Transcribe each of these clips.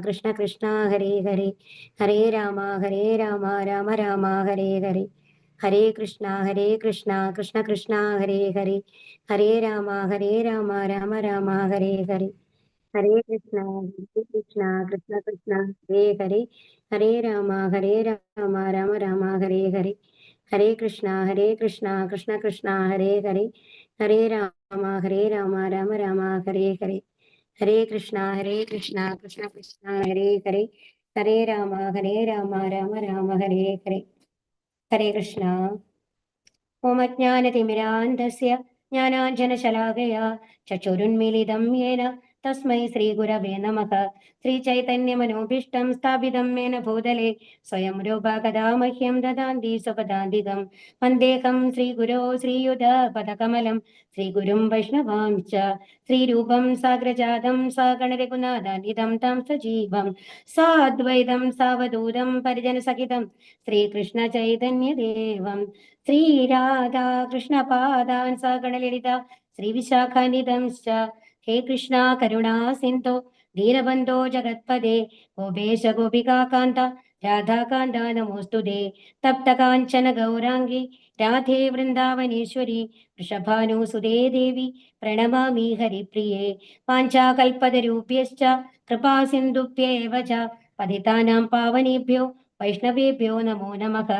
കൃഷ്ണ കൃഷ്ണ ഹരേ ഹരേ ഹരേ രാമ രാമ രാമ ഹരേ ഹരേ ഹരേ കൃഷ്ണ കൃഷ്ണ കൃഷ്ണ ഹരേ ഹരേ ഹരേ രാമ രാമ രാമ ഹരേ ഹരേ ഹരേ കൃഷ്ണ കൃഷ്ണ കൃഷ്ണ ഹരേ ഹരേ ഹരേ രാമ രാമ രാമ ഹരേ ഹരേ ഹരേ കൃഷ്ണ കൃഷ്ണ കൃഷ്ണ ഹരേ ഹരേ ഹരേ രാമ രാമ രാമ ഹരേ ഹരേ ഹരേ കൃഷ്ണ കൃഷ്ണ കൃഷ്ണ ഹരേ ഹരേ ഹരേ രാമ രാമ രാമ ഹരേ ഹരേ ഹരേ കൃഷ്ണ. ഓം അജ്ഞാനതിമിരാന്ധസ്യ ജ്ഞാനാഞ്ജനശലാകയാ ചക്ഷുരുന്മീലിതം യേന തസ്മൈ ശ്രീഗുരവേ നമഃ. ശ്രീചൈതന്യമനോഭീഷ്ടം സ്ഥാപിതം യേന ഭൂതലേ സ്വയം രൂപ കഥാ മഹ്യം ദദാന്തി സ്വപദാന്തികം. വന്ദേഹം ശ്രീഗുരോ ശ്രീയുതപദകമലം ശ്രീഗുരും വൈഷ്ണവാംശ്ച ശ്രീരൂപം സാഗ്രജാതം സഗണരഘുനാഥാന്വിതം തം സജീവം സാദ്വൈതം സാവധൂതം പരിജനസഹിതം ശ്രീകൃഷ്ണ ചൈതന്യദേവം ശ്രീരാധാ കൃഷ്ണപാദാൻ സഗണലളിത ശ്രീവിശാഖാനിധംശ്ച. ഹേ കൃഷ്ണ കരുണാ സിന്ധോ ദീനബന്ധോ ജഗത്പദേ ഗോപേശ ഗോപികാന്ത രാധാകാന്ത നമോസ്തുതേ. തപ്തകാഞ്ചന ഗൗരാംഗി രാധേ വൃന്ദാവനേശ്വരി വൃഷഭാനുസുതേ ദേവി പ്രണമാമി ഹരിപ്രിയേ. വാഞ്ചാകൽപതരൂപ്യശ്ച കൃപാ സിന്ധുഭ്യേവ ച പതിതാനാം പാവനേഭ്യോ വൈഷ്ണവേഭ്യോ നമോ നമഃ.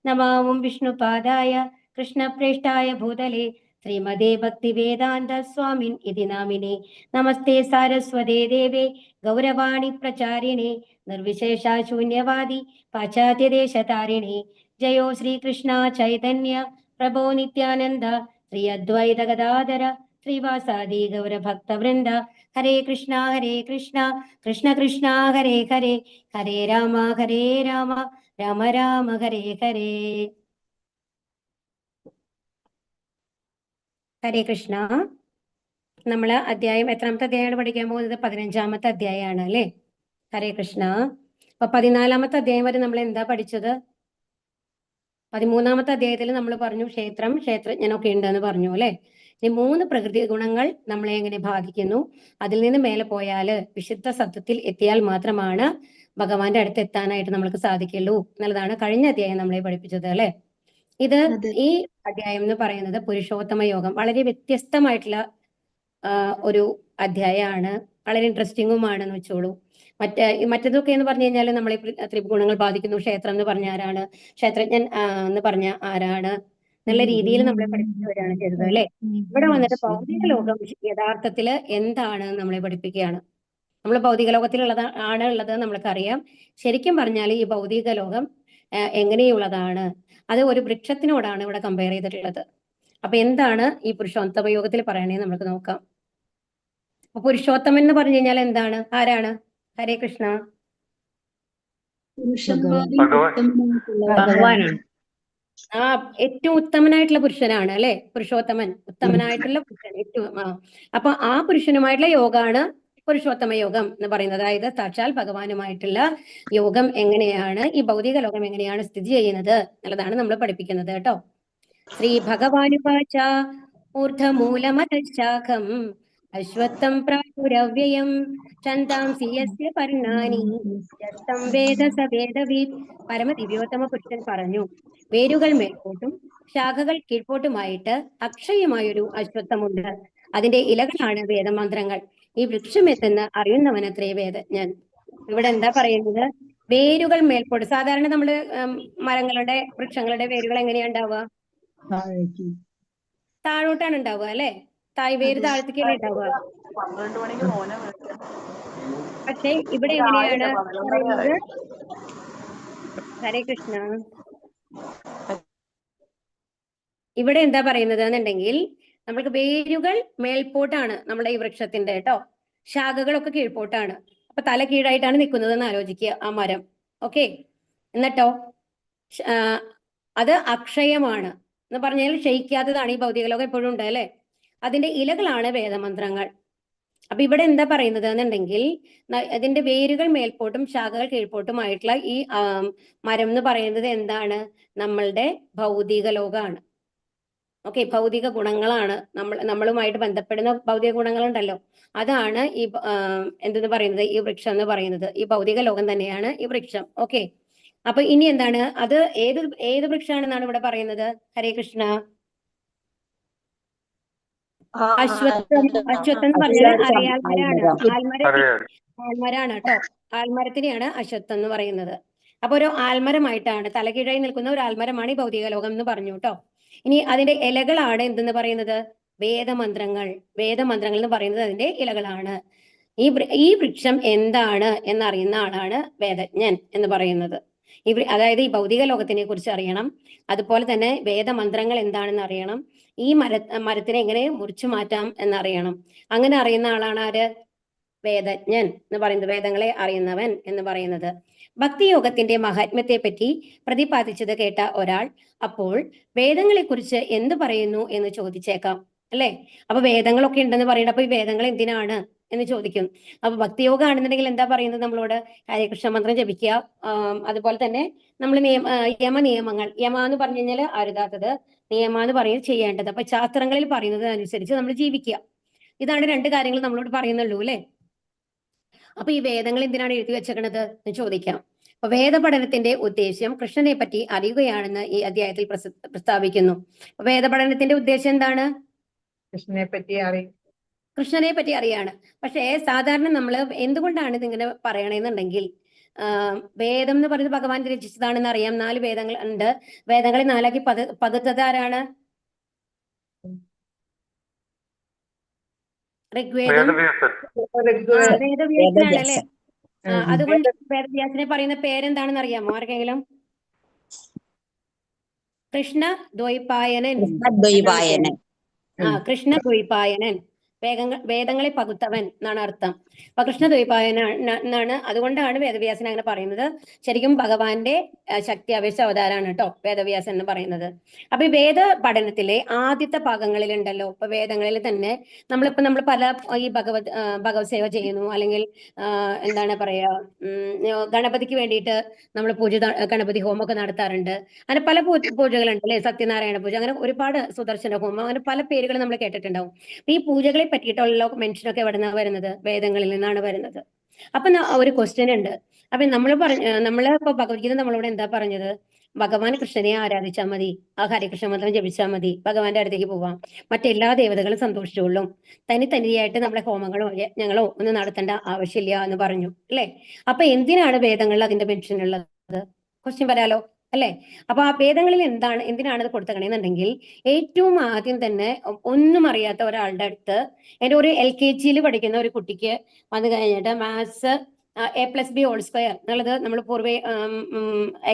നമാവും വിഷ്ണുപാദായ കൃഷ്ണപ്രേഷ്ഠായ ഭൂതലേ ശ്രീമതേ ഭക്തിവേദാന്ത സ്വാമിൻ ഇതി നാമിനെ. നമസ്തേ സാരസ്വതേ ദേവേ ഗൗരവാണി പ്രചാരിണേ നിർവിശേഷ ശൂന്യവാദി പാശ്ചാത്യദേശതാരിണേ. ജയോ ശ്രീകൃഷ്ണ ചൈതന്യ പ്രഭോ നിത്യാനന്ദ ശ്രീ അദ്വൈത ഗദാധര ശ്രീവാസാദി ഗൗരഭക്തവൃന്ദ. ഹരേ കൃഷ്ണ കൃഷ്ണ കൃഷ്ണ ഹരേ ഹരേ ഹരേ രാമ രാമ രാമ ഹരേ ഹരേ. ഹരേ കൃഷ്ണ. നമ്മള് അധ്യായം എത്രാമത്തെ അധ്യായമാണ് പഠിക്കാൻ പോകുന്നത്? 15-ാമത്തെ അധ്യായമാണ് അല്ലെ? ഹരേ കൃഷ്ണ. അപ്പൊ 14-ാമത്തെ അധ്യായം വരെ നമ്മൾ എന്താ പഠിച്ചത്? 13-ാമത്തെ അധ്യായത്തിൽ നമ്മൾ പറഞ്ഞു ക്ഷേത്രജ്ഞനൊക്കെ ഉണ്ടെന്ന് പറഞ്ഞു അല്ലെ? ഇനി 3 പ്രകൃതി ഗുണങ്ങൾ നമ്മളെ എങ്ങനെ ബാധിക്കുന്നു, അതിൽ നിന്ന് മേലെ പോയാൽ വിശുദ്ധ സത്യത്തിൽ എത്തിയാൽ മാത്രമാണ് ഭഗവാന്റെ അടുത്ത് എത്താനായിട്ട് നമ്മൾക്ക് സാധിക്കുള്ളൂ എന്നുള്ളതാണ് കഴിഞ്ഞ അധ്യായം നമ്മളെ പഠിപ്പിച്ചത് അല്ലെ? ഇത് ഈ അധ്യായം എന്ന് പറയുന്നത് പുരുഷോത്തമ യോഗം, വളരെ വ്യത്യസ്തമായിട്ടുള്ള ഒരു അധ്യായമാണ്. വളരെ ഇൻട്രസ്റ്റിംഗുമാണെന്ന് വെച്ചോളൂ. മറ്റതൊക്കെ എന്ന് പറഞ്ഞു കഴിഞ്ഞാൽ നമ്മളെ ത്രിഗുണങ്ങൾ ബാധിക്കുന്നു, ക്ഷേത്രം എന്ന് പറഞ്ഞ ആരാണ്, ക്ഷേത്രജ്ഞൻ എന്ന് പറഞ്ഞ ആരാണ് എന്നുള്ള രീതിയിൽ നമ്മളെ പഠിപ്പിച്ചവരാണ് ചെയ്തത് അല്ലെ? ഇവിടെ വന്നിട്ട് ഭൗതിക ലോകം യഥാർത്ഥത്തില് എന്താണ് നമ്മളെ പഠിപ്പിക്കുകയാണ്. നമ്മൾ ഭൗതിക ലോകത്തിലുള്ളതാണ് ഉള്ളത് നമ്മൾക്കറിയാം. ശരിക്കും പറഞ്ഞാൽ ഈ ഭൗതിക ലോകം എങ്ങനെയുള്ളതാണ്, അത് ഒരു വൃക്ഷത്തിനോടാണ് ഇവിടെ കമ്പയർ ചെയ്തിട്ടുള്ളത്. അപ്പൊ എന്താണ് ഈ പുരുഷോത്തമ യോഗത്തിൽ പറയണേ നമുക്ക് നോക്കാം. അപ്പൊ പുരുഷോത്തമൻ എന്ന് പറഞ്ഞു കഴിഞ്ഞാൽ എന്താണ്, ആരാണ്? ഹരേ കൃഷ്ണ. ആ ഏറ്റവും ഉത്തമനായിട്ടുള്ള പുരുഷനാണ് അല്ലെ പുരുഷോത്തമൻ, ഉത്തമനായിട്ടുള്ള പുരുഷൻ ഏറ്റവും. അപ്പൊ ആ പുരുഷനുമായിട്ടുള്ള യോഗമാണ് പുരുഷോത്തമ യോഗം എന്ന് പറയുന്നത്. അതായത് സാക്ഷാൽ ഭഗവാനുമായിട്ടുള്ള യോഗം എങ്ങനെയാണ്, ഈ ഭൗതിക ലോകം എങ്ങനെയാണ് സ്ഥിതി ചെയ്യുന്നത് എന്നുള്ളതാണ് നമ്മൾ പഠിപ്പിക്കുന്നത് കേട്ടോ. ശ്രീ ഭഗവാനുവാച ഊർധമൂലമതശാഖം അശ്വത്ഥം പ്രാപുരവ്യയം ഛന്ദാംസി യസ്യ പർണാനി യസ്തം വേദ സ വേദവിദ്. പരമദിവ്യോത്തമ പുരുഷൻ പറഞ്ഞു, വേരുകൾ മേൽപോട്ടും ശാഖകൾ കീഴ്പോട്ടുമായിട്ട് അക്ഷയമായൊരു അശ്വത്ഥമുണ്ട്. അതിന്റെ ഇലകളാണ് വേദമന്ത്രങ്ങൾ. ഈ വൃക്ഷം എത്തുന്ന അറിയുന്നവനത്രേ വേദജ്ഞൻ. ഇവിടെ എന്താ പറയുന്നത്? വേരുകൾ മേൽപോട്ട്. സാധാരണ നമ്മള് മരങ്ങളുടെ വൃക്ഷങ്ങളുടെ വേരുകൾ എങ്ങനെയാ ഉണ്ടാവുക? താഴോട്ടാണ് ഉണ്ടാവുക അല്ലെ? വേര് താഴത്തേക്കല്ലേ ഉണ്ടാവുക. പക്ഷെ ഇവിടെ എങ്ങനെയാണ് പറയുന്നത്? ഹരേ കൃഷ്ണ. ഇവിടെ എന്താ പറയുന്നത് എന്നുണ്ടെങ്കിൽ നമ്മൾക്ക് വേരുകൾ മേൽപോട്ടാണ് നമ്മുടെ ഈ വൃക്ഷത്തിന്റെ കേട്ടോ, ശാഖകളൊക്കെ കീഴ്പോട്ടാണ്. അപ്പൊ തല കീഴായിട്ടാണ് നിൽക്കുന്നത് എന്ന് ആലോചിക്കുക ആ മരം. ഓക്കെ, എന്നിട്ടോ അത് അക്ഷയമാണ് എന്ന് പറഞ്ഞാൽ ക്ഷയിക്കാത്തതാണ്. ഈ ഭൗതിക ലോകം എപ്പോഴും ഉണ്ട് അല്ലെ? അതിന്റെ ഇലകളാണ് വേദമന്ത്രങ്ങൾ. അപ്പൊ ഇവിടെ എന്താ പറയുന്നത് എന്നുണ്ടെങ്കിൽ അതിന്റെ വേരുകൾ മേൽപോട്ടും ശാഖകൾ കീഴ്പോട്ടുമായിട്ടുള്ള ഈ മരം എന്ന് പറയുന്നത് എന്താണ്? നമ്മളുടെ ഭൗതിക ലോകമാണ്. ഓക്കെ, ഭൗതിക ഗുണങ്ങളാണ് നമ്മളുമായിട്ട് ബന്ധപ്പെടുന്ന ഭൗതിക ഗുണങ്ങളുണ്ടല്ലോ, അതാണ് ഈ എന്തെന്ന് പറയുന്നത്, ഈ വൃക്ഷം എന്ന് പറയുന്നത്. ഈ ഭൗതിക ലോകം തന്നെയാണ് ഈ വൃക്ഷം. ഓക്കെ, അപ്പൊ ഇനി എന്താണ് അത്, ഏത് വൃക്ഷമാണെന്നാണ് ഇവിടെ പറയുന്നത്? ഹരേ കൃഷ്ണ. അശ്വത്ഥം. അശ്വത്ഥം എന്ന് പറഞ്ഞാൽ അറിയാൽമരാണ്. ആൽമരാണ് കേട്ടോ. ആൽമരത്തിനെയാണ് അശ്വത്ഥം എന്ന് പറയുന്നത്. അപ്പൊ ഒരു ആൽമരമായിട്ടാണ്, തലകീഴായി നിൽക്കുന്ന ഒരു ആൽമരമാണ് ഈ ഭൗതിക ലോകം എന്ന് പറഞ്ഞു കേട്ടോ. ഇനി അതിന്റെ ഇലകളാണ് എന്തെന്ന് പറയുന്നത്? വേദമന്ത്രങ്ങൾ. വേദമന്ത്രങ്ങൾ എന്ന് പറയുന്നത് അതിന്റെ ഇലകളാണ്. ഈ വൃക്ഷം എന്താണ് എന്നറിയുന്ന ആളാണ് വേദജ്ഞൻ എന്ന് പറയുന്നത്. അതായത് ഈ ഭൗതിക ലോകത്തിനെ കുറിച്ച് അറിയണം, അതുപോലെ തന്നെ വേദമന്ത്രങ്ങൾ എന്താണെന്ന് അറിയണം, ഈ മരത്തിനെ എങ്ങനെ മുറിച്ചു മാറ്റാം എന്നറിയണം. അങ്ങനെ അറിയുന്ന ആളാണ് ആര്? വേദജ്ഞൻ എന്ന് പറയുന്നത്, വേദങ്ങളെ അറിയുന്നവൻ എന്ന് പറയുന്നത്. ഭക്തിയോഗത്തിന്റെ മഹാത്മ്യത്തെ പറ്റി പ്രതിപാദിച്ചത് കേട്ട ഒരാൾ അപ്പോൾ വേദങ്ങളെ കുറിച്ച് എന്ത് പറയുന്നു എന്ന് ചോദിച്ചേക്കാം, അല്ലെ? അപ്പൊ വേദങ്ങളൊക്കെ ഉണ്ടെന്ന് പറയുന്നത്, അപ്പൊ ഈ വേദങ്ങൾ എന്തിനാണ് എന്ന് ചോദിക്കും. അപ്പൊ ഭക്തിയോഗം ആണെന്നുണ്ടെങ്കിൽ എന്താ പറയുന്നത് നമ്മളോട്? ഹരേകൃഷ്ണ മന്ത്രം ജപിക്കുക, അതുപോലെ തന്നെ നമ്മൾ നിയമങ്ങൾ, യമ എന്ന് പറഞ്ഞു കഴിഞ്ഞാൽ അരുതാത്തത്, നിയമ എന്ന് പറയുന്നത് ചെയ്യേണ്ടത്. അപ്പൊ ശാസ്ത്രങ്ങളിൽ പറയുന്നത് അനുസരിച്ച് നമ്മൾ ജീവിക്കുക. ഇതാണ് രണ്ട് കാര്യങ്ങൾ നമ്മളോട് പറയുന്നുള്ളൂ, അല്ലെ? അപ്പൊ ഈ വേദങ്ങൾ എന്തിനാണ് എഴുതി വെച്ചേക്കണത് എന്ന് ചോദിക്കാം. അപ്പൊ വേദപഠനത്തിന്റെ ഉദ്ദേശ്യം കൃഷ്ണനെ പറ്റി അറിയുകയാണെന്ന് ഈ അധ്യായത്തിൽ പ്രസ്താവിക്കുന്നു. വേദപഠനത്തിന്റെ ഉദ്ദേശം എന്താണ്? കൃഷ്ണനെ പറ്റി അറിയാണ്. പക്ഷേ സാധാരണ നമ്മൾ എന്തുകൊണ്ടാണ് ഇതിങ്ങനെ പറയണെന്നുണ്ടെങ്കിൽ, വേദം എന്ന് പറയുന്നത് ഭഗവാൻ രചിച്ചതാണെന്ന് അറിയാം. 4 വേദങ്ങൾ ഉണ്ട്. വേദങ്ങളെ 4ആക്കി പകുത്തത് ആരാണ്? ഋഗ്വേദം, വേദവ്യാസനാണല്ലേ. അതുകൊണ്ട് വേദവ്യാസനെ പറയുന്ന പേരെന്താണെന്ന് അറിയാമോ ആർക്കെങ്കിലും? കൃഷ്ണ ദ്വൈപായനൻ. കൃഷ്ണ ദ്വൈപായനൻ, വേദങ്ങളെ പകുത്തവൻ എന്നാണ് അർത്ഥം. അപ്പൊ കൃഷ്ണദ്വൈപായന എന്നാണ്. അതുകൊണ്ടാണ് വേദവ്യാസൻ അങ്ങനെ പറയുന്നത്. ശരിക്കും ഭഗവാന്റെ ശക്തി അവേശ അവതാരാണ് കേട്ടോ വേദവ്യാസൻ എന്ന് പറയുന്നത്. അപ്പൊ ഈ വേദ പഠനത്തിലെ ആദ്യത്തെ ഭാഗങ്ങളിലുണ്ടല്ലോ, ഇപ്പൊ വേദങ്ങളിൽ തന്നെ നമ്മൾ പല ഈ ഭഗവത് സേവ ചെയ്യുന്നു, അല്ലെങ്കിൽ എന്താണ് പറയാ, ഗണപതിക്ക് വേണ്ടിയിട്ട് നമ്മൾ ഗണപതി ഹോമമൊക്കെ നടത്താറുണ്ട്. അങ്ങനെ പല പൂജകളുണ്ട് അല്ലെ, സത്യനാരായണ പൂജ, അങ്ങനെ ഒരുപാട്, സുദർശന ഹോമം, അങ്ങനെ പല പേരുകൾ നമ്മൾ കേട്ടിട്ടുണ്ടാവും. ഈ പൂജകളെ പറ്റിയിട്ടുള്ള മെൻഷനൊക്കെ എവിടെ നിന്നാണ് വരുന്നത്? വേദങ്ങളിൽ നിന്നാണ് വരുന്നത്. അപ്പൊ ഒരു ക്വസ്റ്റ്യൻ ഉണ്ട്. അപ്പൊ നമ്മള് ഇപ്പൊ ഭഗവത്ഗീത നമ്മളോട് എന്താ പറഞ്ഞത്? ഭഗവാൻ കൃഷ്ണനെ ആരാധിച്ചാൽ മതി, ആ ഹരികൃഷ്ണ മന്ത്രം ജപിച്ചാൽ മതി, ഭഗവാന്റെ അടുത്തേക്ക് പോവാം, മറ്റെല്ലാ ദേവതകളും സന്തോഷിച്ചുകൊള്ളും, തനിയായിട്ട് നമ്മുടെ ഹോമങ്ങളോ യജ്ഞങ്ങളോ ഒന്നും നടത്തേണ്ട ആവശ്യമില്ല എന്ന് പറഞ്ഞു, അല്ലെ? അപ്പൊ എന്തിനാണ് വേദങ്ങളിൽ അതിന്റെ മെൻഷൻ ഉള്ളത്? ക്വസ്റ്റ്യൻ വരാലോ, അല്ലെ? അപ്പൊ ആ വേദങ്ങളിൽ എന്തിനാണ് ഇത് കൊടുത്തകണെന്നുണ്ടെങ്കിൽ, ഏറ്റവും ആദ്യം തന്നെ ഒന്നും അറിയാത്ത ഒരാളുടെ അടുത്ത്, എൻ്റെ ഒരു LKG പഠിക്കുന്ന ഒരു കുട്ടിക്ക് വന്നു കഴിഞ്ഞിട്ട് മാത്സ് A+B² എന്നുള്ളത് നമ്മൾ പൂർവ്വേ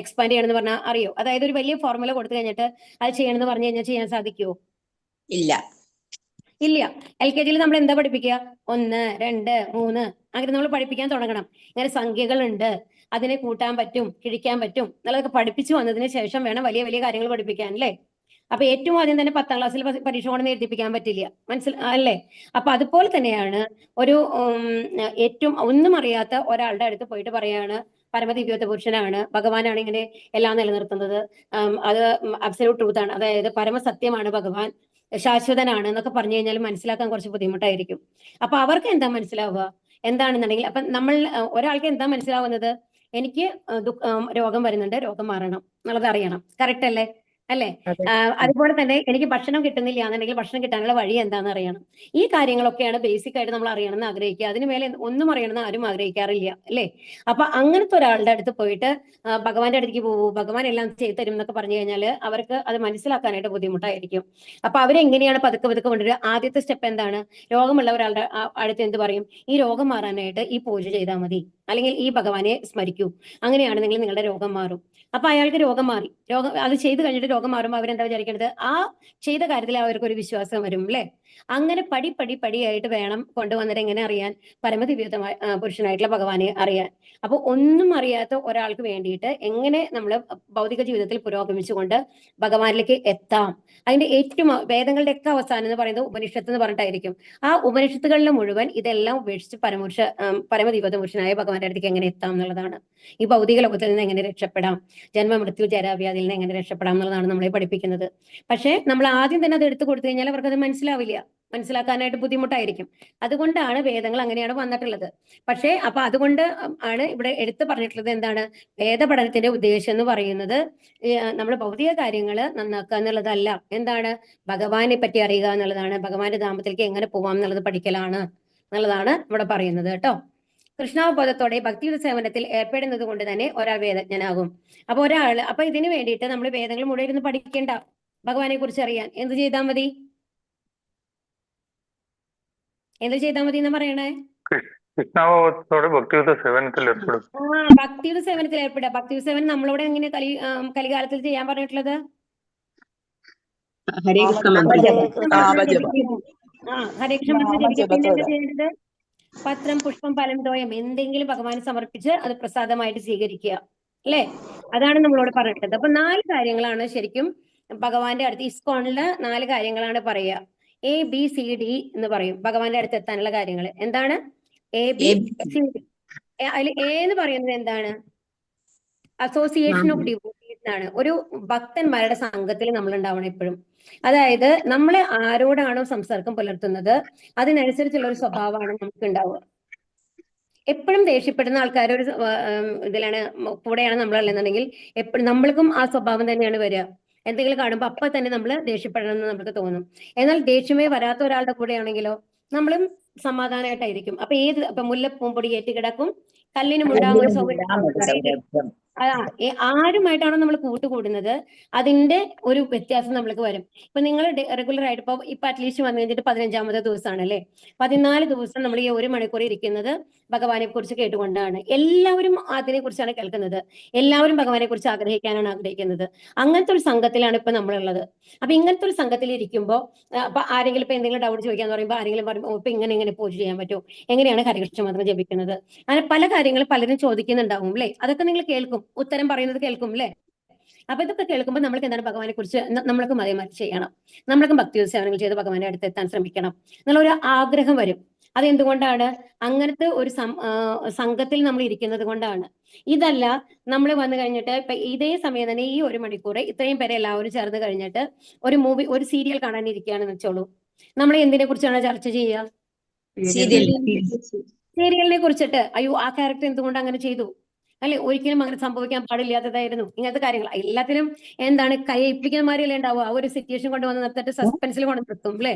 എക്സ്പാൻഡ് ചെയ്യണമെന്ന് പറഞ്ഞാൽ അറിയോ? അതായത് ഒരു വലിയ ഫോർമുല കൊടുത്തു കഴിഞ്ഞിട്ട് അത് ചെയ്യണമെന്ന് പറഞ്ഞു കഴിഞ്ഞാൽ ചെയ്യാൻ സാധിക്കുമോ? ഇല്ല. LKG നമ്മൾ എന്താ പഠിപ്പിക്കുക? 1, 2, 3 അങ്ങനെ നമ്മൾ പഠിപ്പിക്കാൻ തുടങ്ങണം. ഇങ്ങനെ സംഖ്യകളുണ്ട്, അതിനെ കൂട്ടാൻ പറ്റും, കിഴിക്കാൻ പറ്റും എന്നുള്ളതൊക്കെ പഠിപ്പിച്ചു വന്നതിന് ശേഷം വേണം വലിയ വലിയ കാര്യങ്ങൾ പഠിപ്പിക്കാൻ, അല്ലേ? അപ്പൊ ഏറ്റവും ആദ്യം തന്നെ 10ാം ക്ലാസ്സിൽ പരീക്ഷ കൊണ്ട് എഴുതിപ്പിക്കാൻ പറ്റില്ല, അല്ലേ? അപ്പൊ അതുപോലെ തന്നെയാണ് ഒരു ഏറ്റവും ഒന്നും അറിയാത്ത ഒരാളുടെ അടുത്ത് പോയിട്ട് പറയാണ് പരമദിവ്യത്വ പുരുഷനാണ്, ഭഗവാനാണ് ഇങ്ങനെ എല്ലാം നിലനിർത്തുന്നത്, അത് അബ്സല്യൂട്ട് ട്രൂത്ത് ആണ്, അതായത് പരമസത്യമാണ് ഭഗവാൻ, ശാശ്വതനാണ് എന്നൊക്കെ പറഞ്ഞു കഴിഞ്ഞാൽ മനസ്സിലാക്കാൻ കുറച്ച് ബുദ്ധിമുട്ടായിരിക്കും. അപ്പൊ അവർക്ക് എന്താ മനസ്സിലാവുക എന്താണെന്നുണ്ടെങ്കിൽ, അപ്പൊ ഒരാൾക്ക് എന്താ മനസ്സിലാവുന്നത്? എനിക്ക് രോഗം വരുന്നുണ്ട്, രോഗം മാറണം എന്നുള്ളത് അറിയണം. കറക്റ്റ് അല്ലേ? അതുപോലെ തന്നെ എനിക്ക് ഭക്ഷണം കിട്ടുന്നില്ല എന്നുണ്ടെങ്കിൽ ഭക്ഷണം കിട്ടാനുള്ള വഴി എന്താണെന്ന് അറിയണം. ഈ കാര്യങ്ങളൊക്കെയാണ് ബേസിക് ആയിട്ട് നമ്മൾ അറിയണമെന്ന് ആഗ്രഹിക്കുക. അതിന് മേലെ ഒന്നും അറിയണമെന്ന് ആരും ആഗ്രഹിക്കാറില്ല, അല്ലേ? അപ്പൊ അങ്ങനത്തെ ഒരാളുടെ അടുത്ത് പോയിട്ട് ഭഗവാന്റെ അടുത്തേക്ക് പോകൂ, ഭഗവാൻ എല്ലാം ചെയ്തു തരും എന്നൊക്കെ പറഞ്ഞു കഴിഞ്ഞാൽ അവർക്ക് അത് മനസ്സിലാക്കാനായിട്ട് ബുദ്ധിമുട്ടായിരിക്കും. അപ്പൊ അവരെങ്ങനെയാണ് പതുക്കെ കൊണ്ടുവരിക? ആദ്യത്തെ സ്റ്റെപ്പ് എന്താണ്? രോഗമുള്ള ഒരാളുടെ അടുത്ത് എന്ത് പറയും? ഈ രോഗം മാറാനായിട്ട് ഈ പൂജ ചെയ്താൽ മതി, അല്ലെങ്കിൽ ഈ ഭഗവാനെ സ്മരിക്കൂ, അങ്ങനെയാണെന്നെങ്കിൽ നിങ്ങളുടെ രോഗം മാറും. അപ്പൊ അയാൾക്ക് രോഗം മാറി, അത് ചെയ്ത് കഴിഞ്ഞിട്ട് രോഗം മാറുമ്പോൾ അവരെന്താ വിചാരിക്കേണ്ടത്? ആ ചെയ്ത കാര്യത്തിൽ അവർക്ക് ഒരു വിശ്വാസം വരും, അല്ലെ? അങ്ങനെ പടിയായിട്ട് വേണം കൊണ്ടുവന്നിട്ട് എങ്ങനെ അറിയാൻ? പരമദിവ്യമായ പുരുഷനായിട്ടുള്ള ഭഗവാനെ അറിയാൻ. അപ്പൊ ഒന്നും അറിയാത്ത ഒരാൾക്ക് വേണ്ടിയിട്ട് എങ്ങനെ നമ്മൾ ഭൗതിക ജീവിതത്തിൽ പുരോഗമിച്ചുകൊണ്ട് ഭഗവാനിലേക്ക് എത്താം? അതിന്റെ ഏറ്റവും വേദങ്ങളുടെ ഒക്കെ അവസാനം എന്ന് പറയുന്നത് ഉപനിഷത്ത് എന്ന് പറഞ്ഞിട്ടായിരിക്കും. ആ ഉപനിഷത്തുകളിൽ മുഴുവൻ ഇതെല്ലാം ഉപേക്ഷിച്ച് പരമദിവ്യത്വ പുരുഷനായ ഭഗവാൻ ഭഗവാന്റെ അടുത്തേക്ക് എങ്ങനെ എത്താം എന്നുള്ളതാണ്. ഈ ഭൗതിക ലോകത്തിൽ നിന്ന് എങ്ങനെ രക്ഷപ്പെടാം, ജന്മമൃത്യു ജരാവ്യാധിയിൽ നിന്ന് എങ്ങനെ രക്ഷപ്പെടാം എന്നുള്ളതാണ് നമ്മളെ പഠിപ്പിക്കുന്നത്. പക്ഷേ നമ്മൾ ആദ്യം തന്നെ അത് എടുത്തു കൊടുത്തു കഴിഞ്ഞാൽ അവർക്കത് മനസ്സിലാവില്ല, മനസ്സിലാക്കാനായിട്ട് ബുദ്ധിമുട്ടായിരിക്കും. അതുകൊണ്ടാണ് വേദങ്ങൾ അങ്ങനെയാണ് വന്നിട്ടുള്ളത്. പക്ഷേ അപ്പൊ അതുകൊണ്ട് ആണ് ഇവിടെ എടുത്തു പറഞ്ഞിട്ടുള്ളത് എന്താണ്, വേദപഠനത്തിന്റെ ഉദ്ദേശം എന്ന് പറയുന്നത് നമ്മൾ ഭൗതിക കാര്യങ്ങൾ നന്നാക്കുക എന്നുള്ളതല്ല. എന്താണ്, ഭഗവാനെ പറ്റി അറിയുക എന്നുള്ളതാണ്, ഭഗവാന്റെ ധാമത്തിലേക്ക് എങ്ങനെ പോവാം എന്നുള്ളത് പഠിക്കലാണ് എന്നുള്ളതാണ് ഇവിടെ പറയുന്നത് കേട്ടോ. കൃഷ്ണാവബോധത്തോടെ ഭക്തിയുടെ സേവനത്തിൽ ഏർപ്പെടുന്നത് കൊണ്ട് തന്നെ ഒരാൾ വേദജ്ഞനാകും. അപ്പൊ ഇതിനു വേണ്ടിയിട്ട് നമ്മൾ വേദങ്ങൾ മുഴുവൻ ഇരുന്ന് പഠിക്കേണ്ട, ഭഗവാനെ കുറിച്ച് അറിയാൻ എന്ത് ചെയ്താൽ മതി, എന്ത് ചെയ്താൽ മതി എന്നാ പറയണേ? കൃഷ്ണാവബോധത്തോടെ ഭക്തിയുടെ സേവനത്തിൽ ഏർപ്പെടും. ഭക്തിയുടെ സേവനത്തിൽ ഏർപ്പെടുക. ഭക്തിയുടെ സേവനം നമ്മളോട് എങ്ങനെ കലികാലത്തിൽ ചെയ്യാൻ പറഞ്ഞിട്ടുള്ളത്? ഹരേ കൃഷ്ണ മന്ത്രം ജപിക്കുന്നു. ഹരേ കൃഷ്ണ മന്ത്രം ജപിക്കുക. പിന്നെ എന്താ ചെയ്യേണ്ടത്? പത്രം, പുഷ്പം, ഫലം, തോയം എന്തെങ്കിലും ഭഗവാന് സമർപ്പിച്ച് അത് പ്രസാദമായിട്ട് സ്വീകരിക്കുക, അല്ലെ? അതാണ് നമ്മളോട് പറഞ്ഞിട്ടുള്ളത്. അപ്പൊ 4 കാര്യങ്ങളാണ് ശരിക്കും ഭഗവാന്റെ അടുത്ത്. ഇസ്കോണില് 4 കാര്യങ്ങളാണ് പറയുക. ABCD എന്ന് പറയും ഭഗവാന്റെ അടുത്ത് എത്താനുള്ള കാര്യങ്ങൾ. എന്താണ് ABCD? അതിൽ A എന്ന് പറയുന്നത് എന്താണ്? അസോസിയേഷൻ ഓഫ് ഡിവോട്ടീസ് ആണ്. ഒരു ഭക്തന്മാരുടെ സംഘത്തിൽ നമ്മൾ ഉണ്ടാവണം എപ്പോഴും. അതായത് നമ്മൾ ആരോടാണോ സംസർഗം പുലർത്തുന്നത് അതിനനുസരിച്ചുള്ള ഒരു സ്വഭാവമാണ് നമുക്ക് ഉണ്ടാവുക. എപ്പോഴും ദേഷ്യപ്പെടുന്ന ആൾക്കാരുടെ ഒരു ഇതിലാണ് കൂടെയാണ് നമ്മളല്ലെന്നുണ്ടെങ്കിൽ എപ്പോഴും നമ്മൾക്കും ആ സ്വഭാവം തന്നെയാണ് വരിക. എന്തെങ്കിലും കാണുമ്പോൾ അപ്പൊ തന്നെ നമ്മൾ ദേഷ്യപ്പെടണം എന്ന് നമുക്ക് തോന്നും. എന്നാൽ ദേഷ്യമേ വരാത്ത ഒരാളുടെ കൂടെയാണെങ്കിലോ നമ്മളും സമാധാനമായിട്ടായിരിക്കും. അപ്പൊ ഇപ്പൊ മുല്ലപ്പൂമ്പൊടി ഏറ്റുകിടക്കും കല്ലിനും ഉണ്ടാകുന്ന ഒരു സൗകര്യം. ആരുമായിട്ടാണോ നമ്മൾ കൂട്ടുകൂടുന്നത് അതിന്റെ ഒരു വ്യത്യാസം നമ്മൾക്ക് വരും. ഇപ്പൊ നിങ്ങൾ റെഗുലർ ആയിട്ട് ഇപ്പൊ അറ്റ്ലീസ്റ്റ് വന്നു കഴിഞ്ഞിട്ട് 15ാമത്തെ ദിവസമാണ് അല്ലെ. 14 ദിവസം നമ്മൾ ഈ 1 മണിക്കൂർ ഇരിക്കുന്നത് ഭഗവാനെ കുറിച്ച് കേട്ടുകൊണ്ടാണ്. എല്ലാവരും അതിനെ കുറിച്ചാണ് കേൾക്കുന്നത്, എല്ലാവരും ഭഗവാനെ കുറിച്ച് ആഗ്രഹിക്കാനാണ് ആഗ്രഹിക്കുന്നത്. അങ്ങനത്തെ ഒരു സംഘത്തിലാണ് ഇപ്പൊ നമ്മളുള്ളത്. അപ്പൊ ഇങ്ങനത്തെ ഒരു സംഘത്തിൽ ഇരിക്കുമ്പോൾ അപ്പൊ ആരെങ്കിലും ഇപ്പൊ എന്തെങ്കിലും ഡൗട്ട് ചോദിക്കാന്ന് പറയുമ്പോൾ ആരെങ്കിലും പറയുമ്പോൾ ഇപ്പൊ ഇങ്ങനെ പൂജ ചെയ്യാൻ പറ്റുമോ, എങ്ങനെയാണ് ഹരികൃഷ്ണ മന്ത്രം ജപിക്കുന്നത്, അങ്ങനെ പല കാര്യങ്ങളും പലരും ചോദിക്കുന്നുണ്ടാവും അല്ലെ. അതൊക്കെ നിങ്ങൾ കേൾക്കും, ഉത്തരം പറയുന്നത് കേൾക്കും അല്ലെ. അപ്പൊ ഇതൊക്കെ കേൾക്കുമ്പോൾ നമ്മൾക്ക് എന്താണ് ഭഗവാനെ കുറിച്ച് നമ്മൾക്കും അതേമാതിരി ചെയ്യണം, നമ്മൾക്കും ഭക്തി സേവനങ്ങൾ ചെയ്ത് ഭഗവാന്റെ അടുത്ത് എത്താൻ ശ്രമിക്കണം എന്നുള്ള ഒരു ആഗ്രഹം വരും. അതെന്തുകൊണ്ടാണ്? അങ്ങനത്തെ ഒരു സംഘത്തിൽ നമ്മൾ ഇരിക്കുന്നത് കൊണ്ടാണ്. ഇതല്ല നമ്മൾ വന്നു കഴിഞ്ഞിട്ട് ഇപ്പൊ ഇതേ സമയം തന്നെ ഈ 1 മണിക്കൂർ ഇത്രയും പേരെ എല്ലാവരും ചേർന്ന് കഴിഞ്ഞിട്ട് ഒരു മൂവി, ഒരു സീരിയൽ കാണാൻ ഇരിക്കുകയാണെന്ന് വെച്ചോളൂ. നമ്മൾ എന്തിനെ കുറിച്ചാണ് ചർച്ച ചെയ്യുക? സീരിയലിനെ കുറിച്ചിട്ട്. അയ്യോ ആ ക്യാരക്ടർ എന്തുകൊണ്ട് അങ്ങനെ ചെയ്തു, അല്ലെ, ഒരിക്കലും അങ്ങനെ സംഭവിക്കാൻ പാടില്ലാത്തതായിരുന്നു, ഇങ്ങനത്തെ കാര്യങ്ങൾ. എല്ലാത്തിനും എന്താണ് കയ്യിപ്പിക്കുന്നമാരിയല്ലേ ഉണ്ടാവുക. ആ ഒരു സിറ്റുവേഷൻ കൊണ്ടുവന്ന് നിർത്തിട്ട് സസ്പെൻസിൽ കൊണ്ട് നിർത്തും അല്ലെ.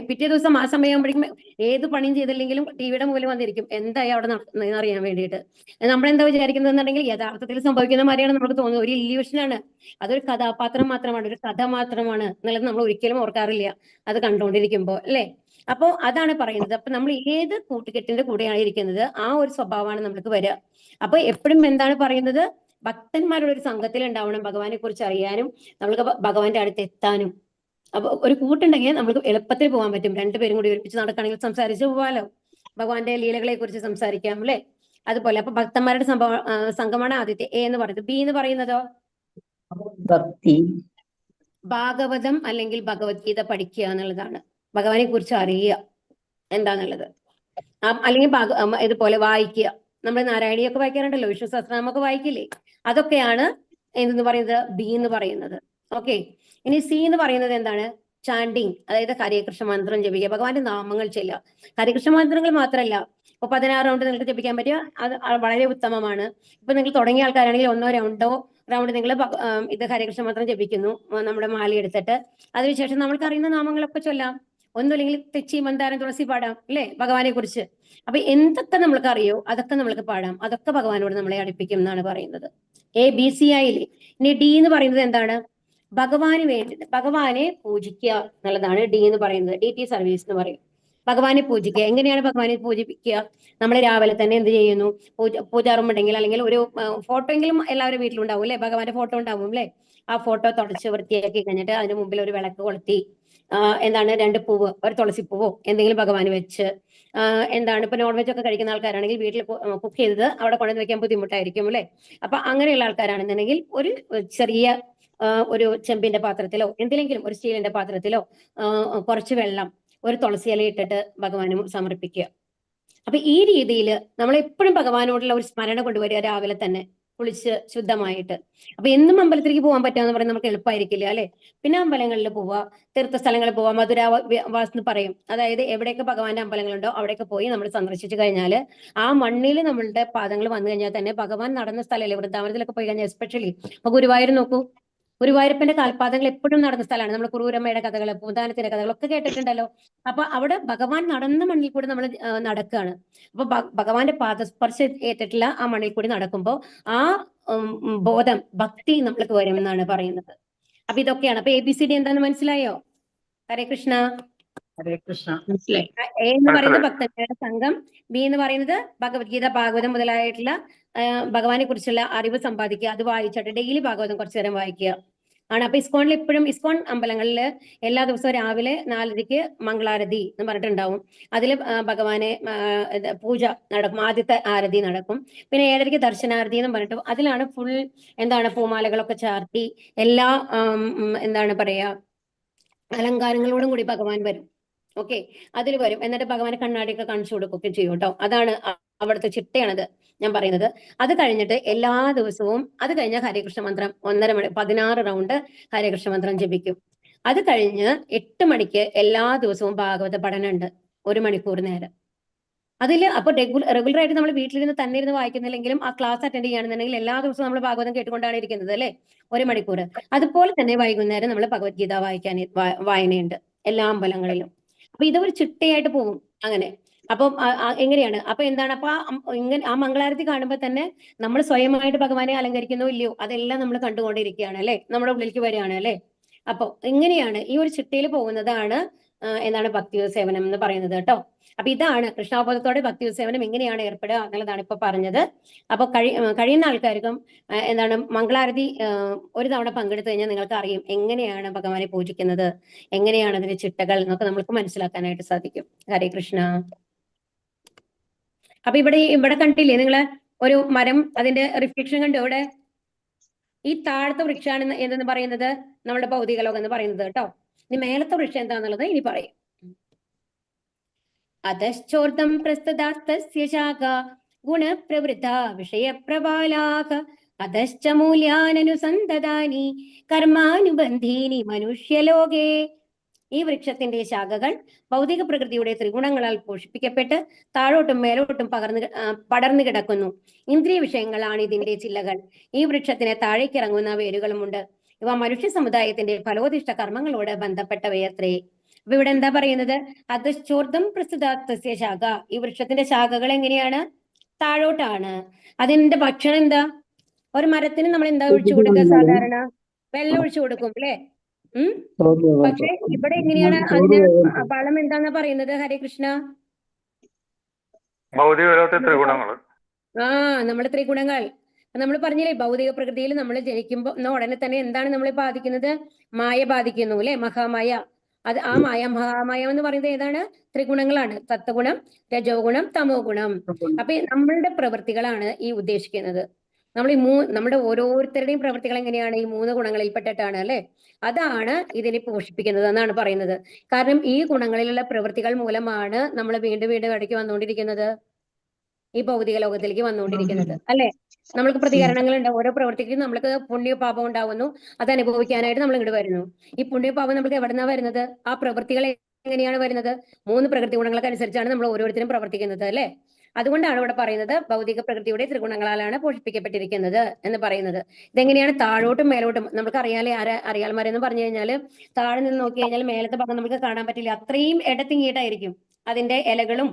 പിറ്റേ ദിവസം ആ സമയമാകുമ്പോഴേക്കും ഏത് പണിയും ചെയ്തില്ലെങ്കിലും ടിവിയുടെ മുമ്പിൽ വന്നിരിക്കും എന്തായി അവിടെ നടക്കുന്നതെന്ന് അറിയാൻ വേണ്ടിയിട്ട്. നമ്മളെന്താ വിചാരിക്കുന്നതെന്നുണ്ടെങ്കിൽ യഥാർത്ഥത്തിൽ സംഭവിക്കുന്ന മാതിരിയാണ് നമുക്ക് തോന്നുന്നത്. ഒരു ഇല്യൂഷനാണ്, അതൊരു കഥാപാത്രം മാത്രമാണ്, ഒരു കഥ മാത്രമാണ് എന്നുള്ളത് നമ്മൾ ഒരിക്കലും ഓർക്കാറില്ല അത് കണ്ടുകൊണ്ടിരിക്കുമ്പോൾ അല്ലെ. അപ്പോ അതാണ് പറയുന്നത്. അപ്പൊ നമ്മൾ ഏത് കൂട്ടുകെട്ടിന്റെ കൂടെയാണ് ഇരിക്കുന്നത് ആ ഒരു സ്വഭാവമാണ് നമ്മൾക്ക് വരിക. അപ്പൊ എപ്പോഴും എന്താണ് പറയുന്നത്, ഭക്തന്മാരുടെ ഒരു സംഘത്തിൽ ഉണ്ടാവണം ഭഗവാനെ കുറിച്ച് അറിയാനും നമ്മൾക്ക് ഭഗവാന്റെ അടുത്ത് എത്താനും. അപ്പൊ ഒരു കൂട്ടുണ്ടെങ്കിൽ നമുക്ക് എളുപ്പത്തിൽ പോകാൻ പറ്റും. 2 പേരും കൂടി ഒരുമിച്ച് നടക്കുകയാണെങ്കിൽ സംസാരിച്ച് പോവാലോ, ഭഗവാന്റെ ലീലകളെ കുറിച്ച് സംസാരിക്കാം അല്ലെ. അതുപോലെ അപ്പൊ ഭക്തന്മാരുടെ സംഘമാണ് ആദ്യത്തെ A എന്ന് പറയുന്നത്. B എന്ന് പറയുന്നതോ ഭക്തി, ഭാഗവതം അല്ലെങ്കിൽ ഭഗവത്ഗീത പഠിക്കുക എന്നുള്ളതാണ്. ഭഗവാനെ കുറിച്ച് അറിയുക എന്താന്നുള്ളത്. അല്ലെങ്കിൽ ഇതുപോലെ വായിക്കുക. നമ്മൾ നാരായണിയൊക്കെ വായിക്കാറുണ്ടല്ലോ, വിഷ്ണു സഹസ്രനാമൊക്കെ വായിക്കില്ലേ, അതൊക്കെയാണ് എന്തെന്ന് പറയുന്നത് B എന്ന് പറയുന്നത്. ഓക്കെ. ഇനി C എന്ന് പറയുന്നത് എന്താണ്? ചാണ്ടിങ്, അതായത് ഹരേകൃഷ്ണ മന്ത്രം ജപിക്കുക, ഭഗവാന്റെ നാമങ്ങൾ ചെല്ലുക. ഹരേകൃഷ്ണ മന്ത്രങ്ങൾ മാത്രമല്ല, ഇപ്പൊ 16 റൗണ്ട് നിങ്ങൾക്ക് ജപിക്കാൻ പറ്റുക, അത് വളരെ ഉത്തമമാണ്. ഇപ്പൊ നിങ്ങൾ തുടങ്ങിയ ആൾക്കാരാണെങ്കിൽ 1 റൗണ്ട് നിങ്ങൾ ഇത് ഹരേകൃഷ്ണ മന്ത്രം ജപിക്കുന്നു, നമ്മുടെ മാല എടുത്തിട്ട്. അതിനുശേഷം നമ്മൾക്ക് അറിയുന്ന നാമങ്ങളൊക്കെ ചൊല്ലാം. ഒന്നുമില്ലെങ്കിൽ തെച്ചി, മന്ദാരം, തുളസി പാടാം അല്ലെ ഭഗവാനെ കുറിച്ച്. അപ്പൊ എന്തൊക്കെ നമ്മൾക്ക് അറിയോ അതൊക്കെ നമ്മൾക്ക് പാടാം, അതൊക്കെ ഭഗവാനോട് നമ്മളെ അടുപ്പിക്കും എന്നാണ് പറയുന്നത്. ABC ആയില്ലേ. ഇനി D എന്ന് പറയുന്നത് എന്താണ്? ഭഗവാന് വേണ്ടി ഭഗവാനെ പൂജിക്കുക എന്നുള്ളതാണ് D എന്ന് പറയുന്നത്. DT സർവീസ് എന്ന് പറയും. ഭഗവാനെ പൂജിക്കുക. എങ്ങനെയാണ് ഭഗവാനെ പൂജിപ്പിക്കുക? നമ്മൾ രാവിലെ തന്നെ എന്ത് ചെയ്യുന്നു? പൂജാറും ഉണ്ടെങ്കിൽ അല്ലെങ്കിൽ ഒരു ഫോട്ടോ എങ്കിലും എല്ലാവരും വീട്ടിലുണ്ടാവും അല്ലെ, ഭഗവാന്റെ ഫോട്ടോ ഉണ്ടാവും അല്ലെ. ആ ഫോട്ടോ തുടച്ച് വൃത്തിയാക്കി കഴിഞ്ഞിട്ട് അതിന് മുമ്പിൽ ഒരു വിളക്ക് കൊളുത്തി എന്താണ് 2 പൂവ്, ഒരു തുളസിപ്പൂവോ എന്തെങ്കിലും ഭഗവാന് വെച്ച്, എന്താണ് ഇപ്പൊ നോൺ വെജ് ഒക്കെ കഴിക്കുന്ന ആൾക്കാരാണെങ്കിൽ വീട്ടിൽ കുക്ക് ചെയ്തത് അവിടെ കൊണ്ടുവന്ന് വെക്കാൻ ബുദ്ധിമുട്ടായിരിക്കും അല്ലെ. അപ്പൊ അങ്ങനെയുള്ള ആൾക്കാരാണെന്നുണ്ടെങ്കിൽ ഒരു ചെറിയ ഒരു ചെമ്പിന്റെ പാത്രത്തിലോ എന്തിലെങ്കിലും ഒരു സ്റ്റീലിന്റെ പാത്രത്തിലോ കുറച്ച് വെള്ളം, ഒരു തുളസി ഇല ഇട്ടിട്ട് ഭഗവാനും സമർപ്പിക്കുക. അപ്പൊ ഈ രീതിയിൽ നമ്മൾ എപ്പോഴും ഭഗവാനോടുള്ള ഒരു സ്മരണ കൊണ്ടുവരിക രാവിലെ തന്നെ കുളിച്ച് ശുദ്ധമായിട്ട്. അപ്പൊ എന്നും അമ്പലത്തിലേക്ക് പോകാൻ പറ്റുക പറയുന്നത് നമുക്ക് എളുപ്പമായിരിക്കില്ല അല്ലെ? പിന്നെ അമ്പലങ്ങളിൽ പോവുക, തീർത്ഥസ്ഥലങ്ങളിൽ പോവുക, മധുരാവാസ് എന്ന് പറയും. അതായത് എവിടെയൊക്കെ ഭഗവാന്റെ അമ്പലങ്ങളുണ്ടോ അവിടെയൊക്കെ പോയി നമ്മൾ സന്ദർശിച്ചു കഴിഞ്ഞാൽ ആ മണ്ണിൽ നമ്മളുടെ പാദങ്ങൾ വന്നു കഴിഞ്ഞാൽ തന്നെ ഭഗവാൻ നടന്ന സ്ഥലമല്ലേ, വൃന്ദാവനത്തിലൊക്കെ പോയി കഴിഞ്ഞാൽ എസ്പെഷ്യലി. അപ്പൊ ഗുരുവായൂർ നോക്കൂ, ഗുരുവായൂരപ്പന്റെ കാൽപാദങ്ങൾ എപ്പോഴും നടന്ന സ്ഥലമാണ്. നമ്മൾ കുറൂരമ്മയുടെ കഥകൾ, പൂന്താനത്തിന്റെ കഥകളൊക്കെ കേട്ടിട്ടുണ്ടല്ലോ. അപ്പൊ അവിടെ ഭഗവാൻ നടന്ന മണ്ണിൽ കൂടി നമ്മൾ നടക്കുകയാണ്. അപ്പൊ ഭഗവാന്റെ പാദസ്പർശം ഏറ്റിട്ടുള്ള ആ മണ്ണിൽ കൂടി നടക്കുമ്പോൾ ആ ബോധം, ഭക്തി നമ്മൾക്ക് വരും എന്നാണ് പറയുന്നത്. അപ്പൊ ഇതൊക്കെയാണ്. അപ്പൊ ABCD എന്താന്ന് മനസ്സിലായോ? ഹരേ കൃഷ്ണ. ഹരേ കൃഷ്ണ. മനസ്സിലായി. A എന്ന് പറയുന്നത് ഭക്തന്മാരുടെ സംഘം, B എന്ന് പറയുന്നത് ഭഗവത്ഗീത, ഭാഗവതം മുതലായിട്ടുള്ള ഭഗവാനെ കുറിച്ചുള്ള അറിവ് സമ്പാദിക്കുക. അത് വായിച്ചിട്ട് ഡെയിലി ഭാഗവതം കുറച്ചു നേരം വായിക്കുക ആണ്. അപ്പൊ ഇസ്കോണിൽ എപ്പോഴും, ഇസ്കോൺ അമ്പലങ്ങളിൽ എല്ലാ ദിവസവും രാവിലെ 4:30 മംഗളാരതി എന്ന് പറഞ്ഞിട്ടുണ്ടാവും. അതിൽ ഭഗവാനെ പൂജ നടക്കും, ആദ്യത്തെ ആരതി നടക്കും. പിന്നെ 7:30 ദർശനാരതി എന്ന് പറഞ്ഞിട്ട് അതിലാണ് ഫുൾ പൂമാലകളൊക്കെ ചാർത്തി എല്ലാ എന്താണ് പറയാ അലങ്കാരങ്ങളോടും കൂടി ഭഗവാൻ വരും. ഓക്കെ, അതിൽ വരും. എന്നിട്ട് ഭഗവാനെ കണ്ണാടിയൊക്കെ കാണിച്ചു കൊടുക്കുകയൊക്കെ ചെയ്യും കേട്ടോ. അതാണ് അവിടുത്തെ ചിട്ടയാണത് ഞാൻ പറയുന്നത്. അത് കഴിഞ്ഞിട്ട് എല്ലാ ദിവസവും, അത് കഴിഞ്ഞ ഹരേകൃഷ്ണ മന്ത്രം 1:30 മണി 16 റൗണ്ട് ഹരേകൃഷ്ണ മന്ത്രം ജപിക്കും. അത് കഴിഞ്ഞ് 8 മണിക്ക് എല്ലാ ദിവസവും ഭാഗവത പഠനം ഉണ്ട്, 1 മണിക്കൂർ നേരം. അതിൽ അപ്പൊ റെഗുലർ ആയിട്ട് നമ്മൾ വീട്ടിലിരുന്ന് തന്നെ ഇരുന്ന് വായിക്കുന്നില്ലെങ്കിലും ആ ക്ലാസ് അറ്റൻഡ് ചെയ്യുകയാണെന്നുണ്ടെങ്കിൽ എല്ലാ ദിവസവും നമ്മൾ ഭാഗവതം കേട്ടുകൊണ്ടാണ് ഇരിക്കുന്നത് അല്ലെ, 1 മണിക്കൂർ. അതുപോലെ തന്നെ വൈകുന്നേരം നമ്മൾ ഭഗവത്ഗീത വായനയുണ്ട് എല്ലാ അമ്പലങ്ങളിലും. അപ്പൊ ഇതൊരു ചിട്ടയായിട്ട് പോകും അങ്ങനെ. അപ്പം എങ്ങനെയാണ്, അപ്പൊ എന്താണ്, അപ്പൊ ഇങ്ങനെ ആ മംഗളാരതി കാണുമ്പോൾ തന്നെ നമ്മൾ സ്വയമായിട്ട് ഭഗവാനെ അലങ്കരിക്കുന്നോ ഇല്ലയോ അതെല്ലാം നമ്മൾ കണ്ടുകൊണ്ടിരിക്കുകയാണ് അല്ലെ, നമ്മുടെ ഉള്ളിലേക്ക് വരികയാണ് അല്ലെ. അപ്പൊ ഇങ്ങനെയാണ് ഈ ഒരു ചിട്ടയിൽ പോകുന്നതാണ് എന്താണ് ഭക്തി സേവനം എന്ന് പറയുന്നത് കേട്ടോ. അപ്പൊ ഇതാണ് കൃഷ്ണാവബോധത്തോടെ ഭക്തി സേവനം എങ്ങനെയാണ് ഏർപ്പെടുക എന്നുള്ളതാണ് ഇപ്പൊ പറഞ്ഞത്. അപ്പൊ കഴിയുന്ന ആൾക്കാർക്കും എന്താണ് മംഗളാരതി ഒരു തവണ പങ്കെടുത്തു കഴിഞ്ഞാൽ നിങ്ങൾക്ക് അറിയും എങ്ങനെയാണ് ഭഗവാനെ പൂജിക്കുന്നത്, എങ്ങനെയാണ് അതിന്റെ ചിട്ടകൾ എന്നൊക്കെ നമുക്ക് മനസ്സിലാക്കാനായിട്ട് സാധിക്കും. ഹരേ കൃഷ്ണ. അപ്പൊ ഇവിടെ കണ്ടില്ലേ നിങ്ങള് ഒരു മരം, അതിന്റെ റിഫ്ലക്ഷൻ കണ്ടു ഇവിടെ. ഈ താഴത്തെ വൃക്ഷമാണ് എന്തെന്ന് പറയുന്നത് നമ്മുടെ ഭൗതിക ലോകം എന്ന് പറയുന്നത് കേട്ടോ. ഇനി മേലത്തെ വൃക്ഷം എന്താന്നുള്ളത് ഇനി പറയും. അധശ്ചോർദം പ്രസ്തുതാസ്തസ്യ ശാഖ ഗുണപ്രവൃത്ത വിഷയപ്രബാലാക അധശ്ച മൂല്യാനനുസന്തതാനി കർമാനുബന്ധീനി മനുഷ്യലോകേ. ഈ വൃക്ഷത്തിന്റെ ശാഖകൾ ഭൗതിക പ്രകൃതിയുടെ ത്രിഗുണങ്ങളാൽ പോഷിപ്പിക്കപ്പെട്ട് താഴോട്ടും മേലോട്ടും പടർന്നു കിടക്കുന്നു. ഇന്ദ്രിയ വിഷയങ്ങളാണ് ഇതിന്റെ ചില്ലകൾ. ഈ വൃക്ഷത്തിന് താഴേക്കിറങ്ങുന്ന വേരുകളുമുണ്ട്. ഇവ മനുഷ്യ സമുദായത്തിന്റെ ഫലോദിഷ്ട കർമ്മങ്ങളോട് ബന്ധപ്പെട്ടവയത്രേ. അപ്പൊ ഇവിടെ എന്താ പറയുന്നത്? അധശ്ചോർദം പ്രസ്തുതാസ്തസ്യ ശാഖ. ഈ വൃക്ഷത്തിന്റെ ശാഖകൾ എങ്ങനെയാണ്? താഴോട്ടാണ്. അതിന്റെ ഭക്ഷണം എന്താ? ഒരു മരത്തിന് നമ്മൾ എന്താ ഒഴിച്ചു കൊടുക്കുക? സാധാരണ വെള്ളം ഒഴിച്ചു കൊടുക്കും അല്ലെ. പക്ഷെ ഇവിടെ എങ്ങനെയാണ് അതിന് വളം എന്താന്നാ പറയുന്നത്? ഹരേ കൃഷ്ണ. നമ്മുടെ ത്രിഗുണങ്ങൾ നമ്മൾ പറഞ്ഞില്ലേ, ഭൗതിക പ്രകൃതിയിൽ നമ്മൾ ജനിക്കുമ്പോൾ ഉടനെ തന്നെ എന്താണ് നമ്മളെ ബാധിക്കുന്നത്? മായ ബാധിക്കുന്നു അല്ലെ, മഹാമായ. അത് ആ മഹാമായ എന്ന് പറയുന്നത് ഏതാണ്? ത്രിഗുണങ്ങളാണ്. സത്വഗുണം, രജോ ഗുണം, തമോ ഗുണം. അപ്പൊ നമ്മളുടെ പ്രവൃത്തികളാണ് ഈ ഉദ്ദേശിക്കുന്നത്. നമ്മൾ നമ്മുടെ ഓരോരുത്തരുടെയും പ്രവൃത്തികൾ എങ്ങനെയാണ്? ഈ 3 ഗുണങ്ങളിൽപ്പെട്ടിട്ടാണ് അല്ലെ. അതാണ് ഇതിനെ പോഷിപ്പിക്കുന്നത് എന്നാണ് പറയുന്നത്. കാരണം ഈ ഗുണങ്ങളിലുള്ള പ്രവൃത്തികൾ മൂലമാണ് നമ്മൾ വീണ്ടും വീണ്ടും ഇടയ്ക്ക് വന്നുകൊണ്ടിരിക്കുന്നത്, ഈ ഭൗതിക ലോകത്തിലേക്ക് വന്നുകൊണ്ടിരിക്കുന്നത് അല്ലെ. നമ്മൾക്ക് പ്രതികരണങ്ങൾ ഉണ്ട്. ഓരോ പ്രവൃത്തിക്കും നമ്മൾക്ക് പുണ്യപാപം ഉണ്ടാവുന്നു, അത് അനുഭവിക്കാനായിട്ട് നമ്മൾ ഇങ്ങോട്ട് വരുന്നു. ഈ പുണ്യപാപം നമുക്ക് എവിടെന്നാ വരുന്നത്? ആ പ്രവൃത്തികൾ എങ്ങനെയാണ് വരുന്നത്? 3 പ്രകൃതി ഗുണങ്ങൾക്ക് അനുസരിച്ചാണ് നമ്മൾ ഓരോരുത്തരും പ്രവർത്തിക്കുന്നത് അല്ലെ. അതുകൊണ്ടാണ് ഇവിടെ പറയുന്നത് ഭൗതിക പ്രകൃതിയുടെ ത്രിഗുണങ്ങളാലാണ് പോഷിപ്പിക്കപ്പെട്ടിരിക്കുന്നത് എന്ന് പറയുന്നത്. ഇതെങ്ങനെയാണ്? താഴോട്ടും മേലോട്ടും. നമുക്ക് അറിയാലേ, അറിയാൽമാരെന്ന് പറഞ്ഞു കഴിഞ്ഞാല് താഴെ നിന്ന് നോക്കി കഴിഞ്ഞാൽ മേലത്തെ ഭാഗം നമുക്ക് കാണാൻ പറ്റില്ല, അത്രയും ഇടത്തിങ്ങീട്ടായിരിക്കും അതിന്റെ ഇലകളും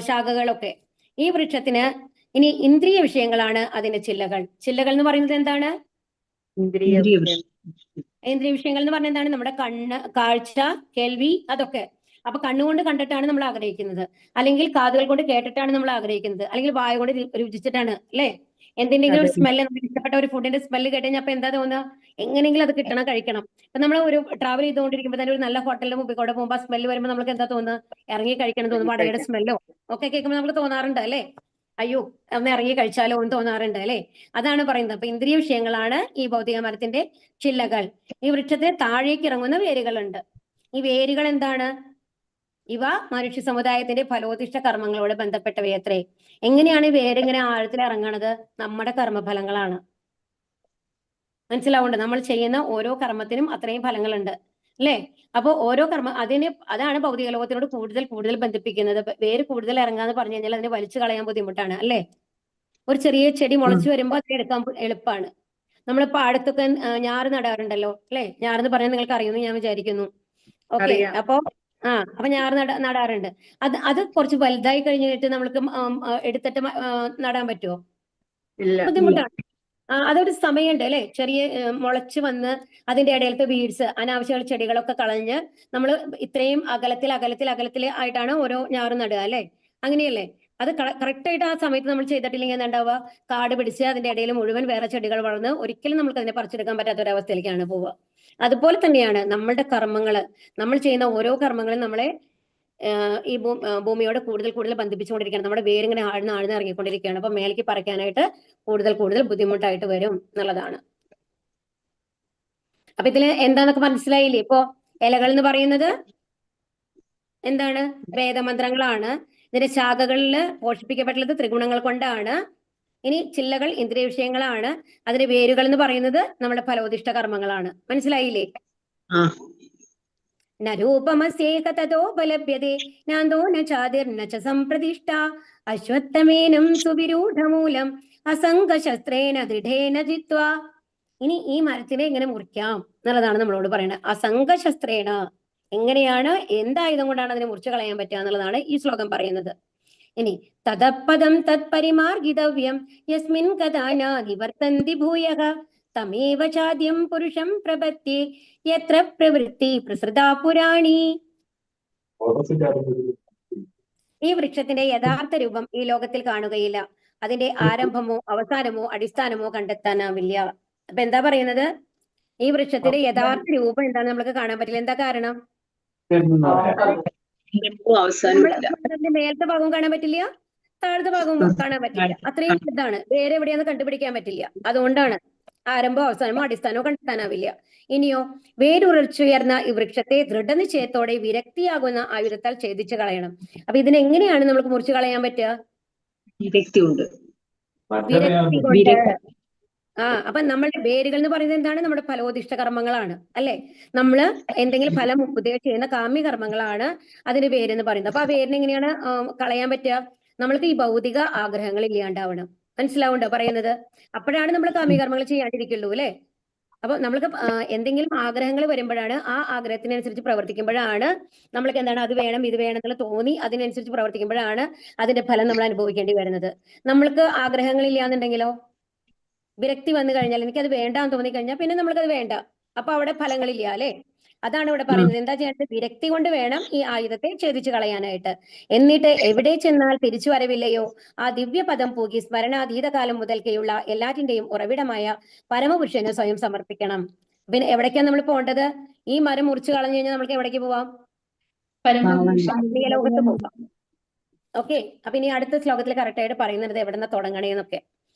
ശാഖകളൊക്കെ. ഈ വൃക്ഷത്തിന് ഇനി ഇന്ദ്രിയ വിഷയങ്ങളാണ് അതിന്റെ ചില്ലകൾ. ചില്ലകൾ എന്ന് പറയുന്നത് എന്താണ്? ഇന്ദ്രിയ വിഷയങ്ങൾ എന്ന് പറഞ്ഞാൽ എന്താണ്? നമ്മുടെ കണ്ണ്, കാഴ്ച, കേൾവി, അതൊക്കെ. അപ്പൊ കണ്ണുകൊണ്ട് കണ്ടിട്ടാണ് നമ്മൾ ആഗ്രഹിക്കുന്നത്, അല്ലെങ്കിൽ കാതുകൾ കൊണ്ട് കേട്ടിട്ടാണ് നമ്മൾ ആഗ്രഹിക്കുന്നത്, അല്ലെങ്കിൽ വായ കൊണ്ട് രുചിച്ചിട്ടാണ് അല്ലെ. എന്തിന്റെങ്കിലും ഒരു സ്മെല്ല്, നമുക്ക് ഇഷ്ടപ്പെട്ട ഒരു ഫുഡിന്റെ സ്മെല്ല് കേട്ട് കഴിഞ്ഞാൽ അപ്പൊ എന്താ തോന്നുക? എങ്ങനെയെങ്കിലും അത് കിട്ടണം, കഴിക്കണം. അപ്പൊ നമ്മൾ ഒരു ട്രാവൽ ചെയ്തുകൊണ്ടിരിക്കുമ്പോൾ തന്നെ ഒരു നല്ല ഹോട്ടലിന്റെ മുമ്പിൽ കൂടെ പോകുമ്പോൾ ആ സ്മെല്ല് വരുമ്പോൾ നമുക്ക് എന്താ തോന്നുക? ഇറങ്ങി കഴിക്കണം തോന്നും. വടയുടെ സ്മെല്ലോ ഒക്കെ കേൾക്കുമ്പോൾ നമുക്ക് തോന്നാറുണ്ട് അല്ലെ, അയ്യോ ഒന്ന് ഇറങ്ങി കഴിച്ചാലോ എന്ന് തോന്നാറുണ്ട് അല്ലെ. അതാണ് പറയുന്നത്. അപ്പൊ ഇന്ദ്രിയ വിഷയങ്ങളാണ് ഈ ഭൗതിക മരത്തിന്റെ ചില്ലകൾ. ഈ വൃക്ഷത്തിന് താഴേക്ക് ഇറങ്ങുന്ന വേരുകളുണ്ട്. ഈ വേരുകൾ എന്താണ്? ഇവ മനുഷ്യ സമുദായത്തിന്റെ ഫലോദിഷ്ട കർമ്മങ്ങളോട് ബന്ധപ്പെട്ടവയത്രേ. എങ്ങനെയാണ് ഈ വേരിങ്ങനെ ആഴത്തിൽ ഇറങ്ങണത്? നമ്മുടെ കർമ്മഫലങ്ങളാണ്. മനസ്സിലാവുണ്ട്? നമ്മൾ ചെയ്യുന്ന ഓരോ കർമ്മത്തിനും അത്രയും ഫലങ്ങളുണ്ട് അല്ലേ? അപ്പൊ ഓരോ അതാണ് ഭൗതിക ലോകത്തിനോട് കൂടുതൽ കൂടുതൽ ബന്ധിപ്പിക്കുന്നത്. വേര് കൂടുതൽ ഇറങ്ങാന്ന് പറഞ്ഞു കഴിഞ്ഞാൽ അതിനെ വലിച്ചു കളയാൻ ബുദ്ധിമുട്ടാണ് അല്ലേ? ഒരു ചെറിയ ചെടി മുളച്ചു വരുമ്പോൾ അതിനെ എടുക്കാൻ എളുപ്പമാണ്. നമ്മൾ പാടത്തൊക്കെ ഞാറ് നടാറുണ്ടല്ലോ അല്ലെ? ഞാറെന്ന് പറഞ്ഞാൽ നിങ്ങൾക്ക് അറിയുമെന്ന് ഞാൻ വിചാരിക്കുന്നു. ഓക്കെ, അപ്പൊ ഞാറ് നടാറുണ്ട്. അത് കുറച്ച് വലുതായി കഴിഞ്ഞിട്ട് നമ്മൾക്ക് എടുത്തിട്ട് നടാൻ പറ്റുമോ? ബുദ്ധിമുട്ടാണ്. അതൊരു സമയമുണ്ട് അല്ലെ? ചെറിയ മുളച്ച് വന്ന് അതിന്റെ ഇടയിലത്തെ വീഡ്സ്, അനാവശ്യമുള്ള ചെടികളൊക്കെ കളഞ്ഞ് നമ്മൾ ഇത്രയും അകലത്തിൽ ആയിട്ടാണ് ഓരോ ഞാറ് നടുക അല്ലെ? അങ്ങനെയല്ലേ? അത് കറക്റ്റ് ആയിട്ട് ആ സമയത്ത് നമ്മൾ ചെയ്തിട്ടില്ലെങ്കിൽ എന്താണ്ടാവുക? കാട് പിടിച്ച് അതിന്റെ ഇടയിൽ മുഴുവൻ വേറെ ചെടികൾ വളർന്ന് ഒരിക്കലും നമുക്ക് അതിനെ പറിച്ചെടുക്കാൻ പറ്റാത്ത ഒരു അവസ്ഥയിലേക്കാണ് പോവുക. അതുപോലെ തന്നെയാണ് നമ്മളുടെ കർമ്മങ്ങള്. നമ്മൾ ചെയ്യുന്ന ഓരോ കർമ്മങ്ങളും നമ്മളെ ഈ ഭൂമിയോട് കൂടുതൽ കൂടുതൽ ബന്ധിപ്പിച്ചുകൊണ്ടിരിക്കുകയാണ്. നമ്മുടെ വേരിങ്ങനെ ആഴ്ന്ന് ഇറങ്ങിക്കൊണ്ടിരിക്കുകയാണ്. അപ്പൊ മേലേക്ക് പറിക്കാനായിട്ട് കൂടുതൽ കൂടുതൽ ബുദ്ധിമുട്ടായിട്ട് വരും എന്നുള്ളതാണ്. അപ്പൊ ഇതില് എന്താന്നൊക്കെ മനസ്സിലായില്ലേ? ഇപ്പോ ഇലകൾ എന്ന് പറയുന്നത് എന്താണ്? വേദമന്ത്രങ്ങളാണ്. ഇതിന്റെ ശാഖകളിൽ പോഷിപ്പിക്കപ്പെട്ടുള്ളത് ത്രിഗുണങ്ങൾ കൊണ്ടാണ്. ഇനി ചില്ലകൾ ഇന്ദ്രിയ വിഷയങ്ങളാണ്. അതിന്റെ വേരുകൾ എന്ന് പറയുന്നത് നമ്മുടെ ഫലോദിഷ്ട കർമ്മങ്ങളാണ്. മനസ്സിലായില്ലേ? നരൂപമസ്യേക തതോപലഭ്യതേ നാന്തോ ന ചാതിർന ച സംപ്രതിഷ്ഠ അശ്വത്ഥമേനം സുവിരൂഢമൂലം അസംഗശസ്ത്രേണ ദൃഢേന ജിത്വാ. ഇനി ഈ മരത്തിനെ എങ്ങനെ മുറിക്കാം എന്നുള്ളതാണ് നമ്മളോട് പറയുന്നത്. അസംഗശസ്ത്രേണ, എങ്ങനെയാണ്, എന്തായുധം കൊണ്ടാണ് അതിനെ മുറിച്ചു കളയാൻ പറ്റുക എന്നുള്ളതാണ് ഈ ശ്ലോകം പറയുന്നത്. ഇനി തദപദം തത്പരിമാർഗിതവ്യം യസ്മിൻ കഥാനാ നിവർത്തന്തി ഭൂയഃ തമേവ ചാദ്യം പുരുഷം പ്രപത്യേ യത്ര പ്രവൃത്തി പ്രസൃതാ പുരാണി. ഈ വൃക്ഷത്തിന്റെ യഥാർത്ഥ രൂപം ഈ ലോകത്തിൽ കാണുകയില്ല. അതിന്റെ ആരംഭമോ അവസാനമോ അടിസ്ഥാനമോ കണ്ടെത്താനാവില്ല. അപ്പൊ എന്താ പറയുന്നത്? ഈ വൃക്ഷത്തിന്റെ യഥാർത്ഥ രൂപം എന്താണെന്ന് നമുക്ക് കാണാൻ പറ്റില്ല. എന്താ കാരണം? മേലത്തെ ഭാഗവും കാണാൻ പറ്റില്ല, താഴത്തെ ഭാഗവും കാണാൻ പറ്റില്ല. അത്രയും ഇതാണ്. വേറെ എവിടെയാന്ന് കണ്ടുപിടിക്കാൻ പറ്റില്ല. അതുകൊണ്ടാണ് ആരംഭമോ അവസാനമോ അടിസ്ഥാനമോ കണ്ടെത്താനാവില്ല. ഇനിയോ, വേരുറച്ചുയർന്ന ഈ വൃക്ഷത്തെ ദൃഢനിശ്ചയത്തോടെ വിരക്തിയാകുന്ന ആയുധത്താൽ ഛേദിച്ചു കളയണം. അപ്പൊ ഇതിനെങ്ങനെയാണ് നമുക്ക് മുറിച്ചു കളയാൻ പറ്റുക? വിരക്തി കൊണ്ട്. അപ്പൊ നമ്മളുടെ വേരുകൾ എന്ന് പറയുന്നത് എന്താണ്? നമ്മുടെ ഫലോദിഷ്ട കർമ്മങ്ങളാണ് അല്ലെ? നമ്മള് എന്തെങ്കിലും ഫലം ചെയ്യുന്ന കാമ്യ കർമ്മങ്ങളാണ് അതിന്റെ വേരെന്ന് പറയുന്നത്. അപ്പൊ ആ വേരിനെ എങ്ങനെയാണ് കളയാൻ പറ്റുക? നമ്മൾക്ക് ഈ ഭൗതിക ആഗ്രഹങ്ങൾ ഇല്ലാണ്ടാവണം. മനസ്സിലാവുണ്ടോ പറയുന്നത്? അപ്പോഴാണ് നമ്മൾ കാമ്യ കർമ്മങ്ങൾ ചെയ്യാണ്ടിരിക്കുള്ളൂ അല്ലെ? അപ്പൊ നമ്മൾക്ക് എന്തെങ്കിലും ആഗ്രഹങ്ങൾ വരുമ്പോഴാണ്, ആ ആഗ്രഹത്തിനനുസരിച്ച് പ്രവർത്തിക്കുമ്പോഴാണ് നമ്മൾക്ക് എന്താണ് അത് വേണം ഇത് വേണം എന്നുള്ള തോന്നി അതിനനുസരിച്ച് പ്രവർത്തിക്കുമ്പോഴാണ് അതിന്റെ ഫലം നമ്മൾ അനുഭവിക്കേണ്ടി വരുന്നത്. നമ്മൾക്ക് ആഗ്രഹങ്ങൾ ഇല്ലാന്നുണ്ടെങ്കിലോ, വിരക്തി വന്നു കഴിഞ്ഞാൽ, എനിക്കത് വേണ്ടാന്ന് തോന്നി കഴിഞ്ഞാൽ പിന്നെ നമ്മൾക്കത് വേണ്ട. അപ്പൊ അവിടെ ഫലങ്ങളില്ല അല്ലെ? അതാണ് ഇവിടെ പറയുന്നത്. എന്താ ചെയ്യേണ്ടത്? വിരക്തി കൊണ്ട് വേണം ഈ ആയുധത്തെ ഛേദിച്ചു കളയാനായിട്ട്. എന്നിട്ട് എവിടെ ചെന്നാൽ തിരിച്ചു വരവില്ലയോ ആ ദിവ്യപദം പൂകി സ്മരണാതീത കാലം മുതൽക്കെയുള്ള എല്ലാറ്റിന്റെയും ഉറവിടമായ പരമപുരുഷന് സ്വയം സമർപ്പിക്കണം. പിന്നെ എവിടേക്കാണ് നമ്മൾ പോകേണ്ടത്? ഈ മരം മുറിച്ചു കളഞ്ഞു കഴിഞ്ഞാൽ നമുക്ക് എവിടേക്ക് പോവാം? ലോകത്ത് പോകാം. ഓക്കെ, അപ്പൊ ഇനി അടുത്ത ശ്ലോകത്തിൽ കറക്റ്റായിട്ട് പറയുന്നത് എവിടെന്നാ തുടങ്ങണേന്നൊക്കെ.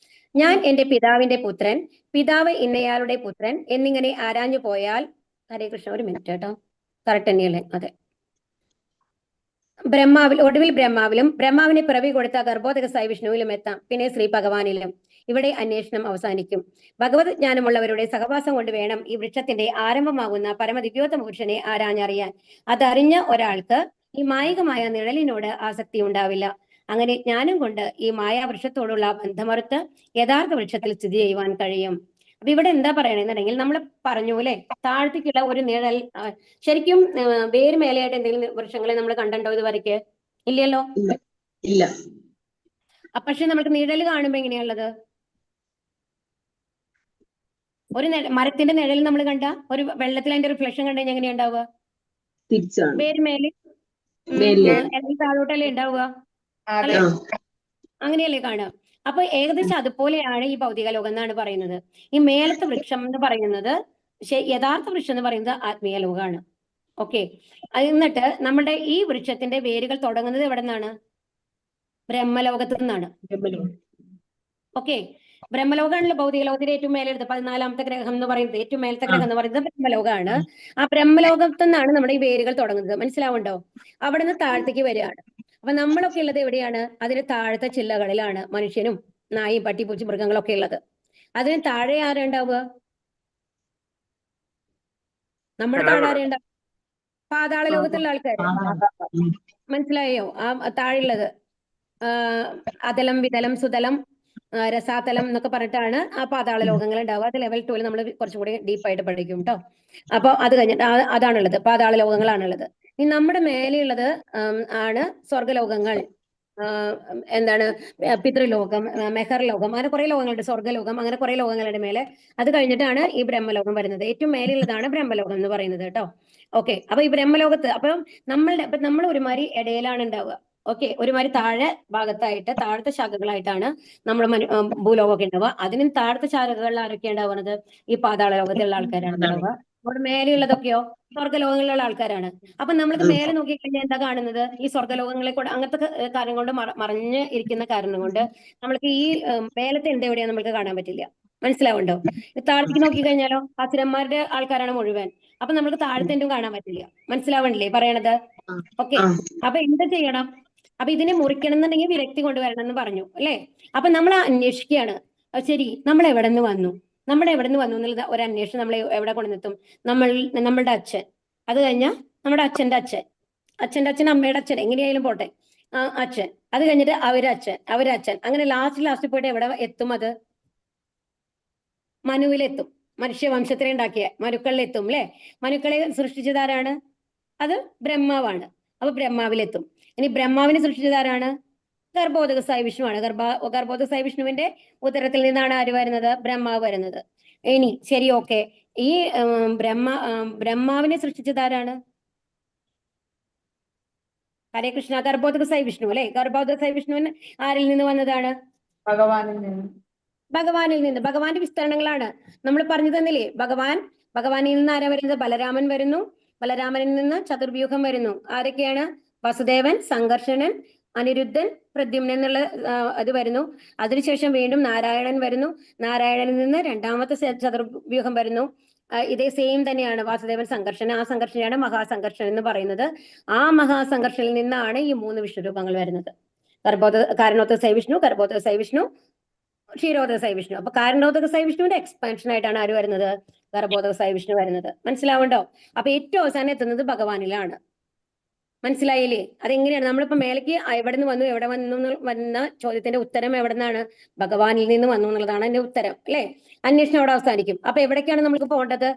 ഞാൻ എന്റെ പിതാവിന്റെ പുത്രൻ, പിതാവ് ഇന്നയാളുടെ പുത്രൻ എന്നിങ്ങനെ ആരാഞ്ഞു പോയാൽ, ഹരേ കൃഷ്ണ, ഒരു മിനിറ്റ് കേട്ടോ, കറക്റ്റ് തന്നെയല്ലേ? അതെ. ഒടുവിൽ ബ്രഹ്മാവിലും ബ്രഹ്മാവിനെ പിറവി കൊടുത്ത ഗർഭോദകസായി വിഷ്ണുവിലും എത്താം, പിന്നെ ശ്രീ ഭഗവാനിലും. ഇവിടെ അന്വേഷണം അവസാനിക്കും. ഭഗവത് ജ്ഞാനമുള്ളവരുടെ സഹവാസം കൊണ്ട് വേണം ഈ വൃക്ഷത്തിന്റെ ആരംഭമാകുന്ന പരമദിവ്യോത്തമ പുരുഷനെ ആരാഞ്ഞറിയാൻ. അതറിഞ്ഞ ഒരാൾക്ക് ഈ മായികമായ നിഴലിനോട് ആസക്തി ഉണ്ടാവില്ല. അങ്ങനെ ജ്ഞാനം കൊണ്ട് ഈ മായാവൃക്ഷത്തോടുള്ള ബന്ധമറുത്ത് യഥാർത്ഥ വൃക്ഷത്തിൽ സ്ഥിതി ചെയ്യുവാൻ കഴിയും. അപ്പൊ ഇവിടെ എന്താ പറയണെന്നുണ്ടെങ്കിൽ, നമ്മൾ പറഞ്ഞു അല്ലെ, താഴത്തേക്കുള്ള ഒരു നിഴൽ. ശരിക്കും വേര് മേലെയായിട്ട് എന്തെങ്കിലും വൃക്ഷങ്ങളെ നമ്മൾ കണ്ടോ ഇതുവരെയ്ക്ക്? ഇല്ലല്ലോ. ഇല്ല. പക്ഷെ നമുക്ക് നിഴൽ കാണുമ്പോ എങ്ങനെയുള്ളത്? ഒരു മരത്തിന്റെ നിഴൽ നമ്മൾ കണ്ട, ഒരു വെള്ളത്തിൽ അതിന്റെ റിഫ്ലക്ഷൻ കണ്ടു കഴിഞ്ഞാൽ എങ്ങനെയാ ഉണ്ടാവുക? വേര് മേലെ താഴോട്ടല്ലേ ഉണ്ടാവുക? അല്ലെ? അങ്ങനെയല്ലേ കാണുക? അപ്പൊ ഏകദേശം അതുപോലെയാണ് ഈ ഭൗതിക ലോകം എന്നാണ് പറയുന്നത്. ഈ മേലത്തെ വൃക്ഷം എന്ന് പറയുന്നത്, യഥാർത്ഥ വൃക്ഷം എന്ന് പറയുന്നത് ആത്മീയ ലോകമാണ്. ഓക്കെ, എന്നിട്ട് നമ്മുടെ ഈ വൃക്ഷത്തിന്റെ വേരുകൾ തുടങ്ങുന്നത് എവിടെ നിന്നാണ്? ബ്രഹ്മലോകത്ത് നിന്നാണ്. ഓക്കെ, ബ്രഹ്മലോകമാണല്ലോ ഭൗതിക ലോകത്തിലെ ഏറ്റവും മേലെടുത്ത് 14ാമത്തെ ഗ്രഹം എന്ന് പറയുന്നത്, ഏറ്റവും മേലത്തെ ഗ്രഹം എന്ന് പറയുന്നത് ബ്രഹ്മലോകമാണ്. ആ ബ്രഹ്മലോകത്തു നിന്നാണ് നമ്മുടെ ഈ വേരുകൾ തുടങ്ങുന്നത്. മനസ്സിലാവുണ്ടോ? അവിടെ നിന്ന് താഴത്തേക്ക് വരികയാണ്. അപ്പൊ നമ്മളൊക്കെ ഉള്ളത് എവിടെയാണ്? അതിന് താഴത്തെ ചില്ലകളിലാണ് മനുഷ്യനും നായും പട്ടി പൂച്ച മൃഗങ്ങളൊക്കെ ഉള്ളത്. അതിന് താഴെ ആരുണ്ടാവുക? നമ്മുടെ താഴെ ആരുണ്ടാവുക? പാതാള ലോകത്തുള്ള ആൾക്കാർ. മനസ്സിലായോ? ആ താഴെയുള്ളത് അതലം വിതലം സുതലം രസാതലം എന്നൊക്കെ പറഞ്ഞിട്ടാണ് ആ പാതാള ലോകങ്ങൾ ഉണ്ടാവുക. അത് ലെവൽ 2 നമ്മൾ കുറച്ചും കൂടി ഡീപ്പായിട്ട് പഠിക്കും കേട്ടോ. അപ്പൊ അത് കഴിഞ്ഞിട്ട് അതാണുള്ളത്, പാതാള ലോകങ്ങളാണുള്ളത്. ഇനി നമ്മുടെ മേലെയുള്ളത് ആണ് സ്വർഗലോകങ്ങൾ. എന്താണ് പിതൃലോകം, മെഹർ ലോകം, അങ്ങനെ കുറെ ലോകങ്ങളുണ്ട്. സ്വർഗലോകം, അങ്ങനെ കുറെ ലോകങ്ങളുടെ മേലെ. അത് കഴിഞ്ഞിട്ടാണ് ഈ ബ്രഹ്മലോകം വരുന്നത്. ഏറ്റവും മേലെയുള്ളതാണ് ബ്രഹ്മലോകം എന്ന് പറയുന്നത് കേട്ടോ. ഓക്കെ, അപ്പൊ ഈ ബ്രഹ്മലോകത്ത് അപ്പം നമ്മൾ ഒരുമാതിരി ഇടയിലാണ് ഉണ്ടാവുക. ഓക്കെ, ഒരുമാതിരി താഴെ ഭാഗത്തായിട്ട് താഴത്തെ ശാഖകളായിട്ടാണ് നമ്മൾ ഭൂലോകമൊക്കെ ഉണ്ടാവുക. അതിനും താഴത്തെ ശാഖകളിൽ ആരൊക്കെ ഉണ്ടാവുന്നത്? ഈ പാതാള ലോകത്തിലുള്ള ആൾക്കാരാണ് ഉണ്ടാവുക. അവിടെ മേലെയുള്ളതൊക്കെയോ സ്വർഗ്ഗലോകങ്ങളിലുള്ള ആൾക്കാരാണ്. അപ്പൊ നമ്മൾക്ക് മേലെ നോക്കിക്കഴിഞ്ഞാൽ എന്താ കാണുന്നത്? ഈ സ്വർഗ്ഗലോകങ്ങളെ കൂടെ അങ്ങനത്തെ കാര്യം കൊണ്ട് മറഞ്ഞ് ഇരിക്കുന്ന കാരണം കൊണ്ട് നമ്മൾക്ക് ഈ മേലത്തെ എന്ത് എവിടെയാ നമ്മൾക്ക് കാണാൻ പറ്റില്ല. മനസ്സിലാവുണ്ടോ? താഴത്തേക്ക് നോക്കിക്കഴിഞ്ഞാലോ അസുരന്മാരുടെ ആൾക്കാരാണ് മുഴുവൻ. അപ്പൊ നമുക്ക് താഴത്തെ എന്തും കാണാൻ പറ്റില്ല. മനസ്സിലാവണില്ലേ പറയണത്? ഓക്കെ, അപ്പൊ എന്ത് ചെയ്യണം? അപ്പൊ ഇതിനെ മുറിക്കണം എന്നുണ്ടെങ്കിൽ വിരക്തി കൊണ്ടുവരണം എന്ന് പറഞ്ഞു അല്ലെ? അപ്പൊ നമ്മൾ അന്വേഷിക്കുകയാണ്, ശരി നമ്മൾ എവിടെ നിന്ന് വന്നു, നമ്മൾ എവിടെ നിന്ന് വന്നു എന്നുള്ള ഒരു അന്വേഷണം നമ്മൾ എവിടെ കൊണ്ടുവന്നെത്തും? നമ്മളുടെ അച്ഛൻ, അത് കഴിഞ്ഞാൽ നമ്മുടെ അച്ഛന്റെ അച്ഛൻ, അച്ഛന്റെ അച്ഛൻ, അമ്മയുടെ അച്ഛൻ, എങ്ങനെയായാലും പോട്ടെ, അച്ഛൻ, അത് കഴിഞ്ഞിട്ട് അവരച്ഛൻ, അങ്ങനെ ലാസ്റ്റ് പോയിട്ട് എവിടെ എത്തും? അത് മനുവിലെത്തും. മനുഷ്യവംശത്തിനെ ഉണ്ടാക്കിയ മനുക്കളിലെത്തും അല്ലെ? മനുക്കളെ സൃഷ്ടിച്ചതാരാണ്? അത് ബ്രഹ്മാവാണ്. അപ്പൊ ബ്രഹ്മാവിലെത്തും. ഇനി ബ്രഹ്മാവിനെ സൃഷ്ടിച്ചതാരാണ്? ഗർഭോദകസായ വിഷ്ണുവാണ്. ഗർഭോദകസായ വിഷ്ണുവിന്റെ ഉദരത്തിൽ നിന്നാണ് ആര് വരുന്നത്? ബ്രഹ്മാവ് വരുന്നത്. ഇനി ശരി, ഓക്കെ, ഈ ബ്രഹ്മാവിനെ സൃഷ്ടിച്ചതാരാണ്? ഹരേ കൃഷ്ണ. ഗർഭോദകസായ വിഷ്ണു അല്ലെ? ഗർഭോദകസായ വിഷ്ണുവിന് ആരിൽ നിന്ന് വന്നതാണ്? ഭഗവാനിൽ നിന്ന്. ഭഗവാനിൽ നിന്ന്. ഭഗവാന്റെ വിസ്തരണങ്ങളാണ് നമ്മൾ പറഞ്ഞു തന്നില്ലേ? ഭഗവാനിൽ നിന്ന് ആരാ വരുന്നത്? ബലരാമൻ വരുന്നു. ബലരാമനിൽ നിന്ന് ചതുർവ്യൂഹം വരുന്നു. ആരൊക്കെയാണ്? വസുദേവൻ, സംഘർഷണൻ, അനിരുദ്ധൻ, പ്രദ്യുമ്നൻ എന്നുള്ള അത് വരുന്നു. അതിനുശേഷം വീണ്ടും നാരായണൻ വരുന്നു. നാരായണനിൽ നിന്ന് രണ്ടാമത്തെ ചതുർവ്യൂഹം വരുന്നു. ഇതേ സെയിം തന്നെയാണ് വാസുദേവൻ, സംഘർഷൻ. ആ സംഘർഷനെയാണ് മഹാസംഘർഷൻ എന്ന് പറയുന്നത്. ആ മഹാസംഘർഷനിൽ നിന്നാണ് ഈ 3 വിഷ്ണുരൂപങ്ങൾ വരുന്നത്. കാരണോദകസായ വിഷ്ണു, ഗർഭോദകസായ വിഷ്ണു, ക്ഷീരോദകസായ വിഷ്ണു. അപ്പൊ കാരണോദകസായ വിഷ്ണുവിന്റെ എക്സ്പാൻഷൻ ആയിട്ടാണ് ആര് വരുന്നത്? ഗർഭോദകസായ വിഷ്ണു വരുന്നത്. മനസ്സിലാവുണ്ടോ? അപ്പൊ ഏറ്റവും അവസാനം എത്തുന്നത് ഭഗവാനിലാണ്. മനസ്സിലായില്ലേ? അതെങ്ങനെയാണ്? നമ്മളിപ്പോ മേലേക്ക് എവിടെ നിന്ന് വന്നു, എവിടെ വന്നു വന്ന ചോദ്യത്തിന്റെ ഉത്തരം എവിടെ നിന്നാണ്? ഭഗവാനിൽ നിന്ന് വന്നു എന്നുള്ളതാണ് എന്റെ ഉത്തരം അല്ലെ? അന്വേഷണം അവിടെ അവസാനിക്കും. അപ്പൊ എവിടേക്കാണ് നമുക്ക് പോകേണ്ടത്?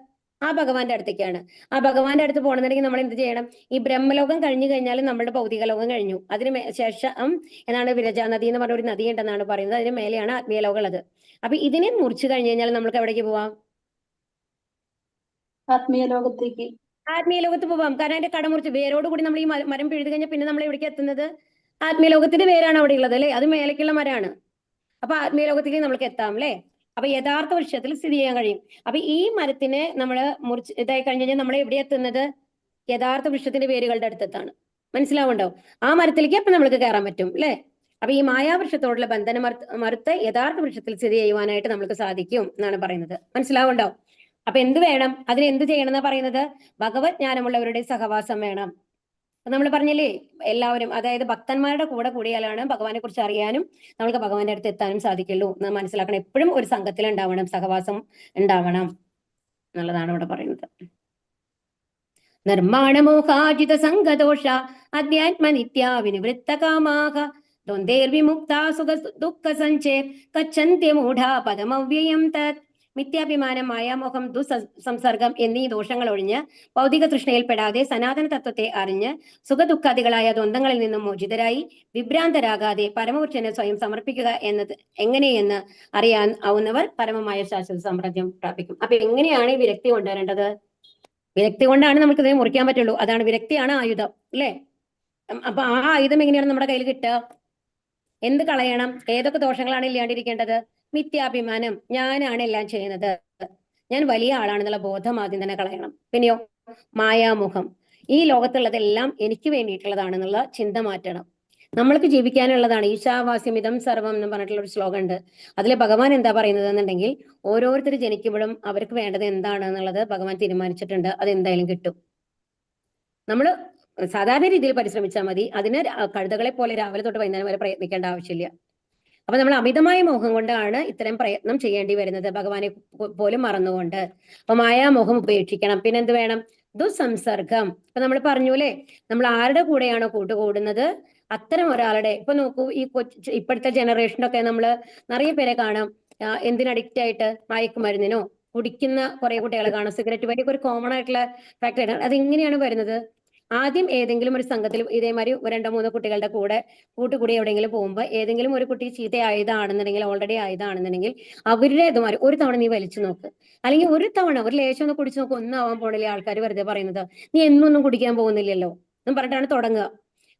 ആ ഭഗവാന്റെ അടുത്തേക്കാണ്. ആ ഭഗവാന്റെ അടുത്ത് പോകണമെന്നുണ്ടെങ്കിൽ നമ്മൾ എന്ത് ചെയ്യണം? ഈ ബ്രഹ്മലോകം കഴിഞ്ഞു കഴിഞ്ഞാൽ നമ്മുടെ ഭൗതിക ലോകം കഴിഞ്ഞു. അതിന് ശേഷം എന്നാണ് വിരജാ നദി എന്ന് പറഞ്ഞ ഒരു നദി ഉണ്ടെന്നാണ് പറയുന്നത്. അതിന് മേലെയാണ് ആത്മീയലോകം ഉള്ളത്. അപ്പൊ ഇതിനെ മുറിച്ചു കഴിഞ്ഞു കഴിഞ്ഞാൽ നമുക്ക് എവിടേക്ക് പോവാം? ആത്മീയ ലോകത്തേക്ക്. ആത്മീയ ലോകത്ത് പോവാം. കാരണം അതിന്റെ കടമുറിച്ച് വേരോട് കൂടി നമ്മൾ ഈ മരം പിഴുതു കഴിഞ്ഞാൽ പിന്നെ നമ്മൾ എവിടേക്ക് എത്തുന്നത്? ആത്മീയ ലോകത്തിന്റെ വേരാണ് അവിടെ ഉള്ളത് അല്ലെ? അത് മേലേക്കുള്ള മരമാണ്. അപ്പൊ ആത്മീയ ലോകത്തേക്ക് നമ്മൾക്ക് എത്താം അല്ലെ? അപ്പൊ യഥാർത്ഥ വൃക്ഷത്തിൽ സ്ഥിതി ചെയ്യാൻ കഴിയും. അപ്പൊ ഈ മരത്തിനെ നമ്മൾ മുറിച്ച് ഇതായി കഴിഞ്ഞു കഴിഞ്ഞാൽ നമ്മൾ എവിടെ എത്തുന്നത്? യഥാർത്ഥ വൃക്ഷത്തിന്റെ വേരുകളുടെ അടുത്തെത്താണ്. മനസ്സിലാവുണ്ടോ? ആ മരത്തിലേക്ക് അപ്പൊ നമ്മൾക്ക് കയറാൻ പറ്റും അല്ലെ? അപ്പൊ ഈ മായാവൃക്ഷത്തോടുള്ള ബന്ധനം മറുത്ത് യഥാർത്ഥ വൃക്ഷത്തിൽ സ്ഥിതി ചെയ്യുവാനായിട്ട് നമുക്ക് സാധിക്കും എന്നാണ് പറയുന്നത്. മനസ്സിലാവുണ്ടോ? അപ്പൊ എന്ത് വേണം? അതിന് എന്ത് ചെയ്യണം എന്നാ പറയുന്നത്? ഭഗവത് ജ്ഞാനമുള്ളവരുടെ സഹവാസം വേണം. നമ്മൾ പറഞ്ഞില്ലേ, എല്ലാവരും, അതായത് ഭക്തന്മാരുടെ കൂടെ കൂടിയാലാണ് ഭഗവാനെ കുറിച്ച് അറിയാനും നമുക്ക് ഭഗവാന്റെ അടുത്ത് എത്താനും സാധിക്കുള്ളൂ എന്ന് മനസ്സിലാക്കണം. എപ്പോഴും ഒരു സംഘത്തിൽ ഉണ്ടാവണം, സഹവാസം ഉണ്ടാവണം എന്നുള്ളതാണ് ഇവിടെ പറയുന്നത്. നിർമ്മാണമോഹാജിത സംഘദോഷ അധ്യാത്മ നിത്യ വിനിവൃത്ത കാമാഹ ദ്വന്ദ്വേർവിമുക്താ സുഖ ദുഃഖ സഞ്ചേർ കച്ഛന്ത്യ മൂഢ പദമവ്യയം തത്. മിഥ്യാഭിമാനം, മായാമോഹം, ദുസംസർഗം എന്നീ ദോഷങ്ങൾ ഒഴിഞ്ഞ് ഭൗതിക തൃഷ്ണയിൽപ്പെടാതെ സനാതന തത്വത്തെ അറിഞ്ഞ് സുഖദുഃഖാദികളായ ദ്വന്ദ്ങ്ങളിൽ നിന്നും മോചിതരായി വിഭ്രാന്തരാകാതെ പരമപുരുഷനെ സ്വയം സമർപ്പിക്കുക എന്നത് എങ്ങനെയെന്ന് അറിയാൻ ആവുന്നവർ പരമമായ ശാശ്വത സാമ്രാജ്യം പ്രാപിക്കും. അപ്പൊ എങ്ങനെയാണ് ഈ വിരക്തി കൊണ്ടുവരേണ്ടത്? വിരക്തി കൊണ്ടാണ് നമുക്ക് ഇതിനെ മുറിക്കാൻ പറ്റുള്ളൂ. അതാണ് വിരക്തിയാണ് ആയുധം അല്ലെ? അപ്പൊ ആ ആയുധം എങ്ങനെയാണ് നമ്മുടെ കയ്യിൽ കിട്ടുക? എന്ത് കളയണം? ഏതൊക്കെ ദോഷങ്ങളാണ് ഇല്ലാണ്ടിരിക്കേണ്ടത്? മിഥ്യാഭിമാനം, ഞാനാണ് എല്ലാം ചെയ്യുന്നത്, ഞാൻ വലിയ ആളാണെന്നുള്ള ബോധം ആദ്യം തന്നെ കളയണം. പിന്നെയോ മായാമുഖം, ഈ ലോകത്തുള്ളതെല്ലാം എനിക്ക് വേണ്ടിയിട്ടുള്ളതാണെന്നുള്ള ചിന്ത മാറ്റണം. നമ്മൾക്ക് ജീവിക്കാനുള്ളതാണ്. ഈശാവാസ്യമിതം സർവം എന്ന് പറഞ്ഞിട്ടുള്ള ഒരു ശ്ലോകം ഉണ്ട്. അതിൽ ഭഗവാൻ എന്താ പറയുന്നത് എന്നുണ്ടെങ്കിൽ ഓരോരുത്തർ ജനിക്കുമ്പോഴും അവർക്ക് വേണ്ടത് എന്താണ് എന്നുള്ളത് ഭഗവാൻ തീരുമാനിച്ചിട്ടുണ്ട്. അത് എന്തായാലും കിട്ടും. നമ്മൾ സാധാരണ രീതിയിൽ പരിശ്രമിച്ചാൽ മതി. അതിന് കഴുതകളെ പോലെ രാവിലെ തൊട്ട് വൈകുന്നേരം വരെ പ്രയത്നിക്കേണ്ട ആവശ്യമില്ല. അപ്പൊ നമ്മൾ അമിതമായ മോഹം കൊണ്ടാണ് ഇത്തരം പ്രയത്നം ചെയ്യേണ്ടി വരുന്നത്, ഭഗവാനെ പോലും മറന്നുകൊണ്ട്. അപ്പൊ മായാമോഹം ഉപേക്ഷിക്കണം. പിന്നെ എന്ത് വേണം? ദുസംസർഗം. ഇപ്പൊ നമ്മൾ പറഞ്ഞു അല്ലേ, നമ്മൾ ആരുടെ കൂടെയാണോ കൂട്ടുകൂടുന്നത് അത്തരം ഒരാളുടെ, ഇപ്പൊ നോക്കൂ, ഈ ഇപ്പോഴത്തെ ജനറേഷനൊക്കെ നമ്മൾ നിറയെ പേരെ കാണാം എന്തിന് അഡിക്റ്റ് ആയിട്ട്, മയക്കുമരുന്നിനോ കുടിക്കുന്ന കുറെ കുട്ടികളെ കാണാം. സിഗരറ്റ് വലിയ ഒരു കോമൺ ആയിട്ടുള്ള ഫാക്ടറാണ്. അത് എങ്ങനെയാണ് വരുന്നത്? ആദ്യം ഏതെങ്കിലും ഒരു സംഘത്തിൽ ഇതേമാതിരി രണ്ടോ മൂന്നോ കുട്ടികളുടെ കൂട്ടുകൂടി എവിടെയെങ്കിലും പോകുമ്പോൾ ഏതെങ്കിലും ഒരു കുട്ടി ചീത്തയായതാണെന്നുണ്ടെങ്കിൽ, ഓൾറെഡി ആയതാണെന്നുണ്ടെങ്കിൽ അവരുടെ ഇതുമാതിരി ഒരു തവണ നീ വലിച്ചു നോക്ക്, അല്ലെങ്കിൽ ഒരു തവണ ഒരു ലേശം ഒന്ന് കുടിച്ചു നോക്ക്, ഒന്നും ആവാൻ പോണില്ല. ആൾക്കാർ വെറുതെ പറയുന്നത് നീ എന്നൊന്നും കുടിക്കാൻ പോകുന്നില്ലല്ലോ എന്നും പറഞ്ഞിട്ടാണ് തുടങ്ങുക.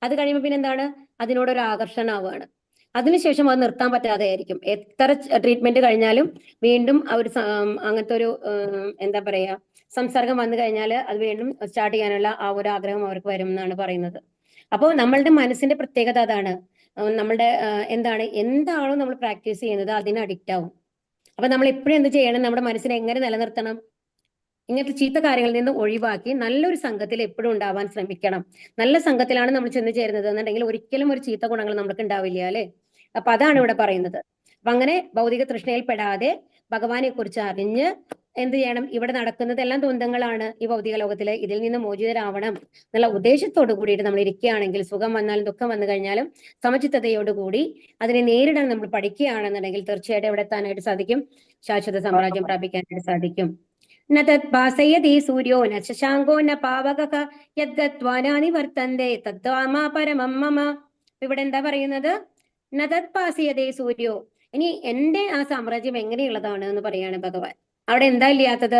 അത് കഴിയുമ്പോൾ പിന്നെ എന്താണ്? അതിനോടൊരു ആകർഷണമാവുകയാണ്. അതിനുശേഷം അത് നിർത്താൻ പറ്റാതെ ആയിരിക്കും. എത്ര ട്രീറ്റ്മെന്റ് കഴിഞ്ഞാലും വീണ്ടും അവർ അങ്ങനത്തെ ഒരു എന്താ പറയാ സംസർഗം വന്നു കഴിഞ്ഞാൽ അത് വീണ്ടും സ്റ്റാർട്ട് ചെയ്യാനുള്ള ആ ഒരു ആഗ്രഹം അവർക്ക് വരും എന്നാണ് പറയുന്നത്. അപ്പോൾ നമ്മളുടെ മനസ്സിന്റെ പ്രത്യേകത അതാണ്. നമ്മളുടെ എന്താണോ നമ്മൾ പ്രാക്ടീസ് ചെയ്യുന്നത് അതിന് അഡിക്റ്റ് ആവും. അപ്പൊ നമ്മൾ എപ്പോഴും എന്ത് ചെയ്യണം? നമ്മുടെ മനസ്സിനെ എങ്ങനെ നിലനിർത്തണം? ഇങ്ങനത്തെ ചീത്ത കാര്യങ്ങളിൽ നിന്ന് ഒഴിവാക്കി നല്ലൊരു സംഘത്തിൽ എപ്പോഴും ഉണ്ടാവാൻ ശ്രമിക്കണം. നല്ല സംഘത്തിലാണ് നമ്മൾ ചെന്ന് ചേരുന്നത് എന്നുണ്ടെങ്കിൽ ഒരിക്കലും ഒരു ചീത്ത ഗുണങ്ങൾ നമുക്ക് ഉണ്ടാവില്ല അല്ലെ? അപ്പൊ അതാണ് ഇവിടെ പറയുന്നത്. അപ്പൊ അങ്ങനെ ഭൗതിക തൃഷ്ണയിൽ പെടാതെ ഭഗവാനെ കുറിച്ച് അറിഞ്ഞ് എന്ത് ചെയ്യണം? ഇവിടെ നടക്കുന്നതെല്ലാം ദ്വന്ദ്ങ്ങളാണ് ഈ ഭൗതിക ലോകത്തില്. ഇതിൽ നിന്ന് മോചിതരാവണം എന്നുള്ള ഉദ്ദേശത്തോടു കൂടിയിട്ട് നമ്മൾ ഇരിക്കുകയാണെങ്കിൽ, സുഖം വന്നാലും ദുഃഖം വന്നു കഴിഞ്ഞാലും സമചിത്തതയോടുകൂടി അതിനെ നേരിടാൻ നമ്മൾ പഠിക്കുകയാണെന്നുണ്ടെങ്കിൽ തീർച്ചയായിട്ടും എവിടെ എത്താനായിട്ട് സാധിക്കും? ശാശ്വത സാമ്രാജ്യം പ്രാപിക്കാനായിട്ട് സാധിക്കും. ന തത് ഭാസയതി സൂര്യോ ന ശശാങ്കോ ന പാവകഃ യദ്ഗത്വാ ന നിവർത്തന്തേ തദ്വാമാ പരമം മമ. ഇവിടെ എന്താ പറയുന്നത്? ന തത് ഭാസയതി സൂര്യോ. ഇനി എന്റെ ആ സാമ്രാജ്യം എങ്ങനെയുള്ളതാണ് എന്ന് പറയാണ് ഭഗവാൻ. അവിടെ എന്താ ഇല്ലാത്തത്?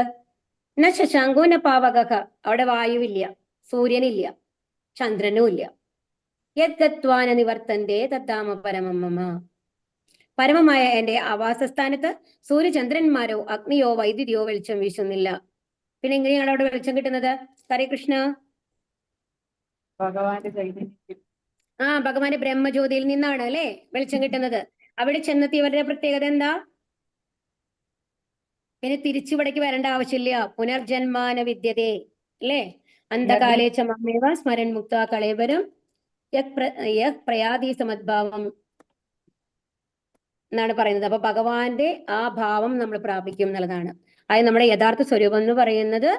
ന ശശാങ്കോ ന പാവകഃ. അവിടെ വായുവില്ല, സൂര്യനില്ല, ചന്ദ്രനും ഇല്ല. യദ്ഗത്വാ ന നിവർത്തന്തേ തദ്ധാമ പരമം മമ. പരമമായ എന്റെ ആവാസസ്ഥാനത്ത് സൂര്യചന്ദ്രന്മാരോ അഗ്നിയോ വൈദ്യുതിയോ വെളിച്ചം വീശുന്നില്ല. പിന്നെ എങ്ങനെയാണ് അവിടെ വെളിച്ചം കിട്ടുന്നത്? ഹരേ കൃഷ്ണ. ഭഗവാന്റെ ചൈതന്യം. ഭഗവാന്റെ ബ്രഹ്മജ്യോതിയിൽ നിന്നാണ് അല്ലെ വെളിച്ചം കിട്ടുന്നത്. അവിടെ ചെന്നെത്തിയവരുടെ പ്രത്യേകത എന്താ? പിന്നെ തിരിച്ചിവിടേക്ക് വരേണ്ട ആവശ്യമില്ല. പുനർജന്മാന വിദ്യതേ അല്ലേ? അന്ധകാലേ ച മമേവ സ്മരൻ മുക്ത കളേവരം യഹ് പ്രയാതി സമദ്ഭാവം എന്നാണ് പറയുന്നത്. അപ്പൊ ഭഗവാന്റെ ആ ഭാവം നമ്മൾ പ്രാപിക്കും എന്നുള്ളതാണ്. അതായത് നമ്മുടെ യഥാർത്ഥ സ്വരൂപം എന്ന് പറയുന്നത്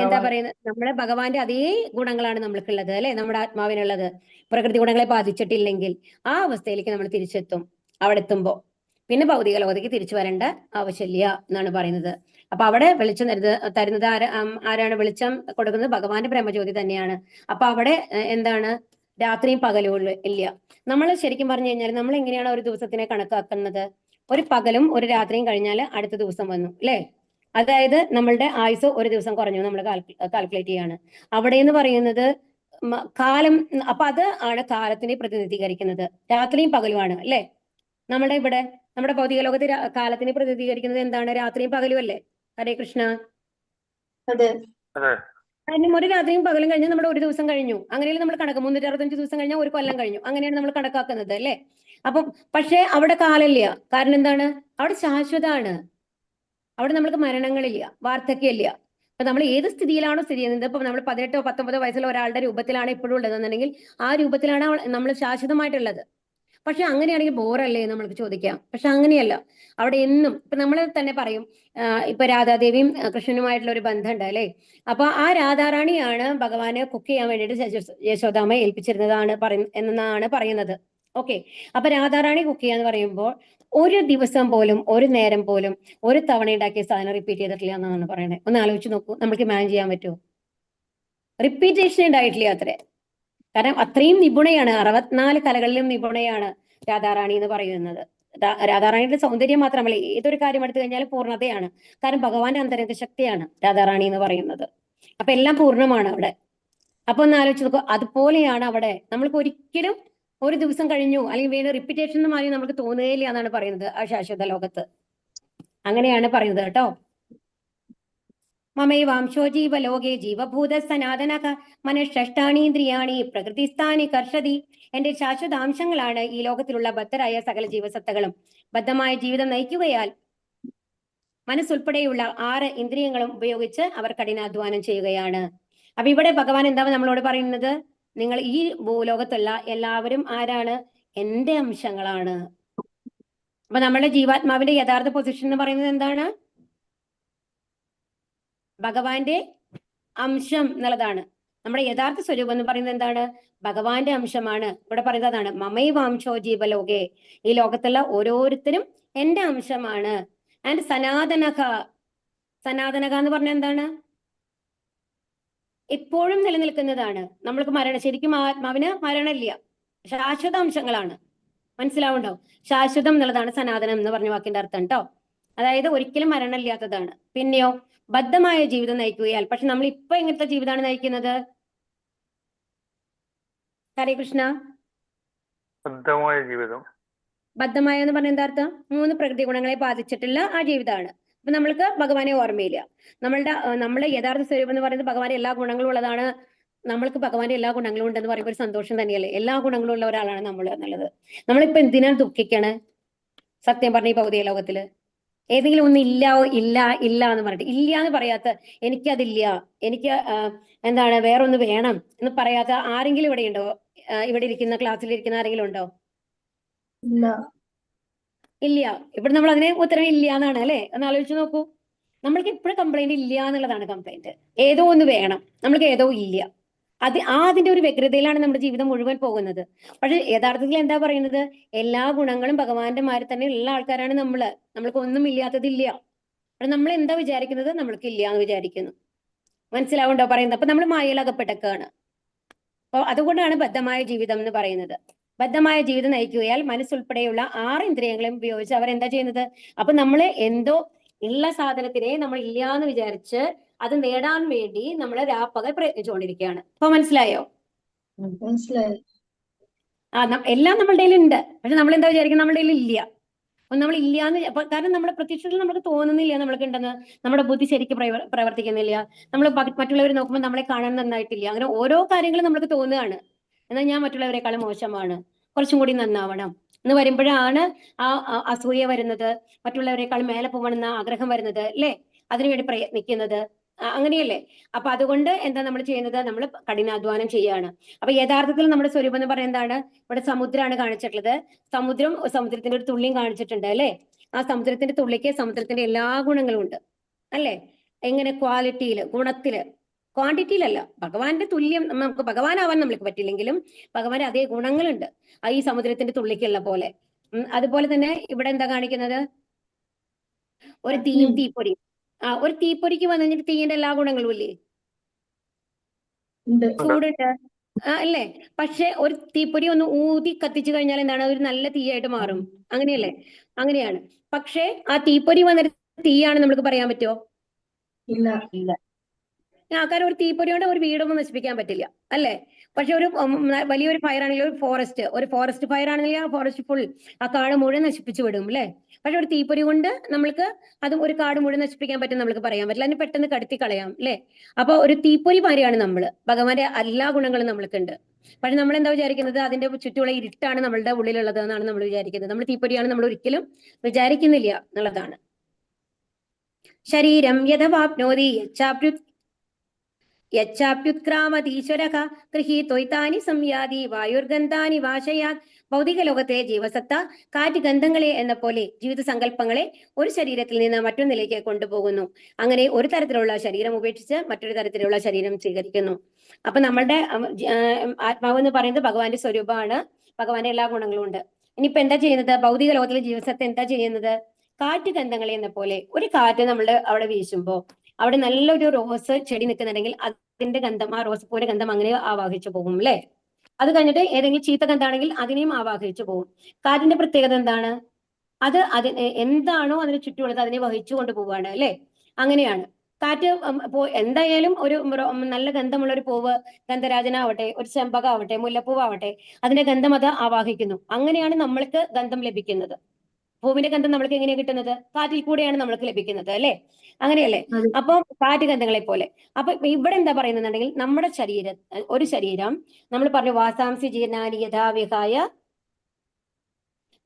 എന്താ പറയുന്നത്? നമ്മളെ ഭഗവാന്റെ അതേ ഗുണങ്ങളാണ് നമ്മൾക്കുള്ളത് അല്ലെ? നമ്മുടെ ആത്മാവിനുള്ളത്. പ്രകൃതി ഗുണങ്ങളെ ബാധിച്ചിട്ടില്ലെങ്കിൽ ആ അവസ്ഥയിലേക്ക് നമ്മൾ തിരിച്ചെത്തും. അവിടെ എത്തുമ്പോ പിന്നെ ഭൗതിക ലോകത്തേക്ക് തിരിച്ചു വരേണ്ട ആവശ്യമില്ല എന്നാണ് പറയുന്നത്. അപ്പൊ അവിടെ വെളിച്ചം തരുന്നത് ആരാണ്? വെളിച്ചം കൊടുക്കുന്നത് ഭഗവാന്റെ ബ്രഹ്മജ്യോതി തന്നെയാണ്. അപ്പൊ അവിടെ എന്താണ്? രാത്രിയും പകലും ഇല്ല. നമ്മൾ ശരിക്കും പറഞ്ഞു കഴിഞ്ഞാൽ നമ്മൾ എങ്ങനെയാണ് ഒരു ദിവസത്തിനെ കണക്കാക്കുന്നത്? ഒരു പകലും ഒരു രാത്രിയും കഴിഞ്ഞാൽ അടുത്ത ദിവസം വന്നു അല്ലെ? അതായത് നമ്മളുടെ ആയുസ് ഒരു ദിവസം കുറഞ്ഞു നമ്മൾ കാൽക്കുലേറ്റ് ചെയ്യാണ്. അവിടെ എന്ന് പറയുന്നത് കാലം. അപ്പൊ അത് ആണ് കാലത്തിനെ പ്രതിനിധീകരിക്കുന്നത്. രാത്രിയും പകലുമാണ് അല്ലെ? നമ്മുടെ ഭൗതിക ലോകത്ത് കാലത്തിനെ പ്രതിനിധീകരിക്കുന്നത് എന്താണ്? രാത്രിയും പകലും അല്ലേ? ഹരേ കൃഷ്ണ. അതെ. കാരണം ഒരു രാത്രിയും പകലും കഴിഞ്ഞാൽ നമ്മുടെ ഒരു ദിവസം കഴിഞ്ഞു. അങ്ങനെയാണ് നമ്മൾ കണക്ക്. 365 ദിവസം കഴിഞ്ഞാൽ ഒരു കൊല്ലം കഴിഞ്ഞു. അങ്ങനെയാണ് നമ്മൾ കണക്കാക്കുന്നത് അല്ലെ? അപ്പം പക്ഷെ അവിടെ കാലമില്ല. കാരണം എന്താണ്? അവിടെ ശാശ്വതമാണ്. അവിടെ നമ്മൾക്ക് മരണങ്ങളില്ല, വാർദ്ധക്യമില്ല. അപ്പൊ നമ്മൾ ഏത് സ്ഥിതിയിലാണോ സ്ഥിതി ചെയ്യുന്നത്, ഇപ്പൊ നമ്മൾ 18 19 വയസ്സുള്ള ഒരാളുടെ രൂപത്തിലാണ് ഇപ്പോഴും ഉള്ളതെന്നുണ്ടെങ്കിൽ ആ രൂപത്തിലാണ് നമ്മൾ ശാശ്വതമായിട്ടുള്ളത്. പക്ഷെ അങ്ങനെയാണെങ്കിൽ ബോറല്ലേ നമ്മൾക്ക് ചോദിക്കാം. പക്ഷെ അങ്ങനെയല്ല. അവിടെ എന്നും ഇപ്പൊ നമ്മൾ തന്നെ പറയും, ഇപ്പൊ രാധാദേവിയും കൃഷ്ണനുമായിട്ടുള്ള ഒരു ബന്ധമുണ്ട് അല്ലെ? അപ്പൊ ആ രാധാറാണിയാണ് ഭഗവാനെ കുക്ക് ചെയ്യാൻ വേണ്ടിയിട്ട് യശോദാമ്മയെ ഏൽപ്പിച്ചിരുന്നതാണ് എന്നാണ് പറയുന്നത്. ഓക്കെ. അപ്പൊ രാധാറാണി കുക്ക് ചെയ്യാന്ന് പറയുമ്പോൾ ഒരു ദിവസം പോലും, ഒരു നേരം പോലും, ഒരു തവണ ഉണ്ടാക്കിയ സാധനം റിപ്പീറ്റ് ചെയ്തിട്ടില്ല എന്നാണ് പറയണത്. ഒന്ന് ആലോചിച്ച് നോക്കൂ, നമുക്ക് ഇമാജിൻ ചെയ്യാൻ പറ്റുമോ? റിപ്പീറ്റേഷൻ ഉണ്ടായിട്ടില്ല അത്രേ. കാരണം അത്രയും നിപുണയാണ്. 64 കലകളിലും നിപുണയാണ് രാധാറാണി എന്ന് പറയുന്നത്. രാധാറാണിയുടെ സൗന്ദര്യം മാത്രമല്ല, ഏതൊരു കാര്യം എടുത്തു കഴിഞ്ഞാലും പൂർണ്ണതയാണ്. കാരണം ഭഗവാന്റെ അന്തരംഗ ശക്തിയാണ് രാധാറാണി എന്ന് പറയുന്നത്. അപ്പൊ എല്ലാം പൂർണ്ണമാണ് അവിടെ. അപ്പൊ ഒന്ന് ആലോചിച്ച് നോക്കൂ, അതുപോലെയാണ് അവിടെ. നമ്മൾക്ക് ഒരിക്കലും ഒരു ദിവസം കഴിഞ്ഞു അല്ലെങ്കിൽ വീണ്ടും റിപ്പീറ്റേഷൻ എന്ന് മാറി നമുക്ക് തോന്നുകയില്ല എന്നാണ് പറയുന്നത് ആ ശാശ്വത ലോകത്ത്. അങ്ങനെയാണ് പറയുന്നത് കേട്ടോ. മമൈവാംശോ ജീവലോകേ ജീവഭൂത സനാതനക മനഃഷ്ടാണീന്ദ്രിയാണി പ്രകൃതിസ്ഥാനി കർഷതി. എന്റെ ശാശ്വതാംശങ്ങളാണ് ഈ ലോകത്തിലുള്ള ബദ്ധരായ സകല ജീവസത്തകളും. ബദ്ധമായ ജീവിതം നയിക്കുകയാൽ മനസ്സുൾപ്പെടെയുള്ള 6 ഇന്ദ്രിയങ്ങളും ഉപയോഗിച്ച് അവർ കഠിനാധ്വാനം ചെയ്യുകയാണ്. അപ്പൊ ഇവിടെ ഭഗവാൻ എന്താ നമ്മളോട് പറയുന്നത്? നിങ്ങൾ ഈ ഭൂലോകത്തുള്ള എല്ലാവരും ആരാണ്? എന്റെ അംശങ്ങളാണ്. അപ്പൊ നമ്മുടെ ജീവാത്മാവിന്റെ യഥാർത്ഥ പൊസിഷൻ എന്ന് പറയുന്നത് എന്താണ്? ഭഗവാന്റെ അംശം എന്നുള്ളതാണ്. നമ്മുടെ യഥാർത്ഥ സ്വരൂപം എന്ന് പറയുന്നത് എന്താണ്? ഭഗവാന്റെ അംശമാണ്. ഇവിടെ പറയുന്നത് അതാണ്, മമൈവാംശോ ജീവലോകെ, ഈ ലോകത്തുള്ള ഓരോരുത്തരും എന്റെ അംശമാണ്. ആൻഡ് സനാതനക, സനാതനക എന്ന് പറഞ്ഞാൽ എന്താണ്? എപ്പോഴും നിലനിൽക്കുന്നതാണ്. നമ്മൾക്ക് ശരിക്കും ആത്മാവിന് മരണമില്ല, ശാശ്വത അംശങ്ങളാണ്. മനസ്സിലാവുണ്ടോ? ശാശ്വതം എന്നുള്ളതാണ് സനാതനം എന്ന് പറഞ്ഞ വാക്കിന്റെ അർത്ഥം കേട്ടോ. അതായത് ഒരിക്കലും മരണമില്ലാത്തതാണ്. പിന്നെയോ ബദ്ധമായ ജീവിതം നയിക്കുകയാൽ, പക്ഷെ നമ്മൾ ഇപ്പൊ എങ്ങനത്തെ ജീവിതമാണ് നയിക്കുന്നത്? ഹരേ കൃഷ്ണ. ബദ്ധമായ ജീവിതം. ബദ്ധമായ എന്ന് പറഞ്ഞ എന്താ അർത്ഥം? 3 പ്രകൃതി ഗുണങ്ങളെ ബാധിച്ചിട്ടുള്ള ആ ജീവിതമാണ്. അപ്പൊ നമ്മൾക്ക് ഭഗവാനെ ഓർമ്മയില്ല. നമ്മളെ യഥാർത്ഥ സ്വരൂപം എന്ന് പറയുന്നത് ഭഗവാന്റെ എല്ലാ ഗുണങ്ങളും ഉള്ളതാണ്. നമ്മൾക്ക് ഭഗവാന്റെ എല്ലാ ഗുണങ്ങളും ഉണ്ടെന്ന് പറയുമ്പോൾ ഒരു സന്തോഷം തന്നെയല്ലേ? എല്ലാ ഗുണങ്ങളും ഉള്ള ഒരാളാണ് നമ്മൾ എന്നുള്ളത്. നമ്മളിപ്പോ എന്തിനാണ് ദുഃഖിക്കണേ? സത്യം പറഞ്ഞ ഈ ഭൗതിക ലോകത്തില് ഏതെങ്കിലും ഒന്ന് ഇല്ല ഇല്ല ഇല്ല എന്ന് പറഞ്ഞിട്ട്, ഇല്ല എന്ന് പറയാത്ത, എനിക്കതില്ല, എനിക്ക് എന്താണ് വേറൊന്ന് വേണം എന്ന് പറയാത്ത ആരെങ്കിലും ഇവിടെ ഉണ്ടോ? ഇവിടെ ഇരിക്കുന്ന ക്ലാസ്സിൽ ഇരിക്കുന്ന ആരെങ്കിലും ഉണ്ടോ? ഇല്ല. ഇല്ല. ഇവിടെ നമ്മൾ അതിനെ ഉത്തരം ഇല്ല എന്നാണ് അല്ലെ? ഒന്ന് ആലോചിച്ച് നോക്കൂ. നമ്മൾക്ക് എപ്പോഴും കംപ്ലൈന്റ് ഇല്ല എന്നുള്ളതാണ് കംപ്ലൈന്റ്. ഏതോ ഒന്ന് വേണം, നമ്മൾക്ക് ഏതോ ഇല്ല. അതിന്റെ ഒരു വ്യഗ്രതയിലാണ് നമ്മുടെ ജീവിതം മുഴുവൻ പോകുന്നത്. പക്ഷെ യഥാർത്ഥത്തിൽ എന്താ പറയുന്നത്? എല്ലാ ഗുണങ്ങളും ഭഗവാന്റെ മാതിരി തന്നെ ഉള്ള ആൾക്കാരാണ് നമ്മള്. നമ്മൾക്ക് ഒന്നും ഇല്ലാത്തതില്ല. പക്ഷെ നമ്മൾ എന്താ വിചാരിക്കുന്നത്? നമ്മൾക്ക് ഇല്ല എന്ന് വിചാരിക്കുന്നു. മനസ്സിലാവുണ്ടോ പറയുന്നത്? അപ്പൊ നമ്മൾ മായയിൽ അകപ്പെട്ടൊക്കെയാണ്. അപ്പൊ അതുകൊണ്ടാണ് ബദ്ധമായ ജീവിതം എന്ന് പറയുന്നത്. ബദ്ധമായ ജീവിതം നയിക്കുകയാൽ മനസ്സുൾപ്പെടെയുള്ള 6 ഇന്ദ്രിയങ്ങളെയും ഉപയോഗിച്ച് അവർ എന്താ ചെയ്യുന്നത്? അപ്പൊ നമ്മള് എന്തോ ഉള്ള സാധനത്തിനെ നമ്മൾ ഇല്ല എന്ന് വിചാരിച്ച് അത് നേടാൻ വേണ്ടി നമ്മൾ രാപ്പകൽ പ്രയത്നിച്ചുകൊണ്ടിരിക്കുകയാണ്. അപ്പൊ മനസ്സിലായോ? മനസ്സിലായി. എല്ലാം നമ്മളുടെ ഉണ്ട്. പക്ഷെ നമ്മൾ എന്താ വിചാരിക്കുന്നത്? നമ്മളുടെ ഇല്ല. അപ്പൊ നമ്മൾ ഇല്ലാന്ന് കാരണം നമ്മുടെ പ്രത്യക്ഷത്തിൽ നമുക്ക് തോന്നുന്നില്ല നമ്മൾക്ക് ഉണ്ടെന്ന്. നമ്മുടെ ബുദ്ധി ശരിക്കും പ്രവർത്തിക്കുന്നില്ല. നമ്മൾ മറ്റുള്ളവർ നോക്കുമ്പോൾ നമ്മളെ കാണാൻ നന്നായിട്ടില്ല. അങ്ങനെ ഓരോ കാര്യങ്ങളും നമുക്ക് തോന്നുകയാണ്. എന്നാൽ ഞാൻ മറ്റുള്ളവരെക്കാളും മോശമാണ്, കുറച്ചും കൂടി നന്നാവണം എന്ന് വരുമ്പോഴാണ് ആ അസൂയ വരുന്നത്, മറ്റുള്ളവരെക്കാളും മേലെ പോകണമെന്ന ആഗ്രഹം വരുന്നത് അല്ലേ? അതിനുവേണ്ടി പ്രയത്നിക്കുന്നത്. അങ്ങനെയല്ലേ? അപ്പൊ അതുകൊണ്ട് എന്താ നമ്മൾ ചെയ്യുന്നത്? നമ്മൾ കഠിനാധ്വാനം ചെയ്യാണ്. അപ്പൊ യഥാർത്ഥത്തിൽ നമ്മുടെ സ്വരൂപം എന്ന് പറയുന്നത് എന്താണ്? ഇവിടെ സമുദ്രമാണ് കാണിച്ചിട്ടുള്ളത്. സമുദ്രത്തിന്റെ ഒരു തുള്ളിയും കാണിച്ചിട്ടുണ്ട് അല്ലെ? ആ സമുദ്രത്തിന്റെ തുള്ളിക്ക് സമുദ്രത്തിന്റെ എല്ലാ ഗുണങ്ങളും ഉണ്ട് അല്ലെ? എങ്ങനെ? ക്വാളിറ്റിയില്, ഗുണത്തില്, ക്വാണ്ടിറ്റിയിലല്ല. ഭഗവാന്റെ തുല്യം നമുക്ക് ഭഗവാനാവാൻ നമ്മൾക്ക് പറ്റില്ലെങ്കിലും ഭഗവാന്റെ അതേ ഗുണങ്ങളുണ്ട് ഈ സമുദ്രത്തിന്റെ തുള്ളിക്കുള്ള പോലെ. അതുപോലെ തന്നെ ഇവിടെ എന്താ കാണിക്കുന്നത്? ഒരു തീപ്പൊരി. ഒരു തീപ്പൊരിക്ക് വന്നു കഴിഞ്ഞിട്ട് തീയുടെ എല്ലാ ഗുണങ്ങളും ഇല്ലേ? ചൂടുണ്ട് അല്ലേ? പക്ഷെ ഒരു തീപ്പൊരി ഒന്ന് ഊതി കത്തിച്ചു കഴിഞ്ഞാൽ എന്താണ്? ഒരു നല്ല തീയായിട്ട് മാറും. അങ്ങനെയല്ലേ? അങ്ങനെയാണ്. പക്ഷെ ആ തീപ്പൊരി വന്നിട്ട് തീയാണ് നമുക്ക് പറയാൻ പറ്റുമോ? ഇല്ല. കാരണം ഒരു തീപ്പൊരി കൊണ്ട് ഒരു വീടൊന്നും നശിപ്പിക്കാൻ പറ്റില്ല അല്ലേ? പക്ഷെ ഒരു വലിയൊരു ഫയർ ആണെങ്കിൽ, ഒരു ഫോറസ്റ്റ് ഫയർ ആണെങ്കിൽ ആ ഫോറസ്റ്റ് ഫുൾ ആ കാട് മുഴുവൻ നശിപ്പിച്ചു വിടും അല്ലേ? പക്ഷെ ഒരു തീപ്പൊരി കൊണ്ട് നമ്മൾക്ക് അതും ഒരു കാട് മുഴുവൻ നശിപ്പിക്കാൻ പറ്റും നമ്മൾക്ക് പറയാൻ പറ്റില്ല. അതിന് പെട്ടെന്ന് കടത്തി കളയാം അല്ലേ? അപ്പൊ ഒരു തീപ്പൊരി മാതിരിയാണ് നമ്മള്. ഭഗവാന്റെ എല്ലാ ഗുണങ്ങളും നമ്മൾക്കുണ്ട്. പക്ഷെ നമ്മൾ എന്താ വിചാരിക്കുന്നത്? അതിന്റെ ചുറ്റുമുള്ള ഇരുട്ടാണ് നമ്മളുടെ ഉള്ളിലുള്ളത് എന്നാണ് നമ്മൾ വിചാരിക്കുന്നത്. നമ്മൾ തീപ്പൊരിയാണ് നമ്മൾ ഒരിക്കലും വിചാരിക്കുന്നില്ല എന്നുള്ളതാണ്. ശരീരം യഥവാപ്നോതി യച്ചാപ്യുത്ക്രാമതീശ്വരഃ ഗൃഹീത്വൈതാനി സംയാതി വായുർഗന്ധാനി വാശയാത്. ഭൗതിക ലോകത്തെ ജീവസത്ത കാറ്റ് ഗന്ധങ്ങളെ എന്ന പോലെ ജീവിത സങ്കല്പങ്ങളെ ഒരു ശരീരത്തിൽ നിന്ന് മറ്റൊന്നിലേക്ക് കൊണ്ടുപോകുന്നു. അങ്ങനെ ഒരു തരത്തിലുള്ള ശരീരം ഉപേക്ഷിച്ച് മറ്റൊരു തരത്തിലുള്ള ശരീരം സ്വീകരിക്കുന്നു. അപ്പൊ നമ്മളുടെ ആത്മാവ് എന്ന് പറയുന്നത് ഭഗവാന്റെ സ്വരൂപമാണ്. ഭഗവാന്റെ എല്ലാ ഗുണങ്ങളും ഉണ്ട്. ഇനിയിപ്പോ എന്താ ചെയ്യുന്നത്? ഭൗതിക ലോകത്തിലെ ജീവസത്ത എന്താ ചെയ്യുന്നത്? കാറ്റ് ഗന്ധങ്ങളെ എന്ന പോലെ ഒരു കാറ്റ് നമ്മളുടെ അവിടെ വീശുമ്പോ അവിടെ നല്ലൊരു റോസ് ചെടി നിൽക്കുന്നുണ്ടെങ്കിൽ അതിന്റെ ഗന്ധം, ആ റോസ് പൂവിന്റെ ഗന്ധം അങ്ങനെ ആവാഹിച്ചു പോകും അല്ലെ? അത് കഴിഞ്ഞിട്ട് ഏതെങ്കിലും ചീത്ത ഗന്ധാണെങ്കിൽ അതിനെയും ആവാഹിച്ചു പോകും. കാറ്റിന്റെ പ്രത്യേകത എന്താണ്? അത് എന്താണോ അതിന് ചുറ്റുമുള്ളത് അതിനെ വഹിച്ചു കൊണ്ടുപോവാണ് അല്ലെ? അങ്ങനെയാണ് കാറ്റ്. എന്തായാലും ഒരു നല്ല ഗന്ധമുള്ള ഒരു പൂവ്, ഗന്ധരാജനാവട്ടെ, ഒരു ചെമ്പകാവട്ടെ, മുല്ലപ്പൂവാവട്ടെ, അതിന്റെ ഗന്ധം അത് ആവാഹിക്കുന്നു. അങ്ങനെയാണ് നമ്മൾക്ക് ഗന്ധം ലഭിക്കുന്നത്. പൂവിന്റെ ഗന്ധം നമ്മൾക്ക് എങ്ങനെയാണ് കിട്ടുന്നത്? കാറ്റിൽ കൂടെയാണ് നമ്മൾക്ക് ലഭിക്കുന്നത്, അല്ലെ? അങ്ങനെയല്ലേ? അതെ. അപ്പൊ കാറ്റ് ഗന്ധങ്ങളെ പോലെ. അപ്പൊ ഇവിടെ എന്താ പറയുന്നുണ്ടെങ്കിൽ നമ്മുടെ ഒരു ശരീരം നമ്മൾ പറഞ്ഞു വാസാംസി ജീർണാനി യഥാവിഹായ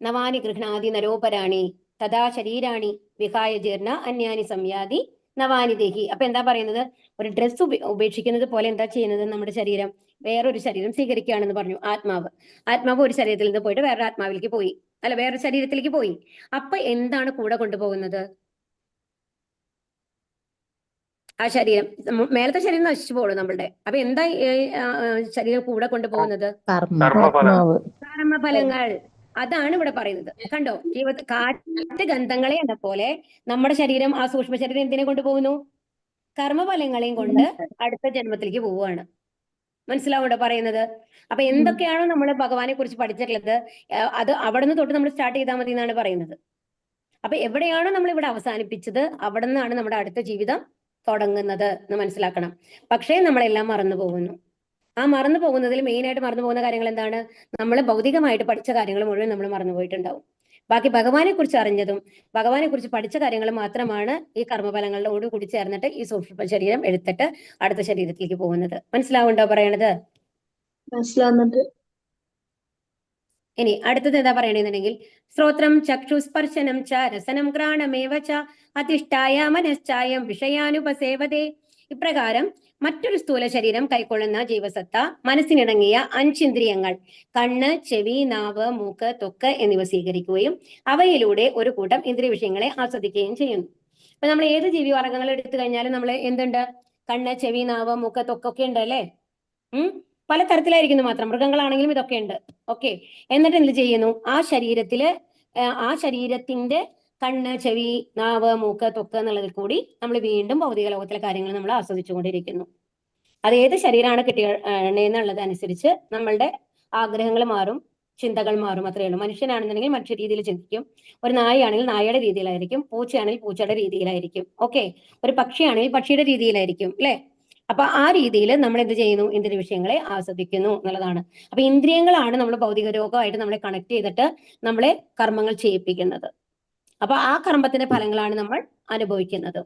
നവാനി ഗൃഹ്ണാതി നരോപരാണി തഥാ ശരീരാണി വിഹായ ജീർണ അന്യാനി സംയാതി നവാനി ദേഹി. അപ്പൊ എന്താ പറയുന്നത്? ഒരു ഡ്രസ്സ് ഉപേക്ഷിക്കുന്നത് പോലെ എന്താ ചെയ്യുന്നത്? നമ്മുടെ ശരീരം വേറൊരു ശരീരം സ്വീകരിക്കുകയാണെന്ന് പറഞ്ഞു. ആത്മാവ് ഒരു ശരീരത്തിൽ നിന്ന് പോയിട്ട് വേറൊരു ആത്മാവിലേക്ക് പോയി, അല്ല വേറൊരു ശരീരത്തിലേക്ക് പോയി. അപ്പൊ എന്താണ് കൂടെ കൊണ്ടുപോകുന്നത്? ആ ശരീരം മേലത്തെ ശരീരം നശിച്ചു പോകും നമ്മളുടെ. അപ്പൊ എന്താ ശരീരം കൂടെ കൊണ്ടുപോകുന്നത്? കർമ്മഫലങ്ങൾ. അതാണ് ഇവിടെ പറയുന്നത്. കണ്ടോ? കാറ്റ് ഗന്ധങ്ങളെ എന്ന പോലെ നമ്മുടെ ശരീരം, ആ സൂക്ഷ്മ ശരീരം എന്തിനെ കൊണ്ടുപോകുന്നു? കർമ്മഫലങ്ങളെയും കൊണ്ട് അടുത്ത ജന്മത്തിലേക്ക് പോവുകയാണ്. മനസ്സിലാവുണ്ടോ പറയുന്നത്? അപ്പൊ എന്തൊക്കെയാണോ നമ്മൾ ഭഗവാനെ കുറിച്ച് പഠിച്ചിട്ടുള്ളത് അത് അവിടെ നിന്ന് തൊട്ട് നമ്മൾ സ്റ്റാർട്ട് ചെയ്താൽ മതി എന്നാണ് പറയുന്നത്. അപ്പൊ എവിടെയാണോ നമ്മൾ ഇവിടെ അവസാനിപ്പിച്ചത് അവിടെ നിന്നാണ് നമ്മുടെ അടുത്ത ജീവിതം തുടങ്ങുന്നത് എന്ന് മനസ്സിലാക്കണം. പക്ഷേ നമ്മളെല്ലാം മറന്നു പോകുന്നു. ആ മറന്നു പോകുന്നതിൽ മെയിൻ ആയിട്ട് മറന്നു പോകുന്ന കാര്യങ്ങൾ എന്താണ്? നമ്മൾ ഭൗതികമായിട്ട് പഠിച്ച കാര്യങ്ങൾ മുഴുവൻ നമ്മൾ മറന്നുപോയിട്ടുണ്ടാവും. ബാക്കി ഭഗവാനെ കുറിച്ച് അറിഞ്ഞതും ഭഗവാനെ കുറിച്ച് പഠിച്ച കാര്യങ്ങൾ മാത്രമാണ് ഈ കർമ്മഫലങ്ങളോട് കൂടി ചേർന്നിട്ട് ഈ സൂക്ഷ്മ ശരീരം എടുത്തിട്ട് അടുത്ത ശരീരത്തിലേക്ക് പോകുന്നത്. മനസ്സിലാവുണ്ടോ പറയണത്? മനസ്സിലാവുന്നുണ്ട്. ഇനി അടുത്തത് എന്താ പറയണെന്നുണ്ടെങ്കിൽ ശ്രോത്രം ചക്ഷുസ്പർശനം ച രസനം ഘ്രാണമേവ ച അധിഷ്ഠായ മനശ്ചായം വിഷയാനുപസേവതേ. ഇപ്രകാരം മറ്റൊരു സ്ഥൂല ശരീരം കൈക്കൊള്ളുന്ന ജീവസത്ത മനസ്സിനിണങ്ങിയ 5 ഇന്ദ്രിയങ്ങൾ കണ്ണ്, ചെവി, നാവ്, മൂക്ക്, ത്വക്ക് എന്നിവ സ്വീകരിക്കുകയും അവയിലൂടെ ഒരു കൂട്ടം ഇന്ദ്രിയ വിഷയങ്ങളെ ആസ്വദിക്കുകയും ചെയ്യുന്നു. അപ്പൊ നമ്മൾ ഏത് ജീവിവർഗങ്ങൾ എടുത്തു കഴിഞ്ഞാലും നമ്മൾ എന്തുണ്ട്? കണ്ണ്, ചെവി, നാവ്, മൂക്ക്, ത്വക്കൊക്കെ ഉണ്ട്, അല്ലേ? പല തരത്തിലായിരിക്കുന്നു മാത്രം. മൃഗങ്ങളാണെങ്കിലും ഇതൊക്കെ ഉണ്ട്. ഓക്കെ. എന്നിട്ട് എന്ത് ചെയ്യുന്നു? ആ ശരീരത്തിന്റെ കണ്ണ്, ചെവി, നാവ്, മൂക്ക്, ത്വക്ക് എന്നുള്ളതിൽ കൂടി നമ്മൾ വീണ്ടും ഭൗതിക ലോകത്തിലെ കാര്യങ്ങൾ നമ്മൾ ആസ്വദിച്ചുകൊണ്ടിരിക്കുന്നു. അത് ഏത് ശരീരമാണ് കിട്ടിയെന്നുള്ളത് അനുസരിച്ച് നമ്മളുടെ ആഗ്രഹങ്ങൾ മാറും, ചിന്തകൾ മാറും, അത്രയേ ഉള്ളൂ. മനുഷ്യനാണെന്നുണ്ടെങ്കിൽ മനുഷ്യ രീതിയിൽ ചിന്തിക്കും. ഒരു നായയാണെങ്കിൽ നായയുടെ രീതിയിലായിരിക്കും. പൂച്ചയാണെങ്കിൽ പൂച്ചയുടെ രീതിയിലായിരിക്കും. ഓക്കെ. ഒരു പക്ഷിയാണെങ്കിൽ പക്ഷിയുടെ രീതിയിലായിരിക്കും, അല്ലെ? അപ്പൊ ആ രീതിയിൽ നമ്മൾ എന്ത് ചെയ്യുന്നു? ഇന്ദ്രിയ വിഷയങ്ങളെ ആസ്വദിക്കുന്നു എന്നുള്ളതാണ്. അപ്പൊ ഇന്ദ്രിയങ്ങളാണ് നമ്മൾ ഭൗതിക ലോകമായിട്ട് നമ്മളെ കണക്ട് ചെയ്തിട്ട് നമ്മളെ കർമ്മങ്ങൾ ചെയ്യിപ്പിക്കുന്നത്. അപ്പൊ ആ കർമ്മത്തിന്റെ ഫലങ്ങളാണ് നമ്മൾ അനുഭവിക്കുന്നത്.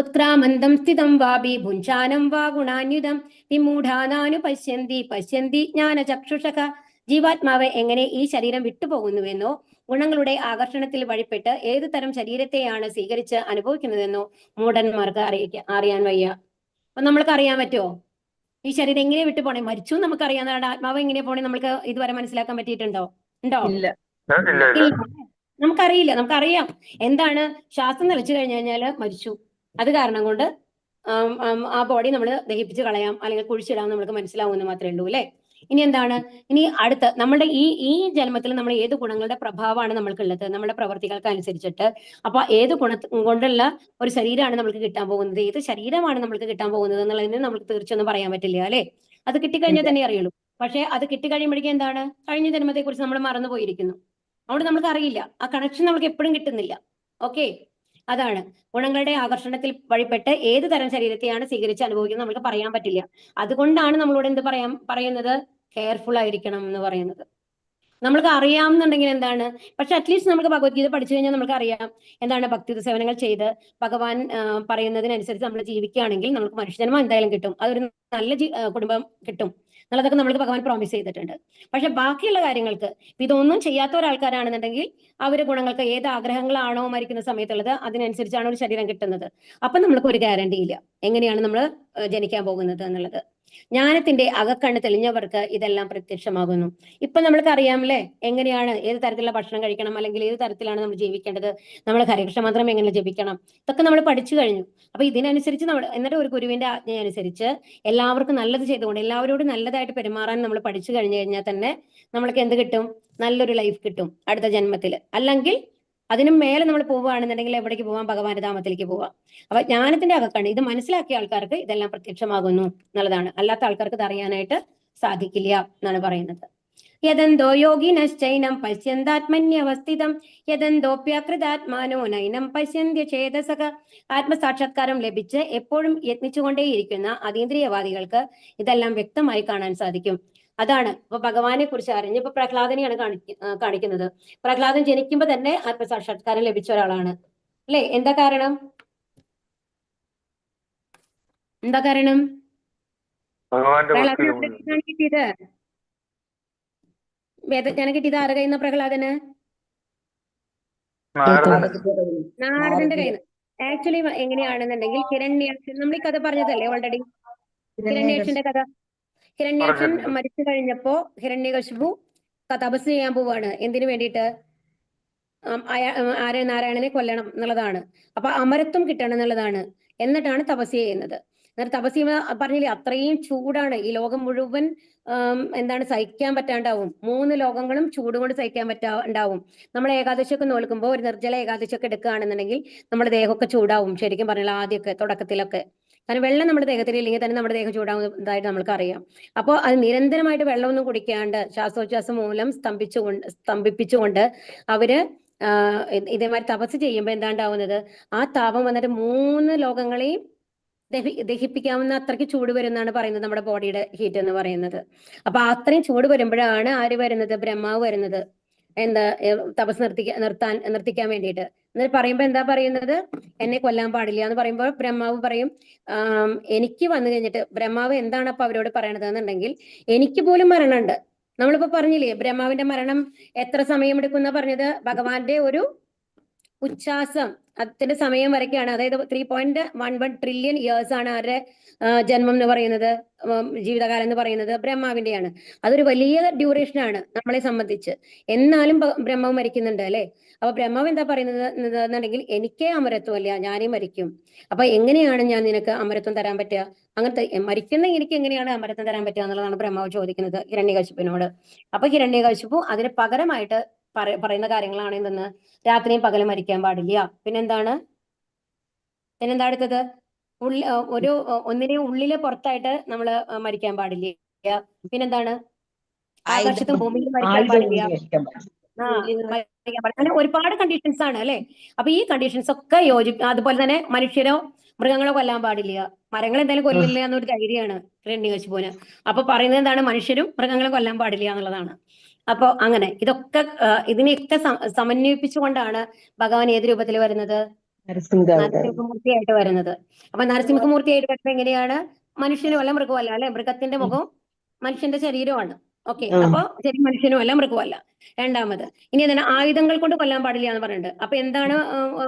ഉത്ക്രാമന്തം സ്ഥിതം വാപി ഭുഞ്ചാനം വാ ഗുണാന്യുതം വിമൂഢാനാനു പശ്യന്തി ജ്ഞാനചക്ഷുഷക. ജീവാത്മാവ് എങ്ങനെ ഈ ശരീരം വിട്ടുപോകുന്നുവെന്നോ ഗുണങ്ങളുടെ ആകർഷണത്തിൽ വഴിപ്പെട്ട് ഏതു തരം ശരീരത്തെയാണ് സ്വീകരിച്ച് അനുഭവിക്കുന്നതെന്നോ മൂഢന്മാർക്ക് അറിയാൻ വയ്യ. അപ്പൊ നമ്മൾക്ക് അറിയാൻ പറ്റുമോ ഈ ശരീരം എങ്ങനെ വിട്ടു പോണേ? മരിച്ചു നമുക്കറിയാം. ആത്മാവ് എങ്ങനെ പോണേ നമ്മൾക്ക് ഇതുവരെ മനസ്സിലാക്കാൻ പറ്റിയിട്ടുണ്ടോ? ഉണ്ടോ? ഇല്ല. നമുക്കറിയില്ല. നമുക്കറിയാം എന്താണ് ശ്വാസം നിലച്ചു കഴിഞ്ഞാല് മരിച്ചു. അത് കാരണം കൊണ്ട് ആ ബോഡി നമ്മൾ ദഹിപ്പിച്ച് കളയാം അല്ലെങ്കിൽ കുഴിച്ചിടാം നമ്മൾക്ക് മനസ്സിലാവുമെന്ന് മാത്രമേ ഉള്ളൂ, അല്ലെ? ഇനി എന്താണ്? ഇനി അടുത്ത നമ്മുടെ ഈ ജന്മത്തിൽ നമ്മൾ ഏത് ഗുണങ്ങളുടെ പ്രഭാവമാണ് നമ്മൾക്കുള്ളത് നമ്മുടെ പ്രവർത്തികൾക്ക് അനുസരിച്ചിട്ട്. അപ്പൊ ഏത് കൊണ്ടുള്ള ഒരു ശരീരമാണ് നമ്മൾക്ക് കിട്ടാൻ പോകുന്നത്, ഏത് ശരീരമാണ് നമ്മൾക്ക് കിട്ടാൻ പോകുന്നത് എന്നുള്ളതിന് നമുക്ക് തീർച്ചയൊന്നും പറയാൻ പറ്റില്ല, അല്ലെ? അത് കിട്ടിക്കഴിഞ്ഞാൽ തന്നെ അറിയുള്ളൂ. പക്ഷെ അത് കിട്ടിക്കഴിയുമ്പോഴേക്കും എന്താണ്? കഴിഞ്ഞ ജന്മത്തെ കുറിച്ച് നമ്മൾ മറന്നുപോയിരിക്കുന്നു. അതുകൊണ്ട് നമുക്ക് അറിയില്ല. ആ കണക്ഷൻ നമുക്ക് എപ്പോഴും കിട്ടുന്നില്ല. ഓക്കെ. അതാണ് ഗുണങ്ങളുടെ ആകർഷണത്തിൽ വഴിപ്പെട്ട് ഏത് തരം ശരീരത്തെയാണ് സ്വീകരിച്ച് അനുഭവിക്കുന്നത് നമുക്ക് പറയാൻ പറ്റില്ല. അതുകൊണ്ടാണ് നമ്മളോട് എന്ത് പറയുന്നത്? കെയർഫുൾ ആയിരിക്കണം എന്ന് പറയുന്നത്. നമ്മൾക്ക് അറിയാമെന്നുണ്ടെങ്കിൽ എന്താണ്? പക്ഷെ അറ്റ്ലീസ്റ്റ് നമുക്ക് ഭഗവത്ഗീത പഠിച്ചു കഴിഞ്ഞാൽ നമുക്ക് അറിയാം എന്താണ് ഭക്തി സേവനങ്ങൾ ചെയ്ത് ഭഗവാൻ പറയുന്നതിനനുസരിച്ച് നമ്മൾ ജീവിക്കുകയാണെങ്കിൽ നമുക്ക് മനുഷ്യജന്മം എന്തായാലും കിട്ടും. അതൊരു നല്ല കുടുംബം കിട്ടും എന്നുള്ളതൊക്കെ നമ്മൾക്ക് ഭഗവാൻ പ്രോമിസ് ചെയ്തിട്ടുണ്ട്. പക്ഷെ ബാക്കിയുള്ള കാര്യങ്ങൾക്ക് ഇതൊന്നും ചെയ്യാത്ത ഒരാൾക്കാരാണെന്നുണ്ടെങ്കിൽ അവര് ഗുണങ്ങൾക്ക് ഏത് ആഗ്രഹങ്ങളാണോ മരിക്കുന്ന സമയത്തുള്ളത് അതിനനുസരിച്ചാണ് ഒരു ശരീരം കിട്ടുന്നത്. അപ്പൊ നമ്മൾക്ക് ഒരു ഗ്യാരണ്ടി ഇല്ല എങ്ങനെയാണ് നമ്മൾ ജനിക്കാൻ പോകുന്നത് എന്നുള്ളത്. ജ്ഞാനത്തിന്റെ അകക്കണ്ണ് തെളിഞ്ഞവർക്ക് ഇതെല്ലാം പ്രത്യക്ഷമാകുന്നു. ഇപ്പൊ നമ്മൾക്ക് അറിയാമല്ലേ എങ്ങനെയാണ് ഏത് തരത്തിലുള്ള ഭക്ഷണം കഴിക്കണം അല്ലെങ്കിൽ ഏത് തരത്തിലാണ് നമ്മൾ ജീവിക്കേണ്ടത്, നമ്മൾ ഹരികൃഷ്ണ മന്ത്രം എങ്ങനെ ജപിക്കണം, ഇതൊക്കെ നമ്മൾ പഠിച്ചു കഴിഞ്ഞു. അപ്പൊ ഇതിനനുസരിച്ച് നമ്മൾ എന്നിട്ട് ഒരു ഗുരുവിന്റെ ആജ്ഞയനുസരിച്ച് എല്ലാവർക്കും നല്ലത് ചെയ്തുകൊണ്ട് എല്ലാവരോടും നല്ലതായിട്ട് പെരുമാറാൻ നമ്മൾ പഠിച്ചു കഴിഞ്ഞാൽ തന്നെ നമ്മൾക്ക് എന്ത് കിട്ടും? നല്ലൊരു ലൈഫ് കിട്ടും അടുത്ത ജന്മത്തിൽ. അല്ലെങ്കിൽ അതിനും മേലെ നമ്മൾ പോവുകയാണെന്നുണ്ടെങ്കിൽ എവിടേക്ക് പോവാം? ഭഗവാന്റെ ധാമത്തിലേക്ക് പോവാം. അപ്പൊ ജ്ഞാനത്തിന്റെ അകക്കണ്ണ് ഇത് മനസ്സിലാക്കിയ ആൾക്കാർക്ക് ഇതെല്ലാം പ്രത്യക്ഷമാകുന്നു എന്നുള്ളതാണ്. അല്ലാത്ത ആൾക്കാർക്ക് ഇത് അറിയാനായിട്ട് സാധിക്കില്ല എന്നാണ് പറയുന്നത്. യദന്തോ യോഗിനശ്ചൈനം പശ്യന്താത്മന്യവസ്ഥിതം യദന്തോപ്യകൃതാത്മാനോ നൈനം പശ്യന്ത്യചേതസക. ആത്മസാക്ഷാത്കാരം ലഭിച്ച് എപ്പോഴും യത്നിച്ചുകൊണ്ടേയിരിക്കുന്ന അതീന്ദ്രിയവാദികൾക്ക് ഇതെല്ലാം വ്യക്തമായി കാണാൻ സാധിക്കും. അതാണ് ഇപ്പൊ ഭഗവാനെ കുറിച്ച് അറിഞ്ഞ് ഇപ്പൊ പ്രഹ്ലാദനെയാണ് കാണിക്കുന്നത്. പ്രഹ്ലാദൻ ജനിക്കുമ്പോ തന്നെ ആത്മസാക്ഷാത്കാരം ലഭിച്ച ഒരാളാണ് അല്ലെ? എന്താ കാരണം? എന്താ കാരണം? ഭഗവാന്റെ ഭക്തി പ്രഹ്ലാദന് ആരുടെ കയ്യിലാണ് കിട്ടിയത്? വേദജ്ഞാനം കിട്ടിയത് ആരുടെ കയ്യിൽ നിന്ന് പ്രഹ്ലാദന്? നാരദന്റെ കയ്യിൽ നിന്ന്. ആക്ച്വലി എങ്ങനെയാണെന്നുണ്ടെങ്കിൽ ഹിരണ്യാക്ഷൻ, നമ്മൾ ഈ കഥ പറഞ്ഞതല്ലേ ഓൾറെഡി, ഹിരണ്യാക്ഷന്റെ കഥ. ഹിരണ്യാക്ഷൻ മരിച്ചു കഴിഞ്ഞപ്പോ ഹിരണ്യകശിപു തപസ് ചെയ്യാൻ പോവാണ്. എന്തിനു വേണ്ടിയിട്ട്? ആരെ? നാരായണനെ കൊല്ലണം എന്നുള്ളതാണ്. അപ്പൊ അമരത്വം കിട്ടണം എന്നുള്ളതാണ്. എന്നിട്ടാണ് തപസ് ചെയ്യുന്നത്. എന്നിട്ട് തപസ് ചെയ്യുമ്പോൾ പറഞ്ഞില്ലേ, അത്രയും ചൂടാണ്. ഈ ലോകം മുഴുവൻ എന്താണ് സഹിക്കാൻ പറ്റാണ്ടാവും. 3 ലോകങ്ങളും ചൂട് കൊണ്ട് സഹിക്കാൻ ഉണ്ടാവും. നമ്മൾ ഏകാദശിയൊക്കെ നോൽക്കുമ്പോൾ, ഒരു നിർജ്ജല ഏകാദശിയൊക്കെ എടുക്കുകയാണെന്നുണ്ടെങ്കിൽ നമ്മുടെ ദേഹമൊക്കെ ചൂടാവും. ശരിക്കും പറഞ്ഞാൽ ആദ്യമൊക്കെ തുടക്കത്തിലൊക്കെ, കാരണം വെള്ളം നമ്മുടെ ദേഹത്തിൽ ഇല്ലെങ്കിൽ തന്നെ നമ്മുടെ ദേഹം ചൂടാവുന്നതായിട്ട് നമ്മൾക്ക് അറിയാം. അപ്പോൾ അത് നിരന്തരമായിട്ട് വെള്ളമൊന്നും കുടിക്കാണ്ട് ശ്വാസോച്ഛ്വാസം മൂലം സ്തംഭിപ്പിച്ചുകൊണ്ട് അവര് ഇതേമാതിരി തപസ് ചെയ്യുമ്പോൾ എന്താണ്ടാവുന്നത്, ആ താപം വന്നിട്ട് 3 ലോകങ്ങളെയും ദഹിപ്പിക്കാവുന്ന അത്രയ്ക്ക് ചൂട് വരുന്നാണ് പറയുന്നത്, നമ്മുടെ ബോഡിയുടെ ഹീറ്റ് എന്ന് പറയുന്നത്. അപ്പൊ അത്രയും ചൂട് വരുമ്പോഴാണ് ആര് വരുന്നത്? ബ്രഹ്മാവ് വരുന്നത്. എന്താ തപസ് നിർത്തിക്കാൻ വേണ്ടിയിട്ട്. എന്നിട്ട് പറയുമ്പോ എന്താ പറയുന്നത്? എന്നെ കൊല്ലാൻ പാടില്ല എന്ന് പറയുമ്പോൾ ബ്രഹ്മാവ് പറയും, എനിക്ക് വന്നു കഴിഞ്ഞിട്ട്, ബ്രഹ്മാവ് എന്താണ് അപ്പൊ അവരോട് പറയണത് എന്നുണ്ടെങ്കിൽ, എനിക്ക് പോലും മരണമുണ്ട്. നമ്മളിപ്പോ പറഞ്ഞില്ലേ ബ്രഹ്മാവിന്റെ മരണം എത്ര സമയമെടുക്കുന്ന പറഞ്ഞത്? ഭഗവാന്റെ ഒരു ഉച്ഛ്വാസം അതിന്റെ സമയം വരയ്ക്കാണ്. അതായത് 3.11 ട്രില്യൺ ഇയേഴ്സ് ആണ് ആരുടെ ജന്മം എന്ന് പറയുന്നത്, ജീവിതകാലം എന്ന് പറയുന്നത് ബ്രഹ്മാവിന്റെയാണ്. അതൊരു വലിയ ഡ്യൂറേഷൻ ആണ് നമ്മളെ സംബന്ധിച്ച്. എന്നാലും ബ്രഹ്മാവ് മരിക്കുന്നുണ്ട് അല്ലെ? അപ്പൊ ബ്രഹ്മാവ് എന്താ പറയുന്നത് എന്നുണ്ടെങ്കിൽ, എനിക്കേ അമരത്വമല്ല, ഞാനേ മരിക്കും. അപ്പൊ എങ്ങനെയാണ് ഞാൻ നിനക്ക് അമരത്വം തരാൻ പറ്റുക? അങ്ങനത്തെ മരിക്കുന്ന എനിക്ക് എങ്ങനെയാണ് അമരത്വം തരാൻ പറ്റുക എന്നുള്ളതാണ് ബ്രഹ്മാവ് ചോദിക്കുന്നത് ഹിരണ്യകശിപുവിനോട്. അപ്പൊ ഹിരണ്യകശിപു അതിന് പകരമായിട്ട് പറയുന്ന കാര്യങ്ങളാണ് എന്തെന്ന്? രാത്രിയും പകലും മരിക്കാൻ പാടില്ല. പിന്നെന്താ അടുത്തത്? ഒന്നിനെയും ഉള്ളിലെ പുറത്തായിട്ട് നമ്മൾ മരിക്കാൻ പാടില്ല. പിന്നെന്താണ്? ആകാശത്തും ഭൂമിയിലും മരിക്കാൻ പാടില്ല. അങ്ങനെ ഒരുപാട് കണ്ടീഷൻസ് ആണ് അല്ലെ? അപ്പൊ ഈ കണ്ടീഷൻസ് ഒക്കെ അതുപോലെ തന്നെ മനുഷ്യരോ മൃഗങ്ങളോ കൊല്ലാൻ പാടില്ല. മരങ്ങൾ എന്തായാലും കൊല്ലില്ല എന്നൊരു ധൈര്യമാണ് ഹിരണ്യകശിപുവിന്. അപ്പൊ പറയുന്നത് എന്താണ്? മനുഷ്യരും മൃഗങ്ങളും കൊല്ലാൻ പാടില്ല എന്നുള്ളതാണ്. അപ്പൊ അങ്ങനെ ഇതിനെയൊക്കെ സമന്വയിപ്പിച്ചുകൊണ്ടാണ് ഭഗവാൻ ഏത് രൂപത്തിൽ വരുന്നത്? നരസിംഹമൂർത്തിയായിട്ട് വരുന്നത്. അപ്പൊ നരസിംഹമൂർത്തിയായിട്ട് വരുന്നത് എങ്ങനെയാണ്? മനുഷ്യനും അല്ല മൃഗവും അല്ല അല്ലെ? മൃഗത്തിന്റെ മുഖവും മനുഷ്യന്റെ ശരീരമാണ്. ഓക്കെ, അപ്പൊ ശരി, മനുഷ്യനും അല്ല മൃഗവും അല്ല. രണ്ടാമത് ഇനി എന്താണ്? ആയുധങ്ങൾ കൊണ്ട് കൊല്ലാൻ പാടില്ല എന്ന് പറഞ്ഞിട്ടുണ്ട്. അപ്പൊ എന്താണ്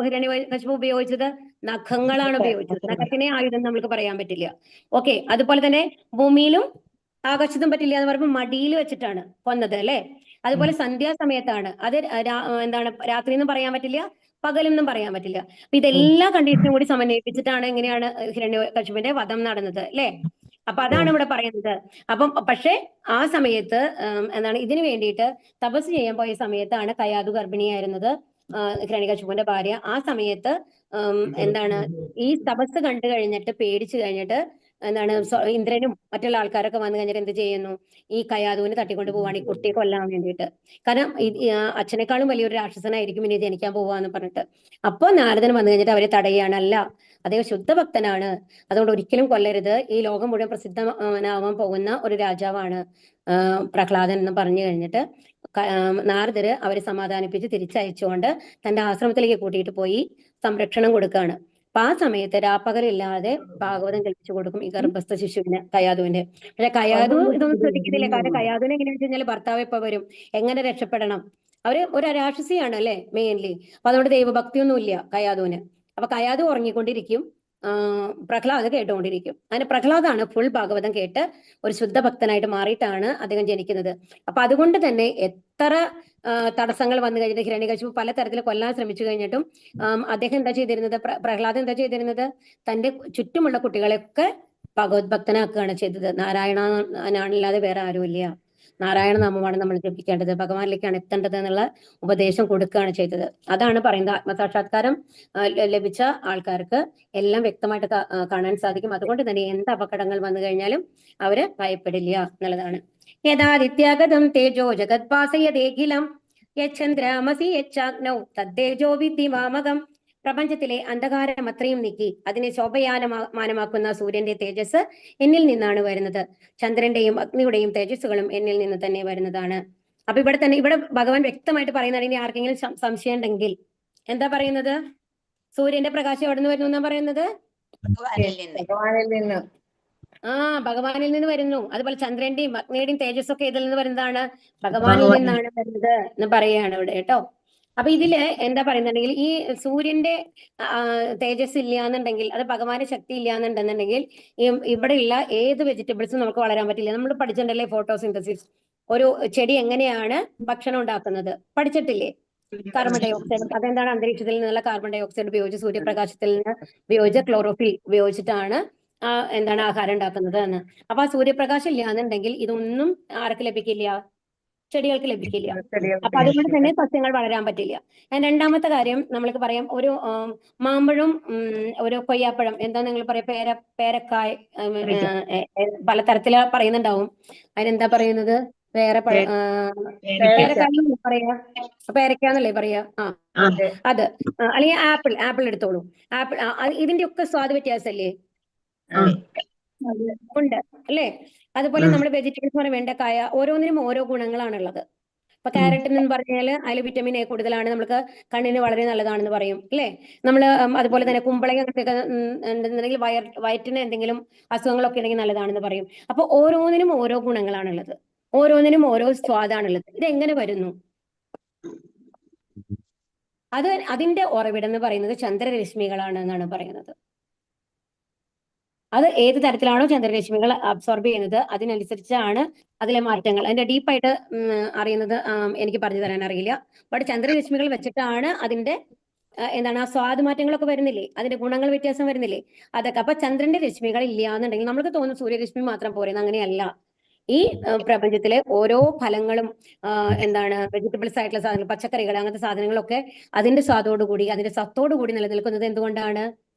ഹിരണ്യകശിപു ഉപയോഗിച്ചത്? നഖങ്ങളാണ് ഉപയോഗിച്ചത്. നഖത്തിനെ ആയുധം നമുക്ക് പറയാൻ പറ്റില്ല. ഓക്കെ, അതുപോലെ തന്നെ ഭൂമിയിലും ആകാശത്തും പറ്റില്ല എന്ന് പറയുമ്പോൾ മടിയിൽ വെച്ചിട്ടാണ് കൊന്നത് അല്ലെ? അതുപോലെ സന്ധ്യാസമയത്താണ്. അത് എന്താണ്? രാത്രി എന്നും പറയാൻ പറ്റില്ല, പകലെന്നും പറയാൻ പറ്റില്ല. അപ്പൊ ഇതെല്ലാ കണ്ടീഷനും കൂടി സമന്വയിപ്പിച്ചിട്ടാണ് എങ്ങനെയാണ് ഹിരണ്യകശിപുവിന്റെ വധം നടന്നത് അല്ലെ? അപ്പൊ അതാണ് ഇവിടെ പറയുന്നത്. അപ്പം പക്ഷെ ആ സമയത്ത് എന്താണ് ഇതിനു വേണ്ടിയിട്ട് തപസ് ചെയ്യാൻ പോയ സമയത്താണ് കയാതു ഗർഭിണിയായിരുന്നത്, ഹിരണ്യകശിപുവിന്റെ ഭാര്യ. ആ സമയത്ത് എന്താണ് ഈ തപസ് കണ്ടു കഴിഞ്ഞിട്ട് പേടിച്ചു കഴിഞ്ഞിട്ട് എന്താണ് ഇന്ദ്രനും മറ്റുള്ള ആൾക്കാരൊക്കെ വന്നു കഴിഞ്ഞിട്ട് എന്ത് ചെയ്യുന്നു? ഈ കയാതുവിനെ തട്ടിക്കൊണ്ട് പോവാണ് ഈ കുട്ടിയെ കൊല്ലാൻ വേണ്ടിയിട്ട്. കാരണം അച്ഛനേക്കാളും വലിയൊരു രാക്ഷസനായിരിക്കും ഇനി ജനിക്കാൻ പോവാന്ന് പറഞ്ഞിട്ട്. അപ്പോൾ നാരദൻ വന്നു കഴിഞ്ഞിട്ട് അവരെ തടയുകയാണ്. അല്ല, അദ്ദേഹം ശുദ്ധഭക്തനാണ്, അതുകൊണ്ട് ഒരിക്കലും കൊല്ലരുത്. ഈ ലോകം മുഴുവൻ പ്രസിദ്ധമാവാൻ പോകുന്ന ഒരു രാജാവാണ് പ്രഹ്ലാദൻ എന്ന് പറഞ്ഞു കഴിഞ്ഞിട്ട് നാരദര് അവരെ സമാധാനിപ്പിച്ച് തിരിച്ചയച്ചുകൊണ്ട് തന്റെ ആശ്രമത്തിലേക്ക് കൂട്ടിയിട്ട് പോയി സംരക്ഷണം കൊടുക്കുകയാണ്. അപ്പൊ ആ സമയത്ത് രാപ്പകലില്ലാതെ ഭാഗവതം കേൾപ്പിച്ചു കൊടുക്കും ഈ ഗർഭസ്ഥ ശിശുവിന്, കയാതുവിന്റെ. പക്ഷെ കയാതു ഇതൊന്നും ശ്രദ്ധിക്കുന്നില്ല. കാരണം കയാതുവിനെ എങ്ങനെയാണെന്ന് വെച്ച് കഴിഞ്ഞാൽ ഭർത്താവ് എപ്പോ വരും, എങ്ങനെ രക്ഷപ്പെടണം? അവര് ഒരു രാക്ഷസിയാണ് അല്ലെ മെയിൻലി. അപ്പൊ അതുകൊണ്ട് ദൈവഭക്തിയൊന്നും ഇല്ല കയാതുവിന്. അപ്പൊ കയാതു ഉറങ്ങിക്കൊണ്ടിരിക്കും, പ്രഹ്ലാദ് കേട്ടുകൊണ്ടിരിക്കും. അങ്ങനെ പ്രഹ്ലാദാണ് ഫുൾ ഭാഗവതം കേട്ട് ഒരു ശുദ്ധഭക്തനായിട്ട് മാറിയിട്ടാണ് അദ്ദേഹം ജനിക്കുന്നത്. അപ്പൊ അതുകൊണ്ട് തന്നെ എത്ര തടസ്സങ്ങൾ വന്നു കഴിഞ്ഞിട്ട് ഹിരണ്യകശിപു പലതരത്തിൽ കൊല്ലാൻ ശ്രമിച്ചു കഴിഞ്ഞിട്ടും അദ്ദേഹം എന്താ ചെയ്തിരുന്നത്? പ്രഹ്ലാദൻ എന്താ ചെയ്തിരുന്നത്? തന്റെ ചുറ്റുമുള്ള കുട്ടികളെയൊക്കെ ഭഗവത് ഭക്തനാക്കുകയാണ് ചെയ്തത്. നാരായണനാണല്ലാതെ വേറെ ആരുമില്ല, നാരായണ നാമമാണ് നമ്മൾ ജപിക്കേണ്ടത്, ഭഗവാനിലേക്കാണ് എത്തേണ്ടത് എന്നുള്ള ഉപദേശം കൊടുക്കുകയാണ് ചെയ്തത്. അതാണ് പറയുന്നത്. ആത്മസാക്ഷാത്കാരം ലഭിച്ച ആൾക്കാർക്ക് എല്ലാം വ്യക്തമായിട്ട് കാണാൻ സാധിക്കും. അതുകൊണ്ട് തന്നെ എന്ത് അപകടങ്ങൾ വന്നു കഴിഞ്ഞാലും അവര് ഭയപ്പെടില്ല എന്നുള്ളതാണ്. യഥാദിത്യാഗതം തേജോ ജഗത്പാസയതേഖിലം യച്ഛന്ദ്രമസി യച്ചാഗ്നൗ തദ്ദേജോ വിദ്ധി മാമകം പ്രപഞ്ചത്തിലെ അന്ധകാരം അത്രയും നീക്കി അതിനെ ശോഭയാനമാനമാക്കുന്ന സൂര്യന്റെ തേജസ് എന്നിൽ നിന്നാണ് വരുന്നത്. ചന്ദ്രന്റെയും അഗ്നിയുടെയും തേജസ്സുകളും എന്നിൽ നിന്ന് തന്നെ വരുന്നതാണ്. അപ്പൊ ഇവിടെ ഭഗവാൻ വ്യക്തമായിട്ട് പറയുന്നതാണ്. ഇനി ആർക്കെങ്കിലും സംശയം ഉണ്ടെങ്കിൽ എന്താ പറയുന്നത്? സൂര്യന്റെ പ്രകാശം എവിടെ നിന്ന് വരുന്നു എന്നാ പറയുന്നത്? ഭഗവാനിൽ നിന്ന്. ഭഗവാനിൽ നിന്ന് വരുന്നു. അതുപോലെ ചന്ദ്രന്റെയും അഗ്നിയുടെയും തേജസ്സൊക്കെ ഇതിൽ നിന്ന് വരുന്നതാണ്, ഭഗവാനിൽ നിന്നാണ് വരുന്നത് എന്ന് പറയുകയാണ് ഇവിടെ കേട്ടോ. അപ്പൊ ഇതില് എന്താ പറയുന്നുണ്ടെങ്കിൽ ഈ സൂര്യന്റെ തേജസ് ഇല്ല എന്നുണ്ടെങ്കിൽ, അത് ഭഗവാന്റെ ശക്തി ഇല്ല എന്നുണ്ടെന്നുണ്ടെങ്കിൽ ഇവിടെയുള്ള ഏത് വെജിറ്റബിൾസും നമുക്ക് വളരാൻ പറ്റില്ല. നമ്മൾ പഠിച്ചിട്ടുണ്ടല്ലേ ഫോട്ടോസിന്തസിസ്, ഒരു ചെടി എങ്ങനെയാണ് ഭക്ഷണം ഉണ്ടാക്കുന്നത് പഠിച്ചിട്ടില്ലേ? കാർബൺ ഡൈ ഓക്സൈഡ്, അതെന്താണ്? അന്തരീക്ഷത്തിൽ നിന്നുള്ള കാർബൺ ഡൈ ഓക്സൈഡ് ഉപയോഗിച്ച് സൂര്യപ്രകാശത്തിൽ നിന്ന് ഉപയോഗിച്ച ക്ലോറോഫിൽ ഉപയോഗിച്ചിട്ടാണ് എന്താണ് ആഹാരം ഉണ്ടാക്കുന്നത് എന്ന്. അപ്പൊ ആ സൂര്യപ്രകാശം ഇല്ല എന്നുണ്ടെങ്കിൽ ഇതൊന്നും ആർക്ക് ലഭിക്കില്ല? ചെടികൾക്ക് ലഭിക്കില്ല. അപ്പൊ അതുകൊണ്ട് തന്നെ സസ്യങ്ങൾ വളരാൻ പറ്റില്ല. രണ്ടാമത്തെ കാര്യം നമ്മൾക്ക് പറയാം, ഒരു മാമ്പഴം, ഒരു കൊയ്യാപ്പഴം, എന്താ നിങ്ങൾ പറയാ, പേരക്കായ്, പലതരത്തില് പറയുന്നുണ്ടാവും. അതിനെന്താ പറയുന്നത്? വേറെ പേരക്കായ പറയാ, പേരക്കാന്നല്ലേ പറയാ? അത് അല്ലെങ്കിൽ ആപ്പിൾ എടുത്തോളൂ. ആപ്പിൾ, ഇതിന്റെ ഒക്കെ സ്വാദ് വ്യത്യാസമല്ലേ? ഉണ്ട് അല്ലേ? അതുപോലെ നമ്മുടെ വെജിറ്റബിൾസ് പറഞ്ഞ വെണ്ടക്കായ, ഓരോന്നിനും ഓരോ ഗുണങ്ങളാണുള്ളത്. ഇപ്പൊ ക്യാരറ്റ് എന്ന് പറഞ്ഞാൽ അതിൽ വിറ്റമിൻ എ കൂടുതലാണ്, നമുക്ക് കണ്ണിന് വളരെ നല്ലതാണെന്ന് പറയും അല്ലേ? നമ്മള് അതുപോലെ തന്നെ കുമ്പളങ്ങ ഉണ്ടെന്നുണ്ടെങ്കിൽ വയറ്റിന് എന്തെങ്കിലും അസുഖങ്ങളൊക്കെ ഉണ്ടെങ്കിൽ നല്ലതാണെന്ന് പറയും. അപ്പൊ ഓരോന്നിനും ഓരോ ഗുണങ്ങളാണുള്ളത്, ഓരോന്നിനും ഓരോ സ്വാദാണുള്ളത്. ഇതെങ്ങനെ വരുന്നു? അതിന്റെ ഉറവിടം എന്ന് പറയുന്നത് ചന്ദ്രരശ്മികളാണ് എന്നാണ് പറയുന്നത്. അത് ഏത് തരത്തിലാണോ ചന്ദ്രരശ്മികൾ അബ്സോർബ് ചെയ്യുന്നത് അതിനനുസരിച്ചാണ് അതിലെ മാറ്റങ്ങൾ. അതിന്റെ ഡീപ്പായിട്ട് അറിയുന്നത് എനിക്ക് പറഞ്ഞു തരാൻ അറിയില്ല. ബട്ട് ചന്ദ്രരശ്മികൾ വെച്ചിട്ടാണ് അതിന്റെ എന്താണ് ആ സ്വാദ് മാറ്റങ്ങളൊക്കെ വരുന്നില്ലേ, അതിന്റെ ഗുണങ്ങൾ വ്യത്യാസം വരുന്നില്ലേ, അതൊക്കെ. അപ്പൊ ചന്ദ്രന്റെ രശ്മികൾ ഇല്ല എന്നുണ്ടെങ്കിൽ നമുക്ക് തോന്നും സൂര്യരശ്മി മാത്രം പോരെന്ന്. അങ്ങനെയല്ല. ഈ പ്രപഞ്ചത്തിലെ ഓരോ ഫലങ്ങളും എന്താണ് വെജിറ്റബിൾസ് ആയിട്ടുള്ള സാധനങ്ങൾ, പച്ചക്കറികൾ, അങ്ങനത്തെ സാധനങ്ങളൊക്കെ അതിന്റെ സ്വാദോടുകൂടി, അതിന്റെ സത്തോടുകൂടി നിലനിൽക്കുന്നത് എന്തുകൊണ്ടാണ്?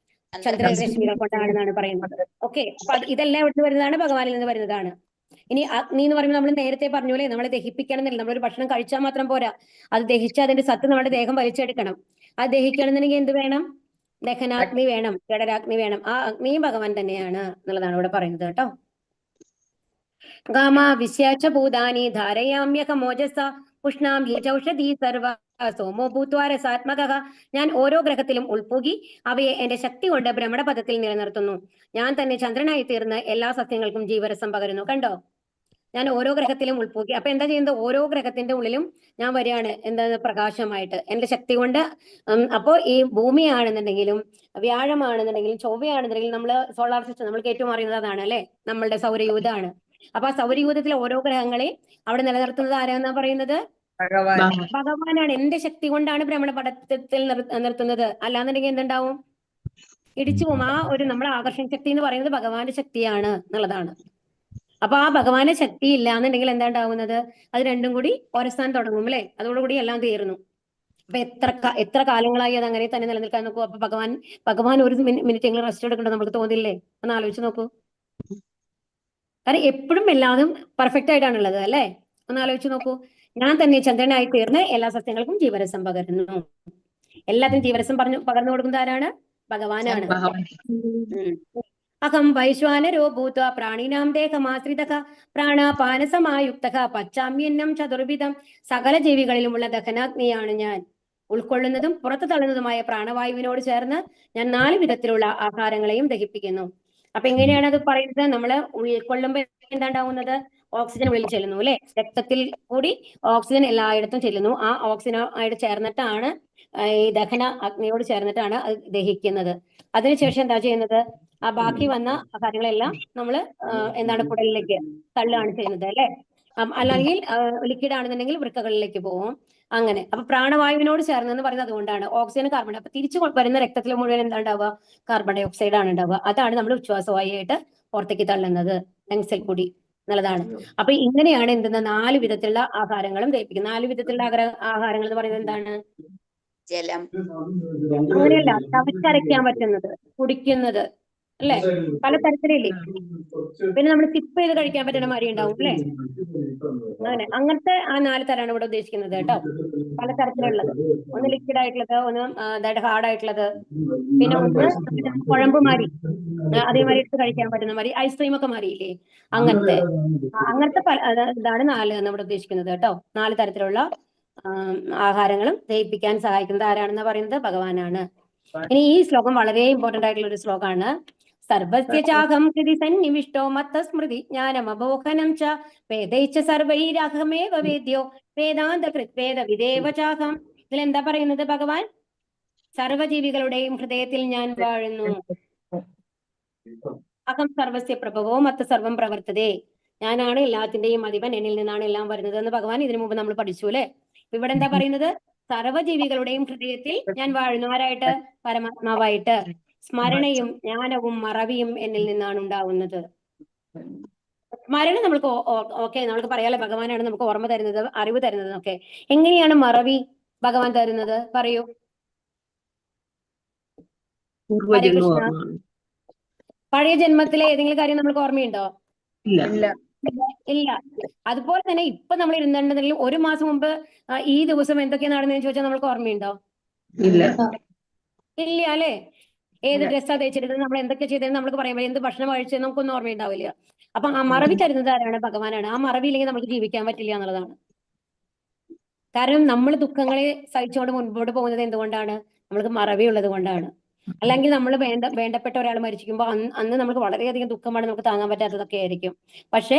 ചന്ദ്രരശ്മികൾ കൊണ്ടാണെന്നാണ് പറയുന്നത്. ഓക്കെ, അപ്പൊ ഇതെല്ലാം എവിടെ വരുന്നതാണ്? ഭഗവാനിൽ നിന്ന് വരുന്നതാണ്. ഇനി അഗ്നി എന്ന് പറയുമ്പോൾ നമ്മൾ നേരത്തെ പറഞ്ഞോലെ, നമ്മളെ ദഹിപ്പിക്കണം എന്നില്ല. നമ്മളൊരു ഭക്ഷണം കഴിച്ചാൽ മാത്രം പോരാ, അത് ദഹിച്ച് അതിന്റെ സത്ത് നമ്മുടെ ദേഹം വലിച്ചെടുക്കണം. അത് ദഹിക്കണമെന്നുണ്ടെങ്കിൽ എന്ത് വേണം? ദഹനാഗ്നി വേണം, ജഠരാഗ്നി വേണം. ആ അഗ്നിയും ഭഗവാൻ തന്നെയാണ് എന്നുള്ളതാണ് ഇവിടെ പറയുന്നത് കേട്ടോ. ഗാമ വിശ്യാച്ച ഭൂതാനി ധാരയാമ്യകമോജസ ഉഷ്ണാം യജൗഷധി സർവ സോമോ ഭൂത്വാരസാത്മക. ഞാൻ ഓരോ ഗ്രഹത്തിലും ഉൾപ്പുകി അവയെ എന്റെ ശക്തി കൊണ്ട് ഭ്രമണപഥത്തിൽ നിലനിർത്തുന്നു. ഞാൻ തന്നെ ചന്ദ്രനായി തീർന്ന് എല്ലാ സസ്യങ്ങൾക്കും ജീവരസം പകരുന്നു. കണ്ടോ? ഞാൻ ഓരോ ഗ്രഹത്തിലും ഉൾപ്പുകി. അപ്പൊ എന്താ ചെയ്യുന്നത്? ഓരോ ഗ്രഹത്തിന്റെ ഉള്ളിലും ഞാൻ വരികയാണ്, എന്താ, പ്രകാശമായിട്ട് എന്റെ ശക്തി കൊണ്ട്. അപ്പോ ഈ ഭൂമിയാണെന്നുണ്ടെങ്കിലും വ്യാഴമാണെന്നുണ്ടെങ്കിലും ചൊവ്വയാണെന്നുണ്ടെങ്കിലും നമ്മള് സോളാർ സിസ്റ്റം നമ്മൾക്ക് ഏറ്റവും അറിയുന്നത് അതാണ് അല്ലെ, നമ്മളുടെ സൗരയൂഥമാണ്. അപ്പൊ ആ സൗരയൂഥത്തിലെ ഓരോ ഗ്രഹങ്ങളെ അവിടെ നിലനിർത്തുന്നത് ആരാന്നാ പറയുന്നത്? ഭഗവാനാണ്. എന്റെ ശക്തി കൊണ്ടാണ് ഭ്രമണപഥത്തിൽ നിർത്തുന്നത്. അല്ലാന്നുണ്ടെങ്കിൽ എന്തുണ്ടാവും? ഇടിച്ചു പോകും. ആ ഒരു നമ്മുടെ ആകർഷണ ശക്തി എന്ന് പറയുന്നത് ഭഗവാന്റെ ശക്തിയാണ് എന്നുള്ളതാണ്. അപ്പൊ ആ ഭഗവാന്റെ ശക്തി ഇല്ല എന്നുണ്ടെങ്കിൽ എന്താ ഉണ്ടാവുന്നത്? അത് രണ്ടും കൂടി ഒരസ്ഥാൻ തുടങ്ങും അല്ലെ, അതോടുകൂടി എല്ലാം തീർന്നു. അപ്പൊ എത്ര കാലങ്ങളായി അത് അങ്ങനെ തന്നെ നിലനിൽക്കാൻ നോക്കൂ. അപ്പൊ ഭഗവാൻ ഒരു മിനിറ്റ് എങ്കിലും റെസ്റ്റ് എടുക്കണ്ടോ നമുക്ക് തോന്നില്ലേ? ഒന്ന് ആലോചിച്ച് നോക്കൂ. കാരണം എപ്പോഴും എല്ലാതും പെർഫെക്റ്റ് ആയിട്ടാണുള്ളത് അല്ലെ. ഒന്ന് ആലോചിച്ച് നോക്കൂ. ഞാൻ തന്നെ ചന്ദ്രനായി തീർന്ന് എല്ലാ സസ്യങ്ങൾക്കും ജീവരസം പകരുന്നു. എല്ലാത്തിനും ജീവരസം പകർന്നു കൊടുക്കുന്നത് ആരാണ്? ഭഗവാനാണ്. അഹം വൈശ്വാനരോ ഭൂത്വ പ്രാണിനാം ദേഹമാശ്രിതഃ പ്രാണാപാനസമായുക്തഃ പച്ചാമ്യന്നം ചതുർവിധം. സകല ജീവികളിലുമുള്ള ദഹനാഗ്നിയാണ് ഞാൻ. ഉൾക്കൊള്ളുന്നതും പുറത്തു തള്ളുന്നതുമായ പ്രാണവായുവിനോട് ചേർന്ന് ഞാൻ 4 വിധത്തിലുള്ള ആഹാരങ്ങളെയും ദഹിപ്പിക്കുന്നു. അപ്പൊ എങ്ങനെയാണ് അത് പറയുന്നത്? നമ്മള് ഉൾക്കൊള്ളുമ്പോൾ എന്താ ഉണ്ടാവുന്നത്? ഓക്സിജൻ ഉള്ളിൽ ചെല്ലുന്നു അല്ലെ, രക്തത്തിൽ കൂടി ഓക്സിജൻ എല്ലായിടത്തും ചെല്ലുന്നു. ആ ഓക്സിജനായിട്ട് ചേർന്നിട്ടാണ് ഈ ദഹന അഗ്നിയോട് ചേർന്നിട്ടാണ് അത് ദഹിക്കുന്നത്. അതിനുശേഷം എന്താ ചെയ്യുന്നത്? ആ ബാക്കി വന്ന കാര്യങ്ങളെല്ലാം നമ്മൾ എന്താണ് കുടലിലേക്ക് തള്ളുകയാണ് ചെയ്യുന്നത് അല്ലെ. അല്ലെങ്കിൽ ലിക്വിഡ് ആണെന്നുണ്ടെങ്കിൽ വൃക്കകളിലേക്ക് പോകും. അങ്ങനെ. അപ്പൊ പ്രാണവായുവിനോട് ചേർന്നെന്ന് പറയുന്നത് അതുകൊണ്ടാണ്. ഓക്സിജൻ, കാർബൺ, അപ്പൊ തിരിച്ചു വരുന്ന രക്തത്തിൽ മുഴുവൻ എന്താ ഉണ്ടാവുക? കാർബൺ ഡൈ ഓക്സൈഡ് ആണ് ഉണ്ടാവുക. അതാണ് നമ്മൾ ഉച്ഛ്വാസവായുവായിട്ട് പുറത്തേക്ക് തള്ളുന്നത്, ലങ്സിൽ കൂടി എന്നുള്ളതാണ്. അപ്പൊ ഇങ്ങനെയാണ് എന്തെന്ന് 4 വിധത്തിലുള്ള ആഹാരങ്ങളും ദഹിപ്പിക്കുന്നത്. 4 വിധത്തിലുള്ള ആഹാരങ്ങൾ എന്ന് പറയുന്നത് എന്താണ്? ജലം. അങ്ങനെയല്ല, ചവച്ചരയ്ക്കാൻ പറ്റുന്നത്, കുടിക്കുന്നത്, അല്ലെ? പല തരത്തിലില്ലേ? പിന്നെ നമ്മൾ സ്കിപ്പ് ചെയ്ത് കഴിക്കാൻ പറ്റുന്ന മാതിരി ഉണ്ടാവും അല്ലെ? അങ്ങനെ അങ്ങനത്തെ ആ 4 തരമാണ് ഇവിടെ ഉദ്ദേശിക്കുന്നത് കേട്ടോ. പല തരത്തിലുള്ളത്. ഒന്ന് ലിക്വിഡ് ആയിട്ടുള്ളത്, ഒന്ന് അതായത് ഹാർഡ് ആയിട്ടുള്ളത്, പിന്നെ ഒന്ന് കുഴമ്പ് മാതിരി അതേമാതിരി എടുത്ത് കഴിക്കാൻ പറ്റുന്ന മാതിരി ഐസ്ക്രീം ഒക്കെ മാറിയില്ലേ അങ്ങനത്തെ അങ്ങനത്തെ ഇതാണ് 4 എന്ന് ഇവിടെ ഉദ്ദേശിക്കുന്നത് കേട്ടോ. 4 തരത്തിലുള്ള ആഹാരങ്ങളും ദഹിപ്പിക്കാൻ സഹായിക്കുന്നത് ആരാണെന്ന് പറയുന്നത് ഭഗവാനാണ്. ഇനി ഈ ശ്ലോകം വളരെ ഇമ്പോർട്ടന്റ് ആയിട്ടുള്ള ഒരു ശ്ലോകമാണ്. സർവസ്യ ചാഹം കൃതി സന്നിവിഷ്ടോ മത്തസ്മൃതി ജ്ഞാനമബോഹനം ച വേദൈച്ച സർവൈരഹമേവ വേദ്യോ വേദാന്ത കൃത്വേദ വിദേവ ചാഹം. ഇതിൽ എന്താ പറയുന്നത് ഭഗവാൻ? സർവജീവികളുടെയും ഹൃദയത്തിൽ ഞാൻ വാഴുന്നു. അഹം സർവസ്യ പ്രഭവോ മത്ത സർവം പ്രവർത്തതേ. ഞാനാണ് എല്ലാത്തിന്റെയും അധിപൻ, എന്നിൽ നിന്നാണ് എല്ലാം വരുന്നത് എന്ന് ഭഗവാൻ ഇതിനു മുമ്പ് നമ്മൾ പഠിച്ചു അല്ലെ? ഇവിടെ എന്താ പറയുന്നത്? സർവജീവികളുടെയും ഹൃദയത്തിൽ ഞാൻ വാഴുന്നു. ആരായിട്ട്? പരമാത്മാവായിട്ട്. സ്മരണയും ജ്ഞാനവും മറവിയും എന്നിൽ നിന്നാണ് ഉണ്ടാവുന്നത്. സ്മരണ നമ്മൾക്ക് ഓക്കെ നമ്മൾക്ക് പറയാലോ, ഭഗവാനാണ് നമുക്ക് ഓർമ്മ തരുന്നത്, അറിവ് തരുന്നത് ഒക്കെ. എങ്ങനെയാണ് മറവി ഭഗവാൻ തരുന്നത്? പറയൂ. ഹരേ കൃഷ്ണ. പഴയ ജന്മത്തിലെ ഏതെങ്കിലും കാര്യം നമ്മൾക്ക് ഓർമ്മയുണ്ടോ? ഇല്ല. അതുപോലെ തന്നെ ഇപ്പൊ നമ്മൾ ഇരുന്നിട്ടുണ്ടെങ്കിൽ 1 മാസം മുമ്പ് ഈ ദിവസം എന്തൊക്കെയാണ് നടന്നതെന്ന് ചോദിച്ചാൽ നമ്മൾക്ക് ഓർമ്മയുണ്ടോ? ഇല്ല അല്ലെ? ഏത് ഡ്രസ്സാ ധരിച്ചിരുന്നത്, നമ്മൾ എന്തൊക്കെ ചെയ്തതെന്ന് നമുക്ക് പറയാൻ, എന്ത് ഭക്ഷണം കഴിച്ചത് നമുക്കൊന്നും ഓർമ്മയുണ്ടാവില്ല. അപ്പൊ ആ മറവി തരുന്നത് ആരാണ്? ഭഗവാനാണ്. ആ മറവി ഇല്ലെങ്കിൽ നമുക്ക് ജീവിക്കാൻ പറ്റില്ല എന്നുള്ളതാണ്. കാരണം നമ്മൾ ദുഃഖങ്ങളെ സഹിച്ചുകൊണ്ട് മുൻപോട്ട് പോകുന്നത് എന്തുകൊണ്ടാണ്? നമ്മൾക്ക് മറവി ഉള്ളത് കൊണ്ടാണ്. അല്ലെങ്കിൽ നമ്മൾ വേണ്ടപ്പെട്ട ഒരാൾ മരിച്ചിരിക്കുമ്പോൾ അന്ന് നമുക്ക് വളരെയധികം ദുഃഖമാണ്, നമുക്ക് താങ്ങാൻ പറ്റാത്തതൊക്കെ ആയിരിക്കും. പക്ഷെ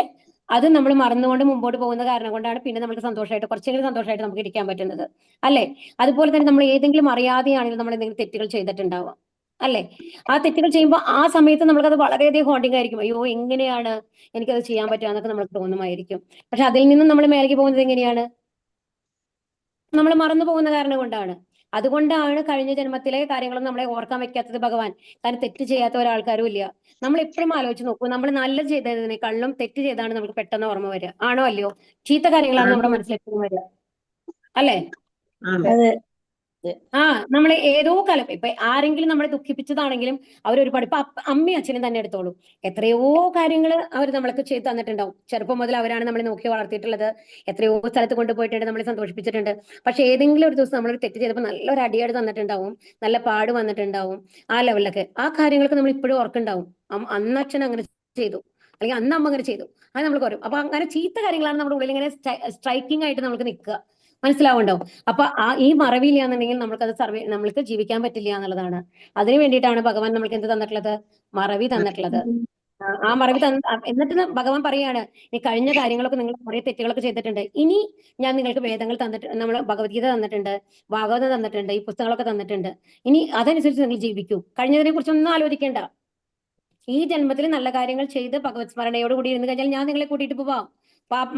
അത് നമ്മൾ മറന്നുകൊണ്ട് മുമ്പോട്ട് പോകുന്ന കാരണം കൊണ്ടാണ് പിന്നെ നമുക്ക് സന്തോഷമായിട്ട്, കുറച്ചെങ്കിലും സന്തോഷമായിട്ട് നമുക്ക് ഇരിക്കാൻ പറ്റുന്നത് അല്ലെ? അതുപോലെ തന്നെ നമ്മൾ ഏതെങ്കിലും അറിയാതെയാണെങ്കിലും നമ്മൾ എന്തെങ്കിലും തെറ്റുകൾ ചെയ്തിട്ടുണ്ടാവാം അല്ലെ? ആ തെറ്റുകൾ ചെയ്യുമ്പോൾ ആ സമയത്ത് നമ്മൾക്കത് വളരെയധികം ഹോണ്ടിങ് ആയിരിക്കും. അയ്യോ എങ്ങനെയാണ് എനിക്കത് ചെയ്യാൻ പറ്റുക എന്നൊക്കെ നമുക്ക് തോന്നുമായിരിക്കും. പക്ഷെ അതിൽ നിന്നും നമ്മൾ മേലേക്ക് പോകുന്നത് എങ്ങനെയാണ്? നമ്മൾ മറന്നു പോകുന്ന കാരണം കൊണ്ടാണ്. അതുകൊണ്ടാണ് കഴിഞ്ഞ ജന്മത്തിലെ കാര്യങ്ങളും നമ്മളെ ഓർക്കാൻ വെക്കാത്തത് ഭഗവാൻ. കാരണം തെറ്റ് ചെയ്യാത്ത ഒരാൾക്കാരും ഇല്ല. നമ്മൾ എപ്പോഴും ആലോചിച്ച് നോക്കൂ, നമ്മൾ നല്ല ചെയ്തതിനേക്കാളും തെറ്റ് ചെയ്താണ് നമുക്ക് പെട്ടെന്ന് ഓർമ്മ വരിക. ആണോ അല്ലയോ? ചീത്ത കാര്യങ്ങളാണ് നമ്മുടെ മനസ്സിലെപ്പോഴും വരിക അല്ലെ? നമ്മൾ ഏതോ കാലം ഇപ്പൊ ആരെങ്കിലും നമ്മളെ ദുഃഖിപ്പിച്ചതാണെങ്കിലും അവരൊരു പഠിപ്പ് അമ്മയും അച്ഛനും തന്നെ എടുത്തോളൂ. എത്രയോ കാര്യങ്ങൾ അവർ നമ്മൾക്ക് ചെയ്ത് തന്നിട്ടുണ്ടാവും. ചെറുപ്പം മുതൽ അവരാണ് നമ്മളെ നോക്കി വളർത്തിയിട്ടുള്ളത്. എത്രയോ സ്ഥലത്ത് കൊണ്ടുപോയിട്ടുണ്ട്, നമ്മളെ സന്തോഷിപ്പിച്ചിട്ടുണ്ട്. പക്ഷെ ഏതെങ്കിലും ഒരു ദിവസം നമ്മളൊരു തെറ്റ് ചെയ്തപ്പോൾ നല്ലൊരു അടിയാട് തന്നിട്ടുണ്ടാവും, നല്ല പാട് വന്നിട്ടുണ്ടാവും. ആ ലെവലിലൊക്കെ ആ കാര്യങ്ങളൊക്കെ നമ്മൾ ഇപ്പോഴും ഓർക്കുന്നുണ്ടാവും. അന്ന് അച്ഛൻ അങ്ങനെ ചെയ്തു, അല്ലെങ്കിൽ അന്ന് അമ്മ അങ്ങനെ ചെയ്തു, അത് നമ്മൾ കുറയും. അപ്പൊ അങ്ങനെ ചീത്ത കാര്യങ്ങളാണ് നമ്മുടെ ഉള്ളിൽ ഇങ്ങനെ സ്ട്രൈക്കിംഗ് ആയിട്ട് നമുക്ക് നിൽക്കുക. മനസ്സിലാവുണ്ടോ? അപ്പൊ ഈ മറവിയില്ലാന്നുണ്ടെങ്കിൽ നമ്മൾക്ക് ജീവിക്കാൻ പറ്റില്ല എന്നുള്ളതാണ്. അതിനു വേണ്ടിയിട്ടാണ് ഭഗവാൻ നമ്മൾക്ക് എന്ത് തന്നിട്ടുള്ളത്? മറവി തന്നിട്ടുള്ളത്. ആ മറവി എന്നിട്ട് ഭഗവാൻ പറയാണ്, ഈ കഴിഞ്ഞ കാര്യങ്ങളൊക്കെ നിങ്ങൾ കുറെ തെറ്റുകളൊക്കെ ചെയ്തിട്ടുണ്ട്, ഇനി ഞാൻ നിങ്ങൾക്ക് വേദങ്ങൾ തന്നിട്ടുണ്ട്, നമ്മൾ ഭഗവത്ഗീത തന്നിട്ടുണ്ട്, ഭാഗവതം തന്നിട്ടുണ്ട്, ഈ പുസ്തകങ്ങളൊക്കെ തന്നിട്ടുണ്ട്. ഇനി അതനുസരിച്ച് നിങ്ങൾ ജീവിക്കൂ. കഴിഞ്ഞതിനെ കുറിച്ചൊന്നും ആലോചിക്കേണ്ട. ഈ ജന്മത്തിൽ നല്ല കാര്യങ്ങൾ ചെയ്ത് ഭഗവത് സ്മരണയോട് കൂടി ഇരുന്ന് കഴിഞ്ഞാൽ ഞാൻ നിങ്ങളെ കൂട്ടിയിട്ട് പോവാം.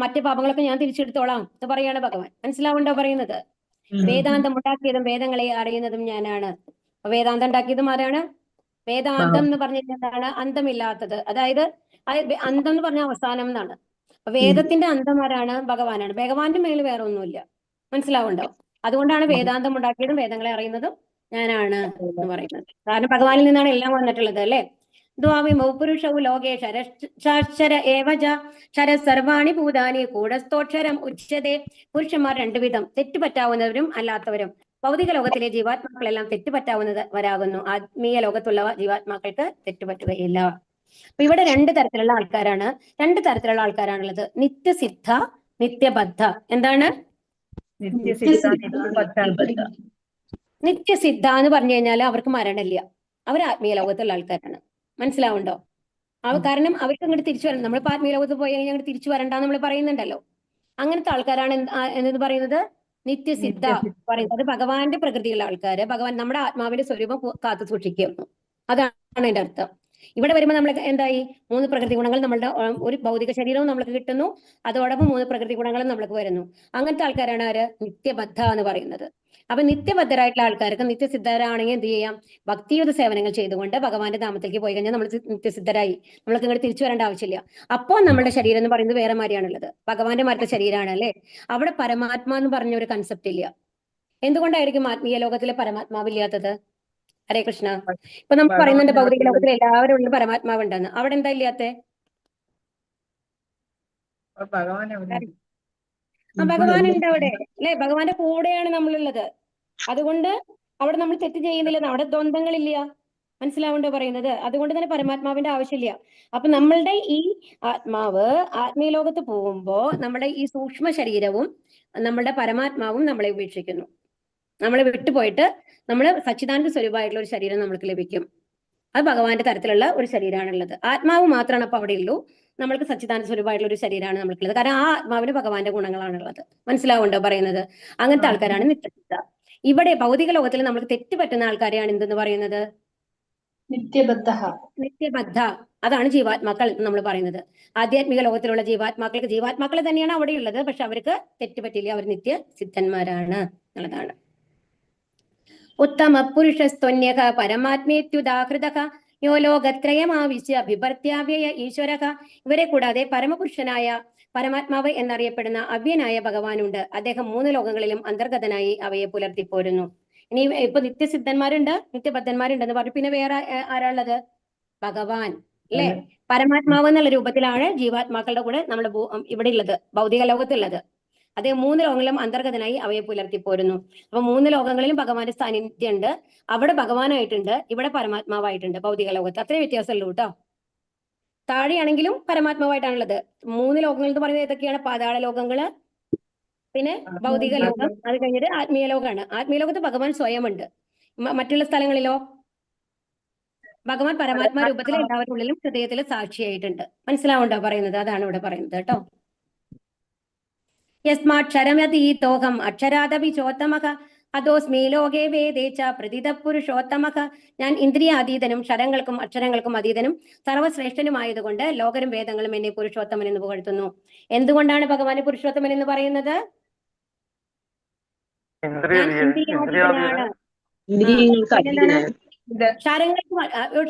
മറ്റു പാപങ്ങളൊക്കെ ഞാൻ തിരിച്ചെടുത്തോളാം എന്ന് പറയാണ് ഭഗവാൻ. മനസ്സിലാവുണ്ടോ പറയുന്നത്? വേദാന്തം ഉണ്ടാക്കിയതും വേദങ്ങളെ അറിയുന്നതും ഞാനാണ്. വേദാന്തം ഉണ്ടാക്കിയതും ആരാണ്? വേദാന്തം എന്ന് പറഞ്ഞാൽ എന്താണ്? അന്തമില്ലാത്തത്. അതായത് അന്തം എന്ന് പറഞ്ഞ അവസാനം എന്നാണ്. വേദത്തിന്റെ അന്തം ആരാണ്? ഭഗവാനാണ്. ഭഗവാന്റെ മേൽ വേറെ ഒന്നുമില്ല. മനസ്സിലാവുണ്ടോ? അതുകൊണ്ടാണ് വേദാന്തം ഉണ്ടാക്കിയതും വേദങ്ങളെ അറിയുന്നതും ഞാനാണ് എന്ന് പറയുന്നത്. കാരണം ഭഗവാനിൽ നിന്നാണ് എല്ലാം വന്നിട്ടുള്ളത് അല്ലെ? ദ്വാവിമൗ പുരുഷൗ ലോകേ ക്ഷര ഏവജ ക്ഷര സർവാണി ഭൂതാനി കൂടസ്ഥോക്ഷരം ഉച്യതേ. പുരുഷന്മാർ 2 വിധം, തെറ്റുപറ്റാവുന്നവരും അല്ലാത്തവരും. ഭൗതിക ലോകത്തിലെ ജീവാത്മാക്കളെല്ലാം തെറ്റുപറ്റാവുന്നവരാകുന്നു. ആത്മീയ ലോകത്തുള്ള ജീവാത്മാക്കൾക്ക് തെറ്റുപറ്റുകയില്ല. അപ്പൊ ഇവിടെ 2 തരത്തിലുള്ള ആൾക്കാരാണ്. 2 തരത്തിലുള്ള ആൾക്കാരാണുള്ളത്. നിത്യസിദ്ധ, നിത്യബദ്ധ. എന്താണ് നിത്യസിദ്ധ എന്ന് പറഞ്ഞു കഴിഞ്ഞാൽ അവർക്ക് മരണമില്ല, അവർ ആത്മീയ ലോകത്തുള്ള ആൾക്കാരാണ്. മനസ്സിലാവുണ്ടോ? കാരണം അവർക്ക് ഇങ്ങോട്ട് തിരിച്ചു വരണം. നമ്മൾ ആത്മീയ ലോകത്ത് പോയി കഴിഞ്ഞാൽ അങ്ങോട്ട് തിരിച്ചു വരണ്ട നമ്മൾ പറയുന്നുണ്ടല്ലോ. അങ്ങനത്തെ ആൾക്കാരാണ് എന്ന് പറയുന്നത് നിത്യസിദ്ധ പറയുന്നത്. അത് ഭഗവാന്റെ പ്രകൃതിയുള്ള ആൾക്കാര്, ഭഗവാൻ നമ്മുടെ ആത്മാവിന്റെ സ്വരൂപം കാത്തു സൂക്ഷിക്കുന്നു. അതാണ് അതിന്റെ അർത്ഥം. ഇവിടെ വരുമ്പോൾ നമ്മൾ എന്തായി? 3 പ്രകൃതി ഗുണങ്ങൾ നമ്മളുടെ ഒരു ഭൗതിക ശരീരവും നമ്മൾക്ക് കിട്ടുന്നു, അതോടൊപ്പം 3 പ്രകൃതി ഗുണങ്ങളും നമ്മൾക്ക് വരുന്നു. അങ്ങനത്തെ ആൾക്കാരാണ് ആര്? നിത്യബദ്ധ എന്ന് പറയുന്നത്. അപ്പൊ നിത്യബദ്ധരായിട്ടുള്ള ആൾക്കാർക്ക്, നിത്യസിദ്ധരാണെങ്കിൽ എന്ത് ചെയ്യാം? ഭക്തിയുത സേവനങ്ങൾ ചെയ്തുകൊണ്ട് ഭഗവാന്റെ നാമത്തിലേക്ക് പോയി കഴിഞ്ഞാൽ നമ്മൾ നിത്യസിദ്ധരായി, നമ്മൾക്ക് ഇങ്ങോട്ട് തിരിച്ചു വരേണ്ട ആവശ്യമില്ല. അപ്പോൾ നമ്മുടെ ശരീരം എന്ന് പറയുന്നത് വേറെ മാതിരിയാണുള്ളത്, ഭഗവാന്റെ മാറ്റ ശരീരമാണ് അല്ലെ? അവിടെ പരമാത്മാ എന്ന് പറഞ്ഞ ഒരു കൺസെപ്റ്റ് ഇല്ല. എന്തുകൊണ്ടായിരിക്കും ആത്മീയ ലോകത്തിലെ പരമാത്മാവില്ലാത്തത്? ഹരേ കൃഷ്ണ. ഇപ്പൊ നമ്മൾ പറയുന്നുണ്ട് ഭൗതിക ലോകത്തിൽ എല്ലാവരും ഉള്ള പരമാത്മാവ് ഉണ്ടെന്ന്. അവിടെ എന്താ ഇല്ലാത്തെ? ഭഗവാൻ എവിടെ? ഭഗവാൻ ഉണ്ട് അവിടെ അല്ലെ? ഭഗവാന്റെ കൂടെയാണ് നമ്മളുള്ളത്. അതുകൊണ്ട് അവിടെ നമ്മൾ തെറ്റ് ചെയ്യുന്നില്ലെന്ന്, അവിടെ ദ്വന്ദ്ങ്ങളില്ല. മനസ്സിലാവുണ്ടോ പറയുന്നത്? അതുകൊണ്ട് തന്നെ പരമാത്മാവിന്റെ ആവശ്യമില്ല. അപ്പൊ നമ്മളുടെ ഈ ആത്മാവ് ആത്മീയ ലോകത്ത് പോകുമ്പോ നമ്മുടെ ഈ സൂക്ഷ്മ ശരീരവും നമ്മളുടെ പരമാത്മാവും നമ്മളെ ഉപേക്ഷിക്കുന്നു. നമ്മളെ വിട്ടുപോയിട്ട് നമ്മൾ സച്ചിദാനന്ദ സ്വരൂപമായിട്ടുള്ള ഒരു ശരീരം നമ്മൾക്ക് ലഭിക്കും. അത് ഭഗവാന്റെ തരത്തിലുള്ള ഒരു ശരീരമാണുള്ളത്. ആത്മാവ് മാത്രമാണ് അപ്പൊ അവിടെ ഉള്ളൂ. നമ്മൾക്ക് സച്ചിദാനന്ദ സ്വരൂപമായിട്ടുള്ള ഒരു ശരീരമാണ് നമ്മൾക്കുള്ളത്. കാരണം ആ ആത്മാവിന് ഭഗവാന്റെ ഗുണങ്ങളാണുള്ളത്. മനസ്സിലാവുണ്ടോ പറയുന്നത്? അങ്ങനത്തെ ആൾക്കാരാണ് നിത്യസിദ്ധ. ഇവിടെ ഭൗതിക ലോകത്തിൽ നമുക്ക് തെറ്റ് പറ്റുന്ന ആൾക്കാരെയാണ് എന്തെന്ന് പറയുന്നത്? നിത്യബദ്ധ. അതാണ് ജീവാത്മാക്കൾ നമ്മൾ പറയുന്നത്. ആധ്യാത്മിക ലോകത്തിലുള്ള ജീവാത്മാക്കൾ തന്നെയാണ് അവിടെയുള്ളത്. പക്ഷെ അവർക്ക് തെറ്റുപറ്റില്ല, അവർ നിത്യസിദ്ധന്മാരാണ് എന്നുള്ളതാണ്. ഉത്തമ പുരുഷസ്ത്വന്യക പരമാത്മേത്യുദാഹൃതക യോ ലോകത്രയമാവിശ്യ അഭിഭർത്യാവ്യയ ഈശ്വരക. ഇവരെ കൂടാതെ പരമപുരുഷനായ പരമാത്മാവ് എന്നറിയപ്പെടുന്ന അവ്യനായ ഭഗവാനുണ്ട്. അദ്ദേഹം 3 ലോകങ്ങളിലും അന്തർഗതനായി അവയെ പുലർത്തിപ്പോരുന്നു. ഇനി ഇപ്പൊ നിത്യസിദ്ധന്മാരുണ്ട്, നിത്യബദ്ധന്മാരുണ്ടെന്ന് പറഞ്ഞു. പിന്നെ വേറെ ആരാളുള്ളത്? ഭഗവാൻ അല്ലെ? പരമാത്മാവ് എന്നുള്ള രൂപത്തിലാണ് ജീവാത്മാക്കളുടെ കൂടെ നമ്മൾ ഇവിടെ ഉള്ളത്, ഭൗതിക ലോകത്തുള്ളത്. അദ്ദേഹം 3 ലോകങ്ങളിലും അന്തർഗതനായി അവയെ പുലർത്തിപ്പോരുന്നു. അപ്പൊ 3 ലോകങ്ങളിലും ഭഗവാന്റെ സാന്നിധ്യം ഉണ്ട്. അവിടെ ഭഗവാനായിട്ടുണ്ട്, ഇവിടെ പരമാത്മാവായിട്ടുണ്ട്. ഭൗതിക ലോകത്ത് അത്രേ വ്യത്യാസമുള്ളൂ കേട്ടോ. താഴെയാണെങ്കിലും പരമാത്മാവായിട്ടാണുള്ളത്. 3 ലോകങ്ങൾ എന്ന് പറയുന്നത് ഏതൊക്കെയാണ്? പാതാള ലോകങ്ങള്, പിന്നെ ഭൗതിക ലോകം, അത് കഴിഞ്ഞിട്ട് ആത്മീയ ലോകമാണ്. ആത്മീയ ലോകത്ത് ഭഗവാൻ സ്വയം ഉണ്ട്. മറ്റുള്ള സ്ഥലങ്ങളിലോ ഭഗവാൻ പരമാത്മാ രൂപത്തിൽ എല്ലാവരുടെ ഉള്ളിലും ഹൃദയത്തിൽ സാക്ഷിയായിട്ടുണ്ട്. മനസ്സിലാവുണ്ടോ പറയുന്നത്? അതാണ് ഇവിടെ പറയുന്നത് കേട്ടോ. യസ്മാക്ഷരമതീതോഹം അക്ഷരാദപി ചോത്തമക അതോസ്മി ലോകേ വേദേ ച പ്രതിത പുരുഷോത്തമക. ഞാൻ ഇന്ദ്രിയാതീതനും ക്ഷരങ്ങൾക്കും അക്ഷരങ്ങൾക്കും അതീതനും സർവ്വശ്രേഷ്ഠനുമായതുകൊണ്ട് ലോകരും വേദങ്ങളും എന്നെ പുരുഷോത്തമൻ എന്ന് പുകഴ്ത്തുന്നു. എന്തുകൊണ്ടാണ് ഭഗവാന് പുരുഷോത്തമൻ എന്ന് പറയുന്നത്? ഞാൻ ഇന്ദ്രിയാതീതനാണ്.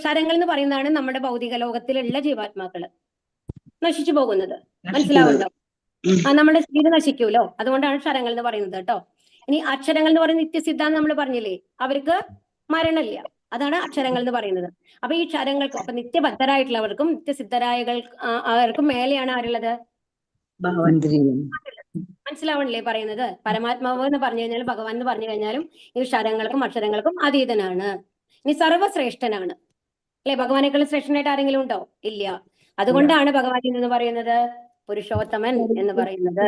ക്ഷരങ്ങൾ എന്ന് പറയുന്നതാണ് നമ്മുടെ ഭൗതിക ലോകത്തിലുള്ള ജീവാത്മാക്കള് നശിച്ചു പോകുന്നത്. മനസ്സിലാവുണ്ടോ? നമ്മുടെ ശരീരം നശിക്കൂലോ, അതുകൊണ്ടാണ് ക്ഷരങ്ങൾ എന്ന് പറയുന്നത് കേട്ടോ. ഇനി അക്ഷരങ്ങൾ എന്ന് പറയുന്നത് നിത്യസിദ്ധ എന്ന് നമ്മൾ പറഞ്ഞില്ലേ, അവർക്ക് മരണമില്ല. അതാണ് അക്ഷരങ്ങൾ എന്ന് പറയുന്നത്. അപ്പൊ ഈ ക്ഷരങ്ങൾക്കും, അപ്പൊ നിത്യബദ്ധരായിട്ടുള്ളവർക്കും അവർക്കും മേലെയാണ് ആരുള്ളത്? മനസ്സിലാവണില്ലേ പറയുന്നത്? പരമാത്മാവ് എന്ന് പറഞ്ഞു കഴിഞ്ഞാലും ഭഗവാൻ എന്ന് പറഞ്ഞു കഴിഞ്ഞാലും ഈ ക്ഷരങ്ങൾക്കും അക്ഷരങ്ങൾക്കും അതീതനാണ്. ഇനി സർവ്വശ്രേഷ്ഠനാണ് അല്ലെ? ഭഗവാനേക്കാളും ശ്രേഷ്ഠനായിട്ട് ആരെങ്കിലും ഉണ്ടോ? ഇല്ല. അതുകൊണ്ടാണ് ഭഗവാൻ എന്ന് പറയുന്നത് പുരുഷോത്തമൻ എന്ന് പറയുന്നത്,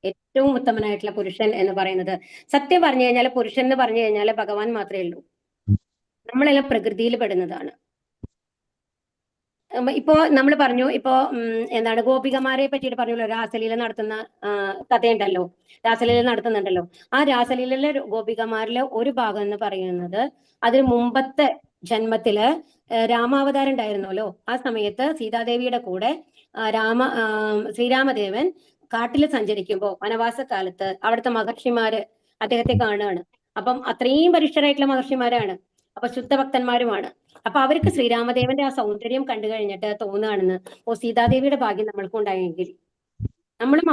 ഏറ്റവും ഉത്തമനായിട്ടുള്ള പുരുഷൻ എന്ന് പറയുന്നത്. സത്യം പറഞ്ഞു കഴിഞ്ഞാൽ പുരുഷൻ എന്ന് പറഞ്ഞു കഴിഞ്ഞാൽ ഭഗവാൻ മാത്രമേ ഉള്ളൂ. നമ്മളെല്ലാം പ്രകൃതിയിൽ പെടുന്നതാണ്. ഇപ്പോ നമ്മൾ പറഞ്ഞു, ഇപ്പോ എന്താണ് ഗോപികമാരെ പറ്റിയിട്ട് പറഞ്ഞല്ലോ, രാസലീല നടത്തുന്ന കഥയുണ്ടല്ലോ, രാസലീല നടത്തുന്നുണ്ടല്ലോ. ആ രാസലീലയിലെ ഗോപികമാരിലെ ഒരു ഭാഗം എന്ന് പറയുന്നത് അതിന് മുമ്പത്തെ ജന്മത്തില് രാമാവതാരം ഉണ്ടായിരുന്നല്ലോ. ആ സമയത്ത് സീതാദേവിയുടെ കൂടെ ശ്രീരാമദേവൻ കാട്ടിൽ സഞ്ചരിക്കുമ്പോൾ വനവാസകാലത്ത് അവിടുത്തെ മഹർഷിമാര് അദ്ദേഹത്തെ കാണുകയാണ്. അപ്പം അത്രയും വരിഷ്ഠരായിട്ടുള്ള മഹർഷിമാരാണ്, അപ്പൊ ശുദ്ധഭക്തന്മാരുമാണ്. അപ്പൊ അവർക്ക് ശ്രീരാമദേവന്റെ ആ സൗന്ദര്യം കണ്ടു കഴിഞ്ഞിട്ട് തോന്നുകയാണെന്ന്, സീതാദേവിയുടെ ഭാഗ്യം നമ്മൾക്കും ഉണ്ടായെങ്കിൽ നമ്മളും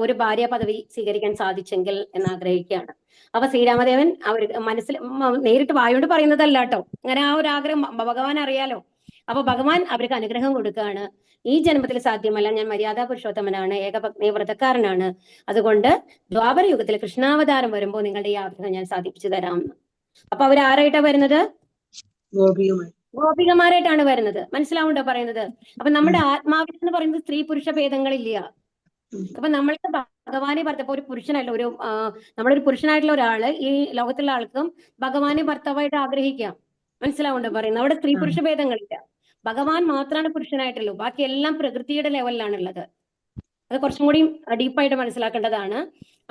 ഒരു ഭാര്യ പദവി സ്വീകരിക്കാൻ സാധിച്ചെങ്കിൽ എന്ന് ആഗ്രഹിക്കുകയാണ്. അപ്പൊ ശ്രീരാമദേവൻ അവർ മനസ്സിൽ നേരിട്ട് വായോണ്ട് പറയുന്നതല്ല കേട്ടോ, അങ്ങനെ ആ ഒരു ആഗ്രഹം ഭഗവാൻ അറിയാലോ. അപ്പൊ ഭഗവാൻ അവർക്ക് അനുഗ്രഹം കൊടുക്കുകയാണ്. ഈ ജന്മത്തിൽ സാധ്യമല്ല, ഞാൻ മര്യാദാ പുരുഷോത്തമനാണ്, ഏകപത്നി വ്രതക്കാരനാണ്. അതുകൊണ്ട് ദ്വാപര യുഗത്തിൽ കൃഷ്ണാവതാരം വരുമ്പോൾ നിങ്ങളുടെ ഈ ആഗ്രഹം ഞാൻ സാധിപ്പിച്ചു തരാം. അപ്പൊ അവരാരായിട്ടാ വരുന്നത്? ഗോപികമാരായിട്ടാണ് വരുന്നത്. മനസ്സിലാവുണ്ടോ പറയുന്നത്? അപ്പൊ നമ്മുടെ ആത്മാവിൽ എന്ന് പറയുന്നത് സ്ത്രീ പുരുഷ ഭേദങ്ങളില്ല. അപ്പൊ നമ്മൾക്ക് ഭഗവാനെ ഭർത്താവ്, ഒരു പുരുഷനല്ല, നമ്മളൊരു പുരുഷനായിട്ടുള്ള ഒരാള് ഈ ലോകത്തുള്ള ആൾക്കും ഭഗവാനെ ഭർത്താവായിട്ട് ആഗ്രഹിക്കാം. മനസ്സിലാവുണ്ടോ പറയുന്നത്? അവിടെ സ്ത്രീ പുരുഷ ഭേദങ്ങളില്ല. ഭഗവാൻ മാത്രമാണ് പുരുഷനായിട്ടുള്ളൂ, ബാക്കി എല്ലാം പ്രകൃതിയുടെ ലെവലിലാണുള്ളത്. അത് കുറച്ചും കൂടി ഡീപ്പായിട്ട് മനസ്സിലാക്കേണ്ടതാണ്.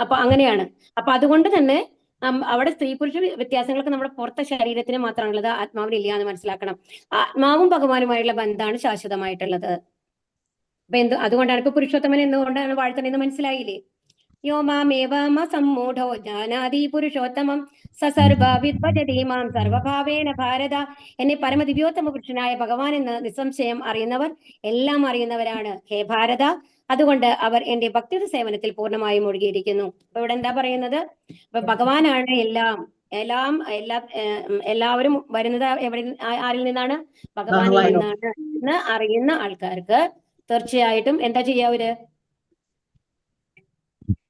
അപ്പൊ അങ്ങനെയാണ്. അപ്പൊ അതുകൊണ്ട് തന്നെ അവിടെ സ്ത്രീ പുരുഷ വ്യത്യാസങ്ങളൊക്കെ നമ്മുടെ പുറത്തെ ശരീരത്തിന് മാത്രമാണുള്ളത്, ആത്മാവിന് ഇല്ല എന്ന് മനസ്സിലാക്കണം. ആത്മാവും ഭഗവാനുമായുള്ള ബന്ധമാണ് ശാശ്വതമായിട്ടുള്ളത്. അപ്പൊ അതുകൊണ്ടാണ് ഇപ്പൊ പുരുഷോത്തമൻ എന്തുകൊണ്ടാണ് വാഴ്ത്തണെന്ന് മനസ്സിലായില്ലേ? യോ മാമേവമ സമ്മൂഢോ ജാനാതി പുരുഷോത്തമം സസർവവിദ്ഭജതി മാം സർവഭാവേന ഭാരത. എന്നെ പരമദിവ്യോത്തമ പുരുഷനായ ഭഗവാൻ എന്ന് നിസ്സംശയം അറിയുന്നവർ എല്ലാം അറിയുന്നവരാണ് ഹേ ഭാരത. അതുകൊണ്ട് അവർ എന്റെ ഭക്തിയുടെ സേവനത്തിൽ പൂർണ്ണമായും മുഴുകിയിരിക്കുന്നു. അപ്പൊ ഇവിടെ എന്താ പറയുന്നത്? അപ്പൊ ഭഗവാനാണ് എല്ലാം എല്ലാവരും വരുന്നത് ആരിൽ നിന്നാണ്? ഭഗവാനിൽ ഭഗവാനിൽ. നിന്നാണ് എന്ന് അറിയുന്ന ആൾക്കാർക്ക് തീർച്ചയായിട്ടും എന്താ ചെയ്യാവര്?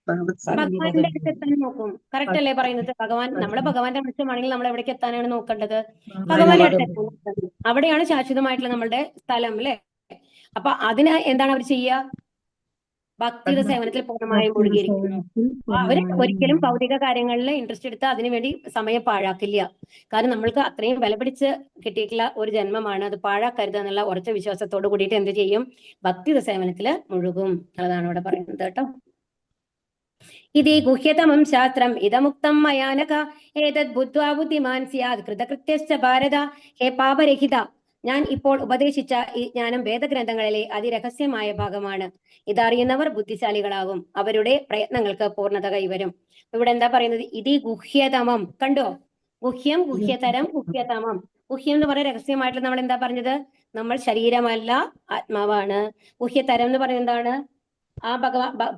ഭഗവാന്റെ അടുത്ത് എത്താൻ നോക്കും. കറക്റ്റ് അല്ലേ പറയുന്നത്? നമ്മളെ ഭഗവാന്റെ അംശമാണെങ്കിൽ നമ്മൾ എവിടേക്ക് എത്താനാണ് നോക്കേണ്ടത്? ഭഗവാന്റെ അടുത്ത് എത്താൻ നോക്കുന്നത്. അവിടെയാണ് ശാശ്വതമായിട്ടുള്ള നമ്മളുടെ സ്ഥലം, അല്ലെ? അപ്പൊ അതിന് എന്താണ് അവർ ചെയ്യുക? ഭക്തിയുടെ സേവനത്തിൽ പൂർണ്ണമായും മുഴുകിയിരിക്കുന്നു. അവര് ഒരിക്കലും ഭൗതിക കാര്യങ്ങളിൽ ഇൻട്രസ്റ്റ് എടുത്ത് അതിനുവേണ്ടി സമയം പാഴാക്കില്ല. കാരണം നമ്മൾക്ക് അത്രയും വില പിടിച്ച് കിട്ടിയിട്ടുള്ള ഒരു ജന്മമാണ്, അത് പാഴാക്കരുത് എന്നുള്ള ഉറച്ച വിശ്വാസത്തോട് കൂടിയിട്ട് എന്ത് ചെയ്യും? ഭക്തിയുടെ സേവനത്തിൽ മുഴുകും എന്നുള്ളതാണ് ഇവിടെ പറയുന്നത് കേട്ടോ. ഇതി ഗുഹ്യതമം ശാസ്ത്രം ഇതമുക്തം മയാനക ഏതത് ബുദ്ധ്വാ ബുദ്ധിമാൻ സ്യാത് കൃതകൃത്യശ്ച ഭാരത. ഹേ പാപരഹിത, ഞാൻ ഇപ്പോൾ ഉപദേശിച്ച ഈ ജ്ഞാനം വേദഗ്രന്ഥങ്ങളിലെ അതിരഹസ്യമായ ഭാഗമാണ്. ഇതറിയുന്നവർ ബുദ്ധിശാലികളാകും, അവരുടെ പ്രയത്നങ്ങൾക്ക് പൂർണ്ണത കൈവരും. ഇവിടെ എന്താ പറയുന്നത്? ഇതി ഗുഹ്യതമം. കണ്ടോ? ഗുഹ്യം, ഗുഹ്യതരം, ഗുഹ്യതമം. ഗുഹ്യം എന്ന് പറയുന്ന രഹസ്യമായിട്ട് നമ്മൾ എന്താ പറഞ്ഞത്? നമ്മൾ ശരീരമല്ല, ആത്മാവാണ്. ഗുഹ്യതരം എന്ന് പറയുന്നത് എന്താണ്? ആ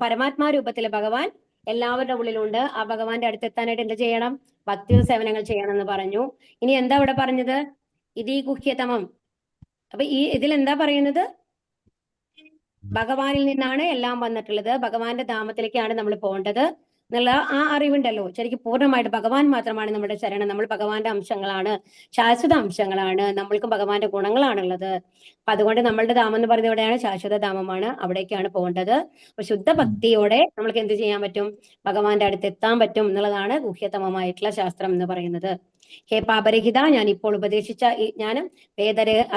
പരമാത്മാ രൂപത്തിലെ ഭഗവാൻ എല്ലാവരുടെ ഉള്ളിലുണ്ട്. ആ ഭഗവാന്റെ അടുത്തെത്താനായിട്ട് എന്ത് ചെയ്യണം? ഭക്തി സേവനങ്ങൾ ചെയ്യണം എന്ന് പറഞ്ഞു. ഇനി എന്താ ഇവിടെ പറഞ്ഞത്? ഇതീ ഗുഹ്യതമം. അപ്പൊ ഇതിൽ എന്താ പറയുന്നത്? ഭഗവാനിൽ നിന്നാണ് എല്ലാം വന്നിട്ടുള്ളത്, ഭഗവാന്റെ ധാമത്തിലേക്കാണ് നമ്മൾ പോകേണ്ടത് എന്നുള്ള ആ അറിവുണ്ടല്ലോ. ശരിക്കും പൂർണ്ണമായിട്ട് ഭഗവാൻ മാത്രമാണ് നമ്മുടെ ശരണം. നമ്മൾ ഭഗവാന്റെ അംശങ്ങളാണ്, ശാശ്വത അംശങ്ങളാണ്, നമ്മൾക്കും ഭഗവാന്റെ ഗുണങ്ങളാണുള്ളത്. അപ്പൊ അതുകൊണ്ട് നമ്മളുടെ ധാമം എന്ന് പറയുന്നത് എവിടെയാണ്? ശാശ്വത ധാമമാണ്, അവിടേക്കാണ് പോകേണ്ടത്. അപ്പൊ ശുദ്ധ ഭക്തിയോടെ നമ്മൾക്ക് എന്ത് ചെയ്യാൻ പറ്റും? ഭഗവാന്റെ അടുത്ത് എത്താൻ പറ്റും എന്നുള്ളതാണ് ഗുഹ്യതമമായിട്ടുള്ള ശാസ്ത്രം എന്ന് പറയുന്നത്. ഹേ പാപരഹിത, ഞാൻ ഇപ്പോൾ ഉപദേശിച്ച ഈ ജ്ഞാനം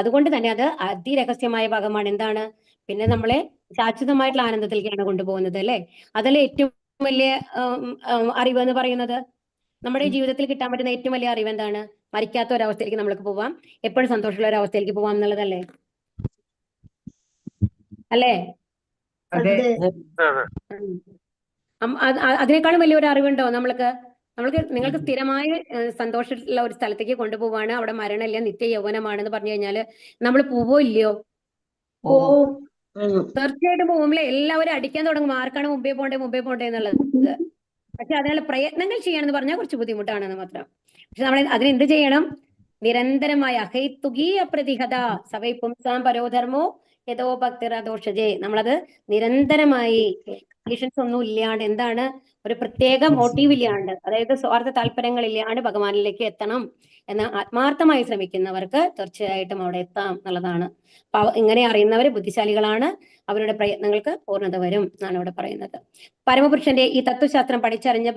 അതുകൊണ്ട് തന്നെ അത് അതിരഹസ്യമായ ഭാഗമാണ്. എന്താണ്? പിന്നെ നമ്മളെ ശാശ്വതമായിട്ടുള്ള ആനന്ദത്തിലേക്കാണ് കൊണ്ടുപോകുന്നത്, അല്ലെ? അതല്ലേ ഏറ്റവും വലിയ അറിവ് എന്ന് പറയുന്നത്. നമ്മുടെ ജീവിതത്തിൽ കിട്ടാൻ പറ്റുന്ന ഏറ്റവും വലിയ അറിവ് എന്താണ്? മരിക്കാത്ത ഒരവസ്ഥയിലേക്ക് നമ്മൾക്ക് പോവാം, എപ്പോഴും സന്തോഷമുള്ള ഒരു അവസ്ഥയിലേക്ക് പോവാം എന്നുള്ളതല്ലേ? അല്ലേ? അതെ. അതിനേക്കാളും വലിയൊരു അറിവുണ്ടോ നിങ്ങൾക്ക് സ്ഥിരമായ സന്തോഷമുള്ള ഒരു സ്ഥലത്തേക്ക് കൊണ്ടുപോവാണ്, അവിടെ മരണമില്ല, നിത്യ യൗവനമാണെന്ന് പറഞ്ഞു കഴിഞ്ഞാല് നമ്മൾ പോവോ ഇല്ലയോ? തീർച്ചയായിട്ടും പോകുമ്പോൾ എല്ലാവരും അടിക്കാൻ തുടങ്ങും, ആർക്കാണ് മുമ്പേ പോണ്ടേ എന്നുള്ളത്. പക്ഷെ അതിനുള്ള പ്രയത്നങ്ങൾ ചെയ്യാനെന്ന് പറഞ്ഞാൽ കുറച്ച് ബുദ്ധിമുട്ടാണെന്ന് മാത്രം. പക്ഷെ നമ്മൾ അതിനെന്ത് ചെയ്യണം? നിരന്തരമായ അഹൈതുകീയ പ്രതിഹത സവൈ പുംസാം പരോധർമ്മോ യഥോ ഭക്തിരദോഷജേ. നമ്മളത് നിരന്തരമായി കണ്ടീഷൻസ് ഒന്നും ഇല്ലാണ്ട്, എന്താണ്, ഒരു പ്രത്യേക മോട്ടീവ് ഇല്ലാണ്ട്, അതായത് സ്വാർത്ഥ താല്പര്യങ്ങളില്ലാണ്ട് ഭഗവാനിലേക്ക് എത്തണം എന്ന് ആത്മാർത്ഥമായി ശ്രമിക്കുന്നവർക്ക് തീർച്ചയായിട്ടും അവിടെ എത്താം എന്നുള്ളതാണ്. അപ്പൊ ഇങ്ങനെ അറിയുന്നവര് ബുദ്ധിശാലികളാണ്, അവരുടെ പ്രയത്നങ്ങൾക്ക് പൂർണ്ണത വരും എന്നാണ് ഇവിടെ പറയുന്നത്. പരമപുരുഷന്റെ ഈ തത്വശാസ്ത്രം പഠിച്ചറിഞ്ഞ്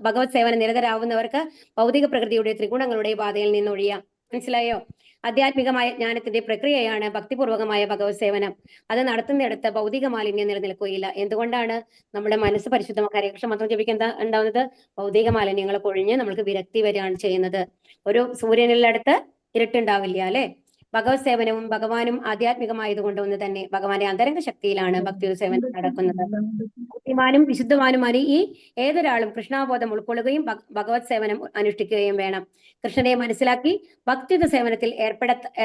ഭഗവത് സേവന നിരതരാവുന്നവർക്ക് ഭൗതിക പ്രകൃതിയുടെ ത്രിഗുണങ്ങളുടെ പാതയിൽ നിന്നൊഴിയാം. മനസ്സിലായോ? ആധ്യാത്മികമായ ജ്ഞാനത്തിന്റെ പ്രക്രിയയാണ് ഭക്തിപൂർവകമായ ഭഗവത് സേവനം. അത് നടത്തുന്നിടത്ത് ഭൗതിക മാലിന്യം നിലനിൽക്കുകയില്ല. എന്തുകൊണ്ടാണ്? നമ്മുടെ മനസ്സ് പരിശുദ്ധമായ ഹരേകൃഷ്ണ മന്ത്രം ജപിക്കാൻ ഉണ്ടാവുന്നത്? ഭൗതിക മാലിന്യങ്ങൾ പൊഴിഞ്ഞ് നമ്മൾക്ക് വിരക്തി വരികയാണ് ചെയ്യുന്നത്. ഒരു സൂര്യനിലടുത്ത് ഇരുട്ടുണ്ടാവില്ല, അല്ലെ? ഭഗവത് സേവനവും ഭഗവാനും ആധ്യാത്മികമായതുകൊണ്ട് ഒന്ന് തന്നെ. ഭഗവാന്റെ അന്തരംഗ ശക്തിയിലാണ് ഭക്തി സേവനം നടക്കുന്നത്. ബുദ്ധിമാനും വിശുദ്ധമാനുമായി ഈ ഏതൊരാളും കൃഷ്ണാബോധം ഉൾക്കൊള്ളുകയും ഭഗവത് സേവനം അനുഷ്ഠിക്കുകയും വേണം. കൃഷ്ണനെ മനസ്സിലാക്കി ഭക്തിയുത സേവനത്തിൽ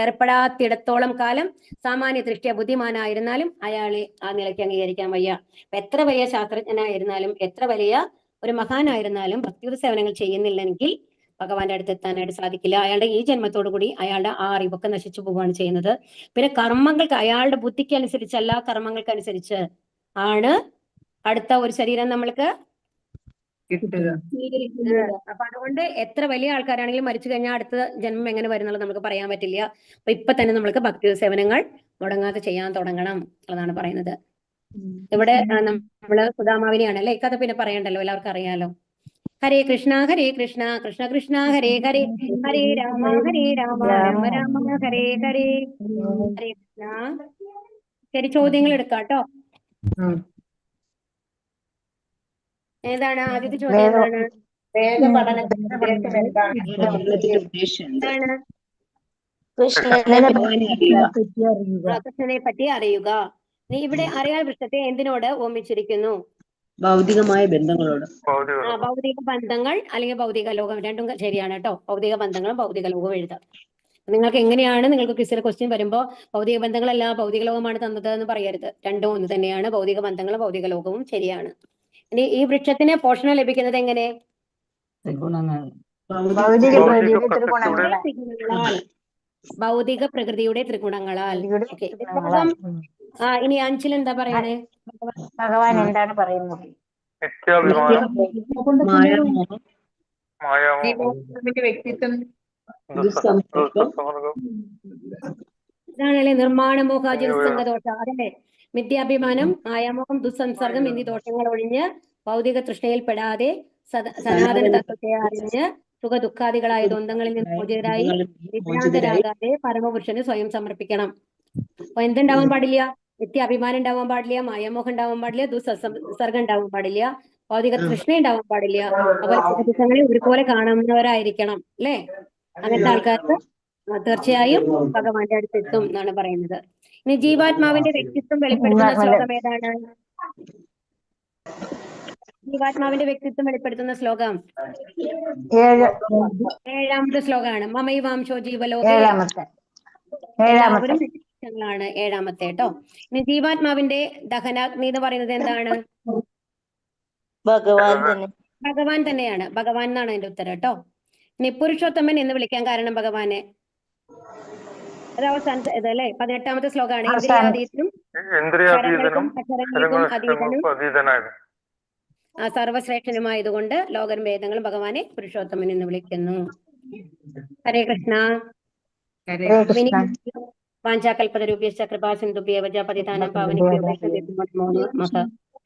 ഏർപ്പെടാത്തിടത്തോളം കാലം സാമാന്യ ദൃഷ്ടിയ ബുദ്ധിമാനായിരുന്നാലും അയാളെ ആ നിലയ്ക്ക് അംഗീകരിക്കാൻ വയ്യ. എത്ര വലിയ ശാസ്ത്രജ്ഞനായിരുന്നാലും എത്ര വലിയ ഒരു മഹാനായിരുന്നാലും ഭക്തിയുത സേവനങ്ങൾ ചെയ്യുന്നില്ലെങ്കിൽ ഭഗവാന്റെ അടുത്ത് എത്താനായിട്ട് സാധിക്കില്ല. അയാളുടെ ഈ ജന്മത്തോടു കൂടി അയാളുടെ ആ അറിവൊക്കെ നശിച്ചു പോവുകയാണ് ചെയ്യുന്നത്. പിന്നെ കർമ്മങ്ങൾക്ക്, അയാളുടെ ബുദ്ധിക്ക് അനുസരിച്ചല്ല, കർമ്മങ്ങൾക്ക് അനുസരിച്ച് ആണ് അടുത്ത ഒരു ശരീരം നമ്മൾക്ക് കിട്ടുക. അപ്പൊ അതുകൊണ്ട് എത്ര വലിയ ആൾക്കാരാണെങ്കിലും മരിച്ചു കഴിഞ്ഞാൽ അടുത്ത ജന്മം എങ്ങനെ വരുന്നുള്ളത് നമുക്ക് പറയാൻ പറ്റില്ല. അപ്പൊ ഇപ്പൊ തന്നെ നമ്മൾക്ക് ഭക്തി സേവനങ്ങൾ മുടങ്ങാതെ ചെയ്യാൻ തുടങ്ങണം എന്നുള്ളതാണ് പറയുന്നത്. ഇവിടെ നമ്മള് സുധാമാവിനെയാണ് അല്ലെ ഇക്കഥ പിന്നെ പറയണ്ടല്ലോ, എല്ലാവർക്കും അറിയാലോ. ഹരേ കൃഷ്ണ കൃഷ്ണ കൃഷ്ണ ഹരേ ഹരേ, ഹരേ രാമ രാമ രാമ ഹരേ ഹരേ. ഹരേ കൃഷ്ണ. ശരി, ചോദ്യങ്ങൾ എടുക്കാട്ടോ. ഏതാണ് ആദ്യത്തെ ചോദ്യം? എന്താണ്? എന്താണ്? കൃഷ്ണനെ പറ്റി അറിയുക. നീ ഇവിടെ അറിയാൻ വൃക്ഷത്തെ എന്തിനോട് ഓമിച്ചിരിക്കുന്നു? ഭൗതികമായ ബന്ധങ്ങളോട്. ഭൗതിക ബന്ധങ്ങൾ അല്ലെങ്കിൽ ഭൗതിക ലോകം, രണ്ടും ശരിയാണ് കേട്ടോ. ഭൗതിക ബന്ധങ്ങളും ഭൗതിക ലോകവും എഴുതാം. നിങ്ങൾക്ക് എങ്ങനെയാണ്, നിങ്ങൾക്ക് ക്വിസിൽ ക്വസ്റ്റ്യൻ വരുമ്പോൾ ഭൗതിക ബന്ധങ്ങളല്ല ഭൗതിക ലോകമാണ് തന്നത് എന്ന് പറയരുത്. രണ്ടും ഒന്ന് തന്നെയാണ്. ഭൗതിക ബന്ധങ്ങളും ഭൗതിക ലോകവും ശരിയാണ്. ഇനി ഈ വൃക്ഷത്തിന് പോഷണം ലഭിക്കുന്നത് എങ്ങനെ? ഭൗതിക ഭൗതിക പ്രകൃതിയുടെ പ്രകൃതിയുടെ ത്രിഗുണങ്ങളാൽ ഭൗതിക പ്രകൃതിയുടെ ത്രിഗുണങ്ങളാൽ. ഓക്കെ. ത്രിഗുണങ്ങളാൽ. ഇനി അഞ്ചിൽ എന്താ പറയണേ? ഭഗവാൻ എന്താണ് പറയുന്നത്? നിത്യാഭിമാനം, മായാമോഹം, മായാമോഹം, ജീവാത്മാവിന്റെ വ്യക്തിത്വം ദുസ്സംസർഗം, ഇതാണല്ലേ നിർമ്മാണമോഹാജിസംഗദോഷ. അതല്ലേ മിഥ്യാഭിമാനം, മായാമോഹം, ദുസ്സംസർഗം എന്നീ ദോഷങ്ങൾ ഒഴിഞ്ഞ് ഭൗതിക തൃഷ്ണയിൽപ്പെടാതെ സനാതന തത്വത്തെ അറിഞ്ഞ് സുഖ ദുഃഖാദികളായ ദ്വന്ദ്ങ്ങളിൽ നിന്ന് മോചിതരായി വിഭ്രാന്തരാകാതെ പരമപുരുഷന് സ്വയം സമർപ്പിക്കണം. അപ്പൊ എന്തുണ്ടാവാൻ പാടില്ല? നിത്യാഭിമാനം ഉണ്ടാവാൻ പാടില്ല, മായാമോഹം ഉണ്ടാവാൻ പാടില്ല, ദുസ്സംസർഗം ഉണ്ടാവാൻ പാടില്ല, ഭൗതിക തൃഷ്ണ ഉണ്ടാവാൻ പാടില്ല. അതുപോലെ സുഖദുഃഖങ്ങളെ ഒരുപോലെ കാണുന്നവരായിരിക്കണം അല്ലേ? അങ്ങനത്തെ ആൾക്കാർക്ക് തീർച്ചയായും ഭഗവാന്റെ അടുത്തെത്തും എന്നാണ് പറയുന്നത്. ഇനി ജീവാത്മാവിന്റെ വ്യക്തിത്വം വെളിപ്പെടുത്തുന്ന ശ്ലോകം ഏതാണ്? ജീവാത്മാവിന്റെ വ്യക്തിത്വം വെളിപ്പെടുത്തുന്ന ശ്ലോകം 7ാമത്തെ ശ്ലോകമാണ്. മമൈവാംശോ ജീവലോകേ. എല്ലാവരും വ്യക്തിത്വങ്ങളാണ് 7ാമത്തെ കേട്ടോ. ഇനി ജീവാത്മാവിന്റെ ദഹനാഗ്നി എന്ന് പറയുന്നത് എന്താണ്? ഭഗവാൻ തന്നെയാണ്. ഭഗവാൻ എന്നാണ് അതിന്റെ ഉത്തരം കേട്ടോ. ഇനി പുരുഷോത്തമൻ എന്ന് വിളിക്കാൻ കാരണം ഭഗവാനെ അത് അവസാനത്തെ ഇതല്ലേ 18ാമത്തെ ശ്ലോകമാണ്. ഇന്ദ്രിയാതീതനും ഇന്ദ്രിയാതീതനും അതീതനും അതീതനായത് സർവശ്രേഷ്ഠനുമായതുകൊണ്ട് ലോകനും വേദങ്ങളും ഭഗവാനെ പുരുഷോത്തമൻ എന്ന് വിളിക്കുന്നു. ഹരേ കൃഷ്ണ. വാഞ്ചാകൽപതരൂപ്യശ്ച കൃപാസിന്ധുഭ്യവ പതിതാനാം പാവനിഭ്യോ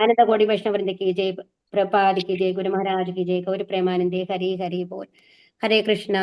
അനന്തകോടി വൈഷ്ണവൃന്ദ കി ജയ്, പ്രഭാത് കി ജയ്, ഗുരു മഹാരാജ് കി ജയ്, ഗൗരി പ്രേമാനന്ദേ ഹരി ഹരി ബോൽ. ഹരേ കൃഷ്ണ.